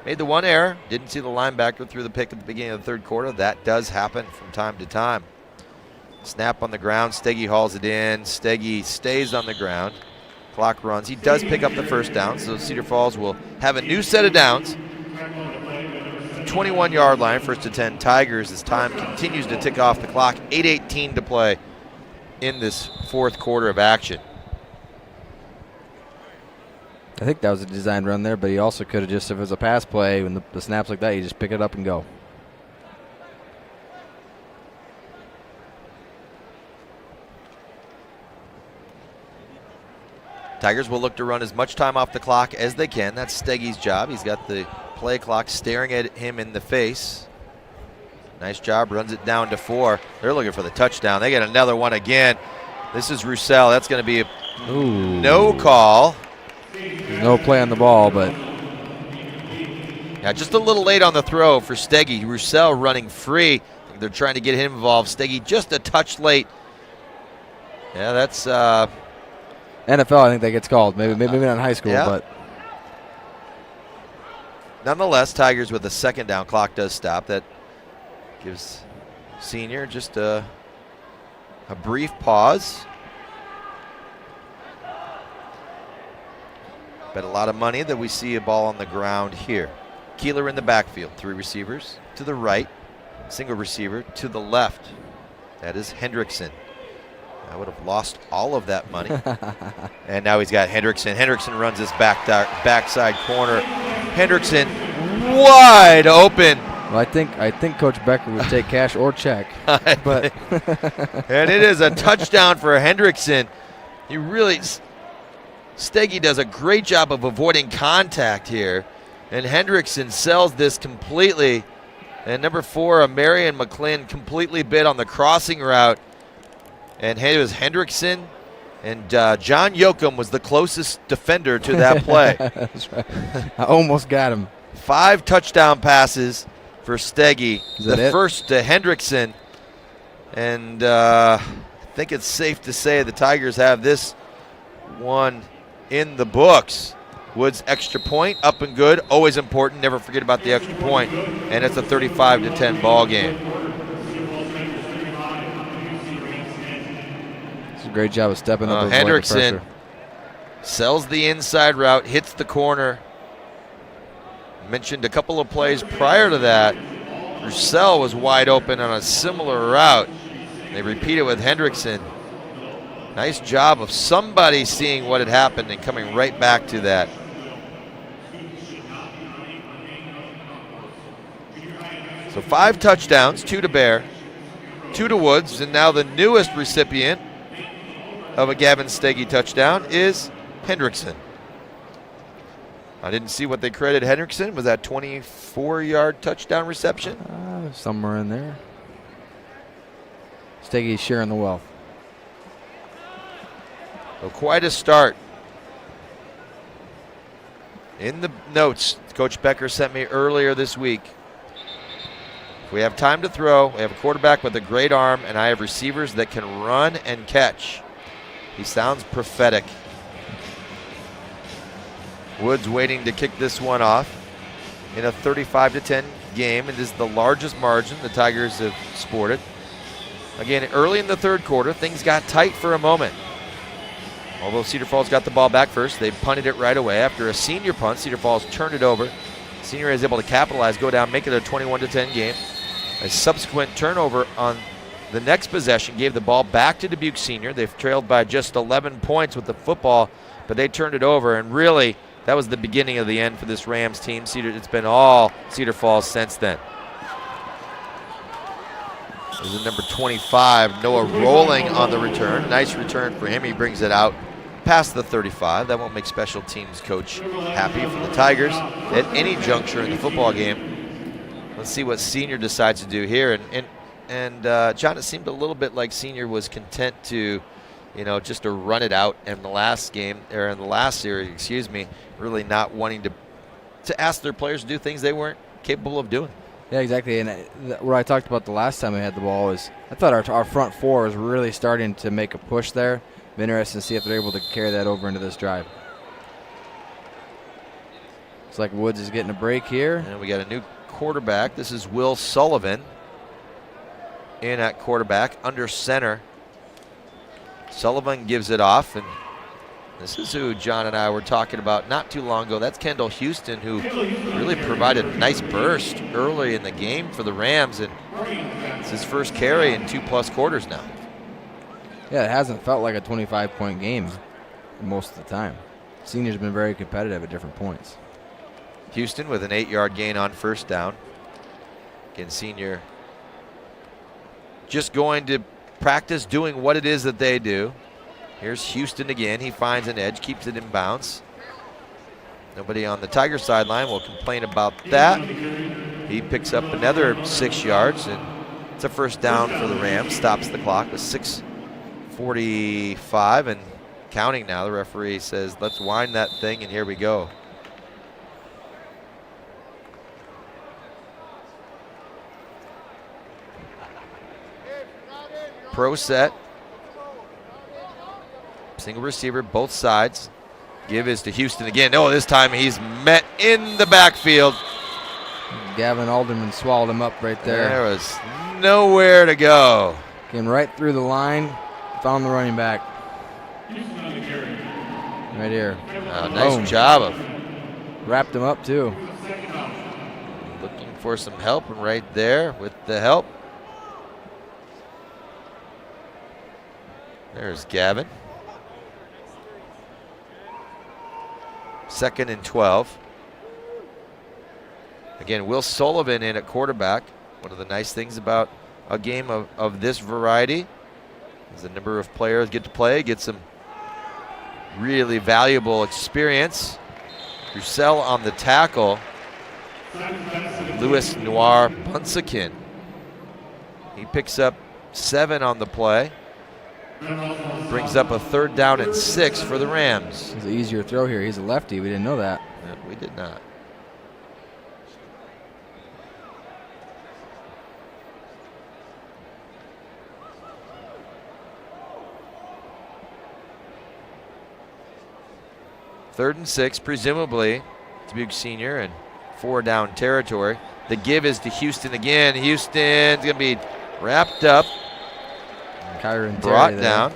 A: Made the one error. Didn't see the linebacker through the pick at the beginning of the third quarter. That does happen from time to time. Snap on the ground. Steggy hauls it in. Steggy stays on the ground. Clock runs. He does pick up the first down, so Cedar Falls will have a new set of downs. 21-yard line, 1st and 10 Tigers as time continues to tick off the clock. 8:18 to play in this fourth quarter of action.
B: I think that was a designed run there, but he also could have just, if it was a pass play, when the snap's like that, you just pick it up and go.
A: Tigers will look to run as much time off the clock as they can. That's Steggy's job. He's got the play clock staring at him in the face. Nice job, runs it down to 4. They're looking for the touchdown. They get another one again. This is Roussel. That's going to be a no call.
B: No play on the ball, but
A: yeah, just a little late on the throw for Steggy. Roussel running free. They're trying to get him involved. Steggy just a touch late. Yeah, that's
B: NFL. I think that gets called. Maybe not in high school, but
A: nonetheless, Tigers with a second down. Clock does stop. That gives Senior just a brief pause. Bet a lot of money that we see a ball on the ground here. Keeler in the backfield. 3 receivers to the right. Single receiver to the left. That is Hendrickson. I would have lost all of that money. And now he's got Hendrickson. Hendrickson runs this backside corner. Hendrickson wide open.
B: Well, I think Coach Becker would take cash or check. But
A: and it is a touchdown for Hendrickson. Steggy does a great job of avoiding contact here. And Hendrickson sells this completely. And number 4, Marion McClin, completely bit on the crossing route. And it was Hendrickson, and John Yoakum was the closest defender to that play.
B: That's right. I almost got him.
A: 5 touchdown passes for Steggy.
B: The
A: first to Hendrickson. And I think it's safe to say the Tigers have this one in the books. Woods extra point, up and good, always important. Never forget about the extra point. And it's a 35-10 ball game.
B: Great job of stepping up.
A: Hendrickson sells the inside route, hits the corner. Mentioned a couple of plays prior to that. Roussel was wide open on a similar route. They repeat it with Hendrickson. Nice job of somebody seeing what had happened and coming right back to that. So 5 touchdowns, 2 to Bear, 2 to Woods, and now the newest recipient of a Gavin Steggy touchdown is Hendrickson. I didn't see what they credited Hendrickson. Was that 24-yard touchdown reception?
B: Somewhere in there. Steggy's sharing the wealth.
A: So quite a start. In the notes Coach Becker sent me earlier this week, if we have time to throw, we have a quarterback with a great arm, and I have receivers that can run and catch. He sounds prophetic. Woods waiting to kick this one off in a 35-10 game. It is the largest margin the Tigers have sported. Again, early in the third quarter, things got tight for a moment. Although Cedar Falls got the ball back first, they punted it right away. After a senior punt, Cedar Falls turned it over. Senior is able to capitalize, go down, make it a 21-10 game. A subsequent turnover on the next possession gave the ball back to Dubuque Senior. They've trailed by just 11 points with the football, but they turned it over, and really, that was the beginning of the end for this Rams team. It's been all Cedar Falls since then. This is number 25, Noah Rolling on the return. Nice return for him. He brings it out past the 35. That won't make special teams coach happy for the Tigers at any juncture in the football game. Let's see what Senior decides to do here. And John, it seemed a little bit like Senior was content to, just to run it out in the last game, or in the last series, really not wanting to ask their players to do things they weren't capable of doing.
B: Yeah, exactly. And what I talked about the last time we had the ball is I thought our front four was really starting to make a push there. Be interested to see if they're able to carry that over into this drive. Looks like Woods is getting a break here.
A: And we got a new quarterback. This is Will Sullivan in at quarterback, under center. Sullivan gives it off, and this is who John and I were talking about not too long ago. That's Kendall Houston, who really provided a nice burst early in the game for the Rams, and it's his first carry in 2+ quarters now.
B: Yeah, it hasn't felt like a 25-point game most of the time. Senior's been very competitive at different points.
A: Houston with an 8-yard gain on first down. Again, Senior just going to practice doing what it is that they do. Here's Houston again. He finds an edge, keeps it in bounds. Nobody on the Tiger sideline will complain about that. He picks up another 6 yards, and it's a first down for the Rams. Stops the clock with 6:45 and counting now. The referee says, let's wind that thing, and here we go. Pro set. Single receiver, both sides. Give is to Houston again. Oh, this time he's met in the backfield.
B: Gavin Alderman swallowed him up right there.
A: There was nowhere to go.
B: Getting right through the line. Found the running back. Right here.
A: Nice job of.
B: Wrapped him up too.
A: Looking for some help, and right there with the help. There's Gavin. 2nd and 12. Again, Will Sullivan in at quarterback. One of the nice things about a game of this variety is the number of players get to play, get some really valuable experience. Roussel on the tackle. Louis Noir Bunsakin. He picks up 7 on the play. Brings up a 3rd down and 6 for the Rams.
B: It's an easier throw here. He's a lefty. We didn't know that.
A: Yeah, we did not. Third and 6, presumably Dubuque Senior, and 4 down territory. The give is to Houston again. Houston's going to be wrapped up.
B: Kyron
A: brought
B: Terry
A: down.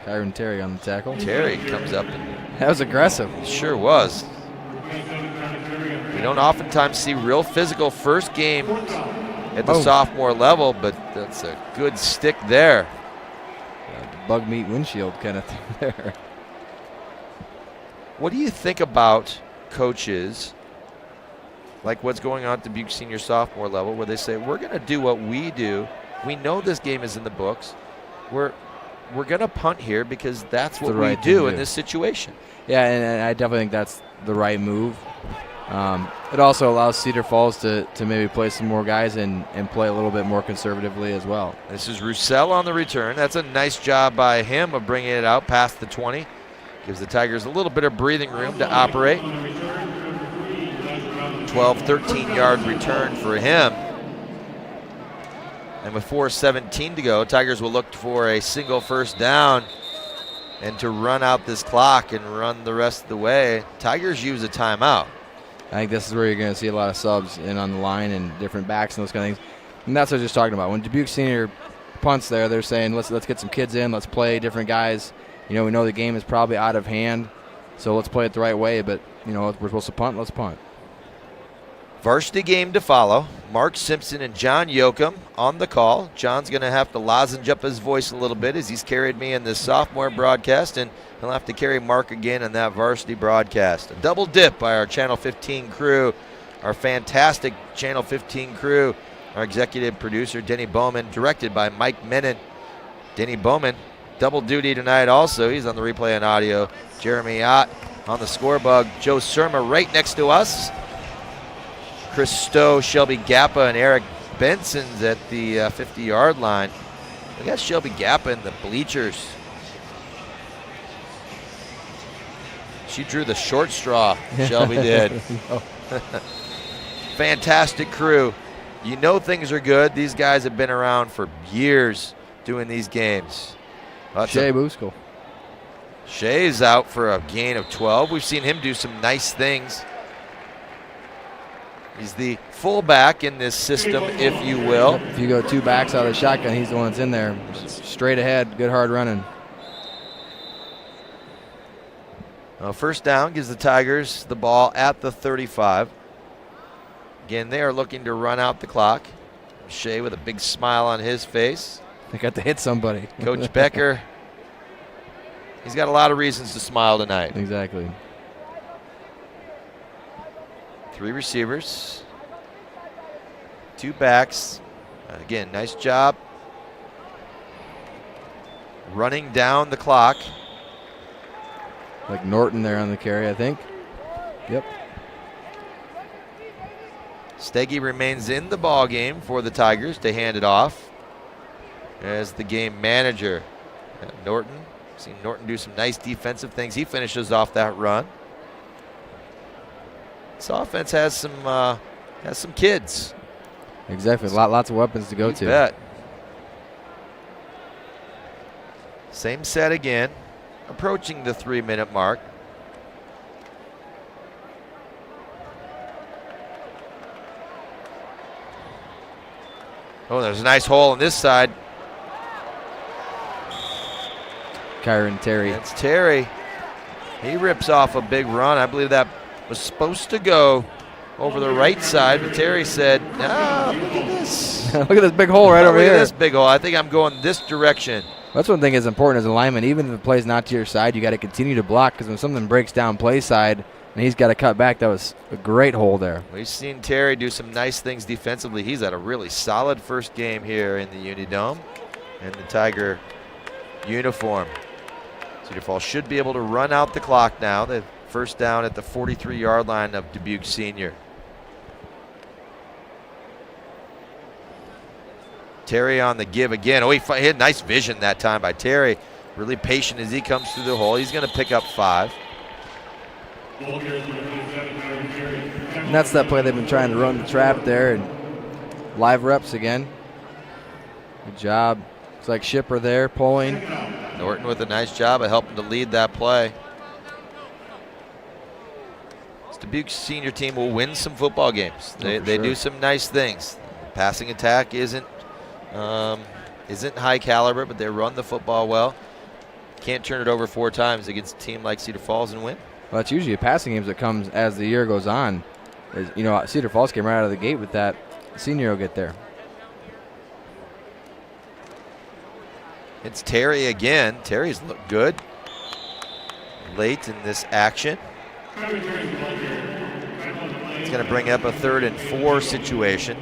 B: Kyron Terry on the tackle.
A: Terry comes up. And
B: that was aggressive.
A: Sure was. We don't oftentimes see real physical first game at the sophomore level, but that's a good stick there.
B: Bug meat windshield kind of thing there.
A: What do you think about coaches like what's going on at Dubuque Senior sophomore level, where they say, we're going to do what we do. We know this game is in the books. We're going to punt here because that's what we do in this situation.
B: Yeah, and I definitely think that's the right move. It also allows Cedar Falls to maybe play some more guys and play a little bit more conservatively as well.
A: This is Roussel on the return. That's a nice job by him of bringing it out past the 20. Gives the Tigers a little bit of breathing room to operate. 12, 13-yard return for him. And with 4:17 to go, Tigers will look for a single first down and to run out this clock and run the rest of the way. Tigers use a timeout.
B: I think this is where you're going to see a lot of subs in on the line and different backs and those kind of things. And that's what I was just talking about. When Dubuque Senior punts there, they're saying, let's get some kids in, let's play different guys. You know, we know the game is probably out of hand, so let's play it the right way. But, you know, we're supposed to punt, let's punt.
A: Varsity game to follow. Mark Simpson and John Yoakum on the call. John's going to have to lozenge up his voice a little bit as he's carried me in this sophomore broadcast, and he'll have to carry Mark again in that varsity broadcast. A double dip by our Channel 15 crew, our fantastic Channel 15 crew, our executive producer, Denny Bowman, directed by Mike Menon. Denny Bowman, double duty tonight also. He's on the replay and audio. Jeremy Ott on the scorebug. Joe Surma right next to us. Chris Stowe, Shelby Gappa, and Eric Benson's at the 50-yard line. We got Shelby Gappa in the bleachers. She drew the short straw, Shelby did. Fantastic crew. You know things are good. These guys have been around for years doing these games.
B: Shea Buskell.
A: Shea's out for a gain of 12. We've seen him do some nice things. He's the fullback in this system, if you will.
B: If you go 2 backs out of the shotgun, he's the one that's in there. Straight ahead, good hard running.
A: Well, first down gives the Tigers the ball at the 35. Again, they are looking to run out the clock. Shea with a big smile on his face.
B: They got to hit somebody.
A: Coach Becker, he's got a lot of reasons to smile tonight.
B: Exactly.
A: 3 receivers, 2 backs. Again, nice job running down the clock.
B: Like Norton there on the carry, I think. Yep.
A: Steggy remains in the ball game for the Tigers to hand it off as the game manager. Norton, seen Norton do some nice defensive things. He finishes off that run. This offense has some kids.
B: Exactly, lots of weapons to go to.
A: You bet. Same set again, approaching the 3-minute mark. Oh, there's a nice hole on this side.
B: Kyron Terry.
A: That's Terry. He rips off a big run. I believe that was supposed to go over the right side, but Terry said, look at this.
B: Look at this big hole right over
A: Look
B: here.
A: at this big hole. I think I'm going this direction.
B: That's one thing that's important as a lineman. Even if the play's not to your side, you got to continue to block, because when something breaks down play side and he's got to cut back, that was a great hole there.
A: We've seen Terry do some nice things defensively. He's had a really solid first game here in the UNI-Dome in the Tiger uniform. Cedar Falls should be able to run out the clock now. The first down at the 43-yard line of Dubuque Senior. Terry on the give again. Oh, he had nice vision that time by Terry. Really patient as he comes through the hole. He's going to pick up 5.
B: And that's that play they've been trying to run the trap there, and live reps again. Good job. It's like Shipper there pulling.
A: Norton with a nice job of helping to lead that play. This Dubuque Senior team will win some football games. They do some nice things. Passing attack isn't high caliber, but they run the football well. Can't turn it over 4 times against a team like Cedar Falls and win.
B: Well, that's usually a passing games that comes as the year goes on. You know, Cedar Falls came right out of the gate with that. Senior will get there.
A: It's Terry again. Terry's looked good late in this action. It's going to bring up a 3rd and 4 situation.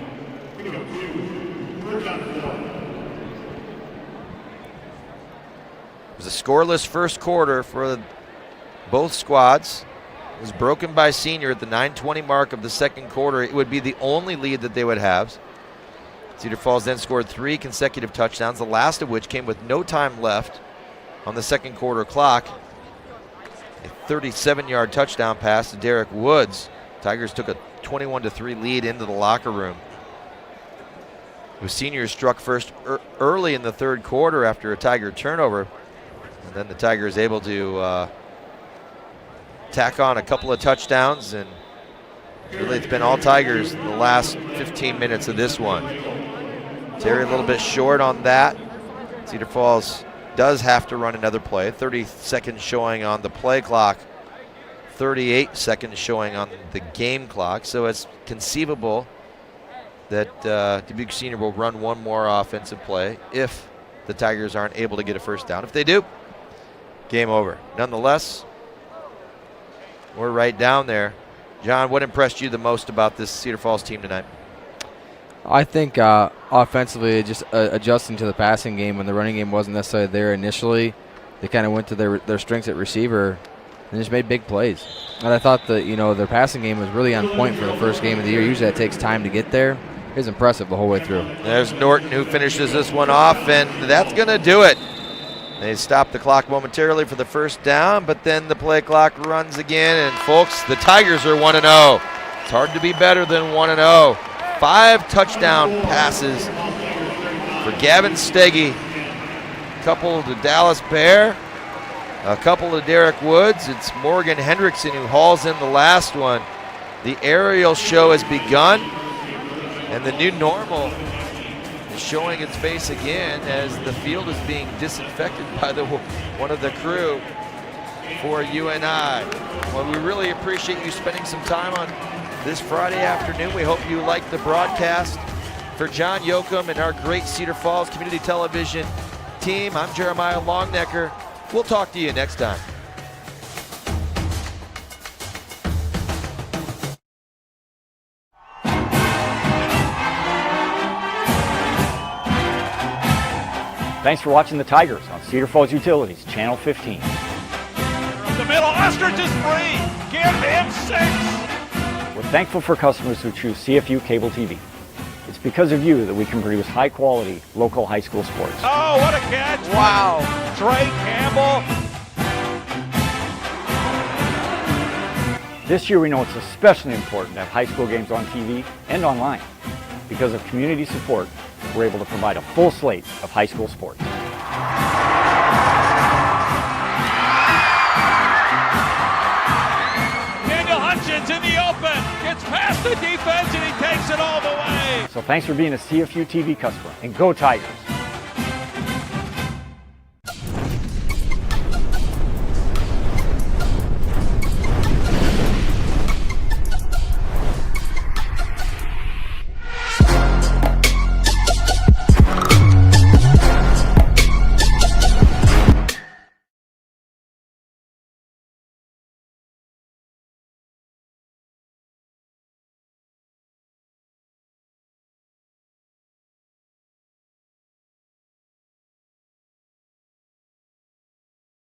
A: It was a scoreless first quarter for both squads. It was broken by Senior at the 9:20 mark of the second quarter. It would be the only lead that they would have. Cedar Falls then scored 3 consecutive touchdowns, the last of which came with no time left on the second quarter clock. A 37-yard touchdown pass to Derek Woods. Tigers took a 21-3 lead into the locker room. The Seniors struck first early in the third quarter after a Tiger turnover. And then the Tigers able to tack on a couple of touchdowns, and really it's been all Tigers in the last 15 minutes of this one. Terry a little bit short on that. Cedar Falls does have to run another play. 30 seconds showing on the play clock, 38 seconds showing on the game clock. So it's conceivable that Dubuque Senior will run one more offensive play if the Tigers aren't able to get a first down. If they do, game over. Nonetheless, we're right down there. John, what impressed you the most about this Cedar Falls team tonight?
B: I think offensively, just adjusting to the passing game when the running game wasn't necessarily there initially. They kind of went to their strengths at receiver and just made big plays. And I thought that, their passing game was really on point for the first game of the year. Usually that takes time to get there. It was impressive the whole way through.
A: There's Norton who finishes this one off, and that's going to do it. They stop the clock momentarily for the first down, but then the play clock runs again, and folks, the Tigers are 1-0. It's hard to be better than 1-0. 5 touchdown passes for Gavin Steggy, a couple to Dallas Bear, a couple to Derek Woods. It's Morgan Hendrickson who hauls in the last one. The aerial show has begun, and the new normal is showing its face again as the field is being disinfected by one of the crew for UNI. Well, we really appreciate you spending some time on this Friday afternoon. We hope you liked the broadcast. For John Yoakum and our great Cedar Falls Community Television team, I'm Jeremiah Longnecker. We'll talk to you next time.
C: Thanks for watching the Tigers on Cedar Falls Utilities, Channel 15.
D: The middle, Ostrich is free. Give him 6.
C: We're thankful for customers who choose CFU Cable TV. It's because of you that we can produce high-quality, local high school sports.
D: Oh, what a catch. Wow. Trey Campbell.
C: This year we know it's especially important to have high school games on TV and online. Because of community support, we're able to provide a full slate of high school sports.
D: Daniel Hutchins in the open. Gets past the defense and he takes it all the way.
C: So thanks for being a CFU TV customer, and go Tigers!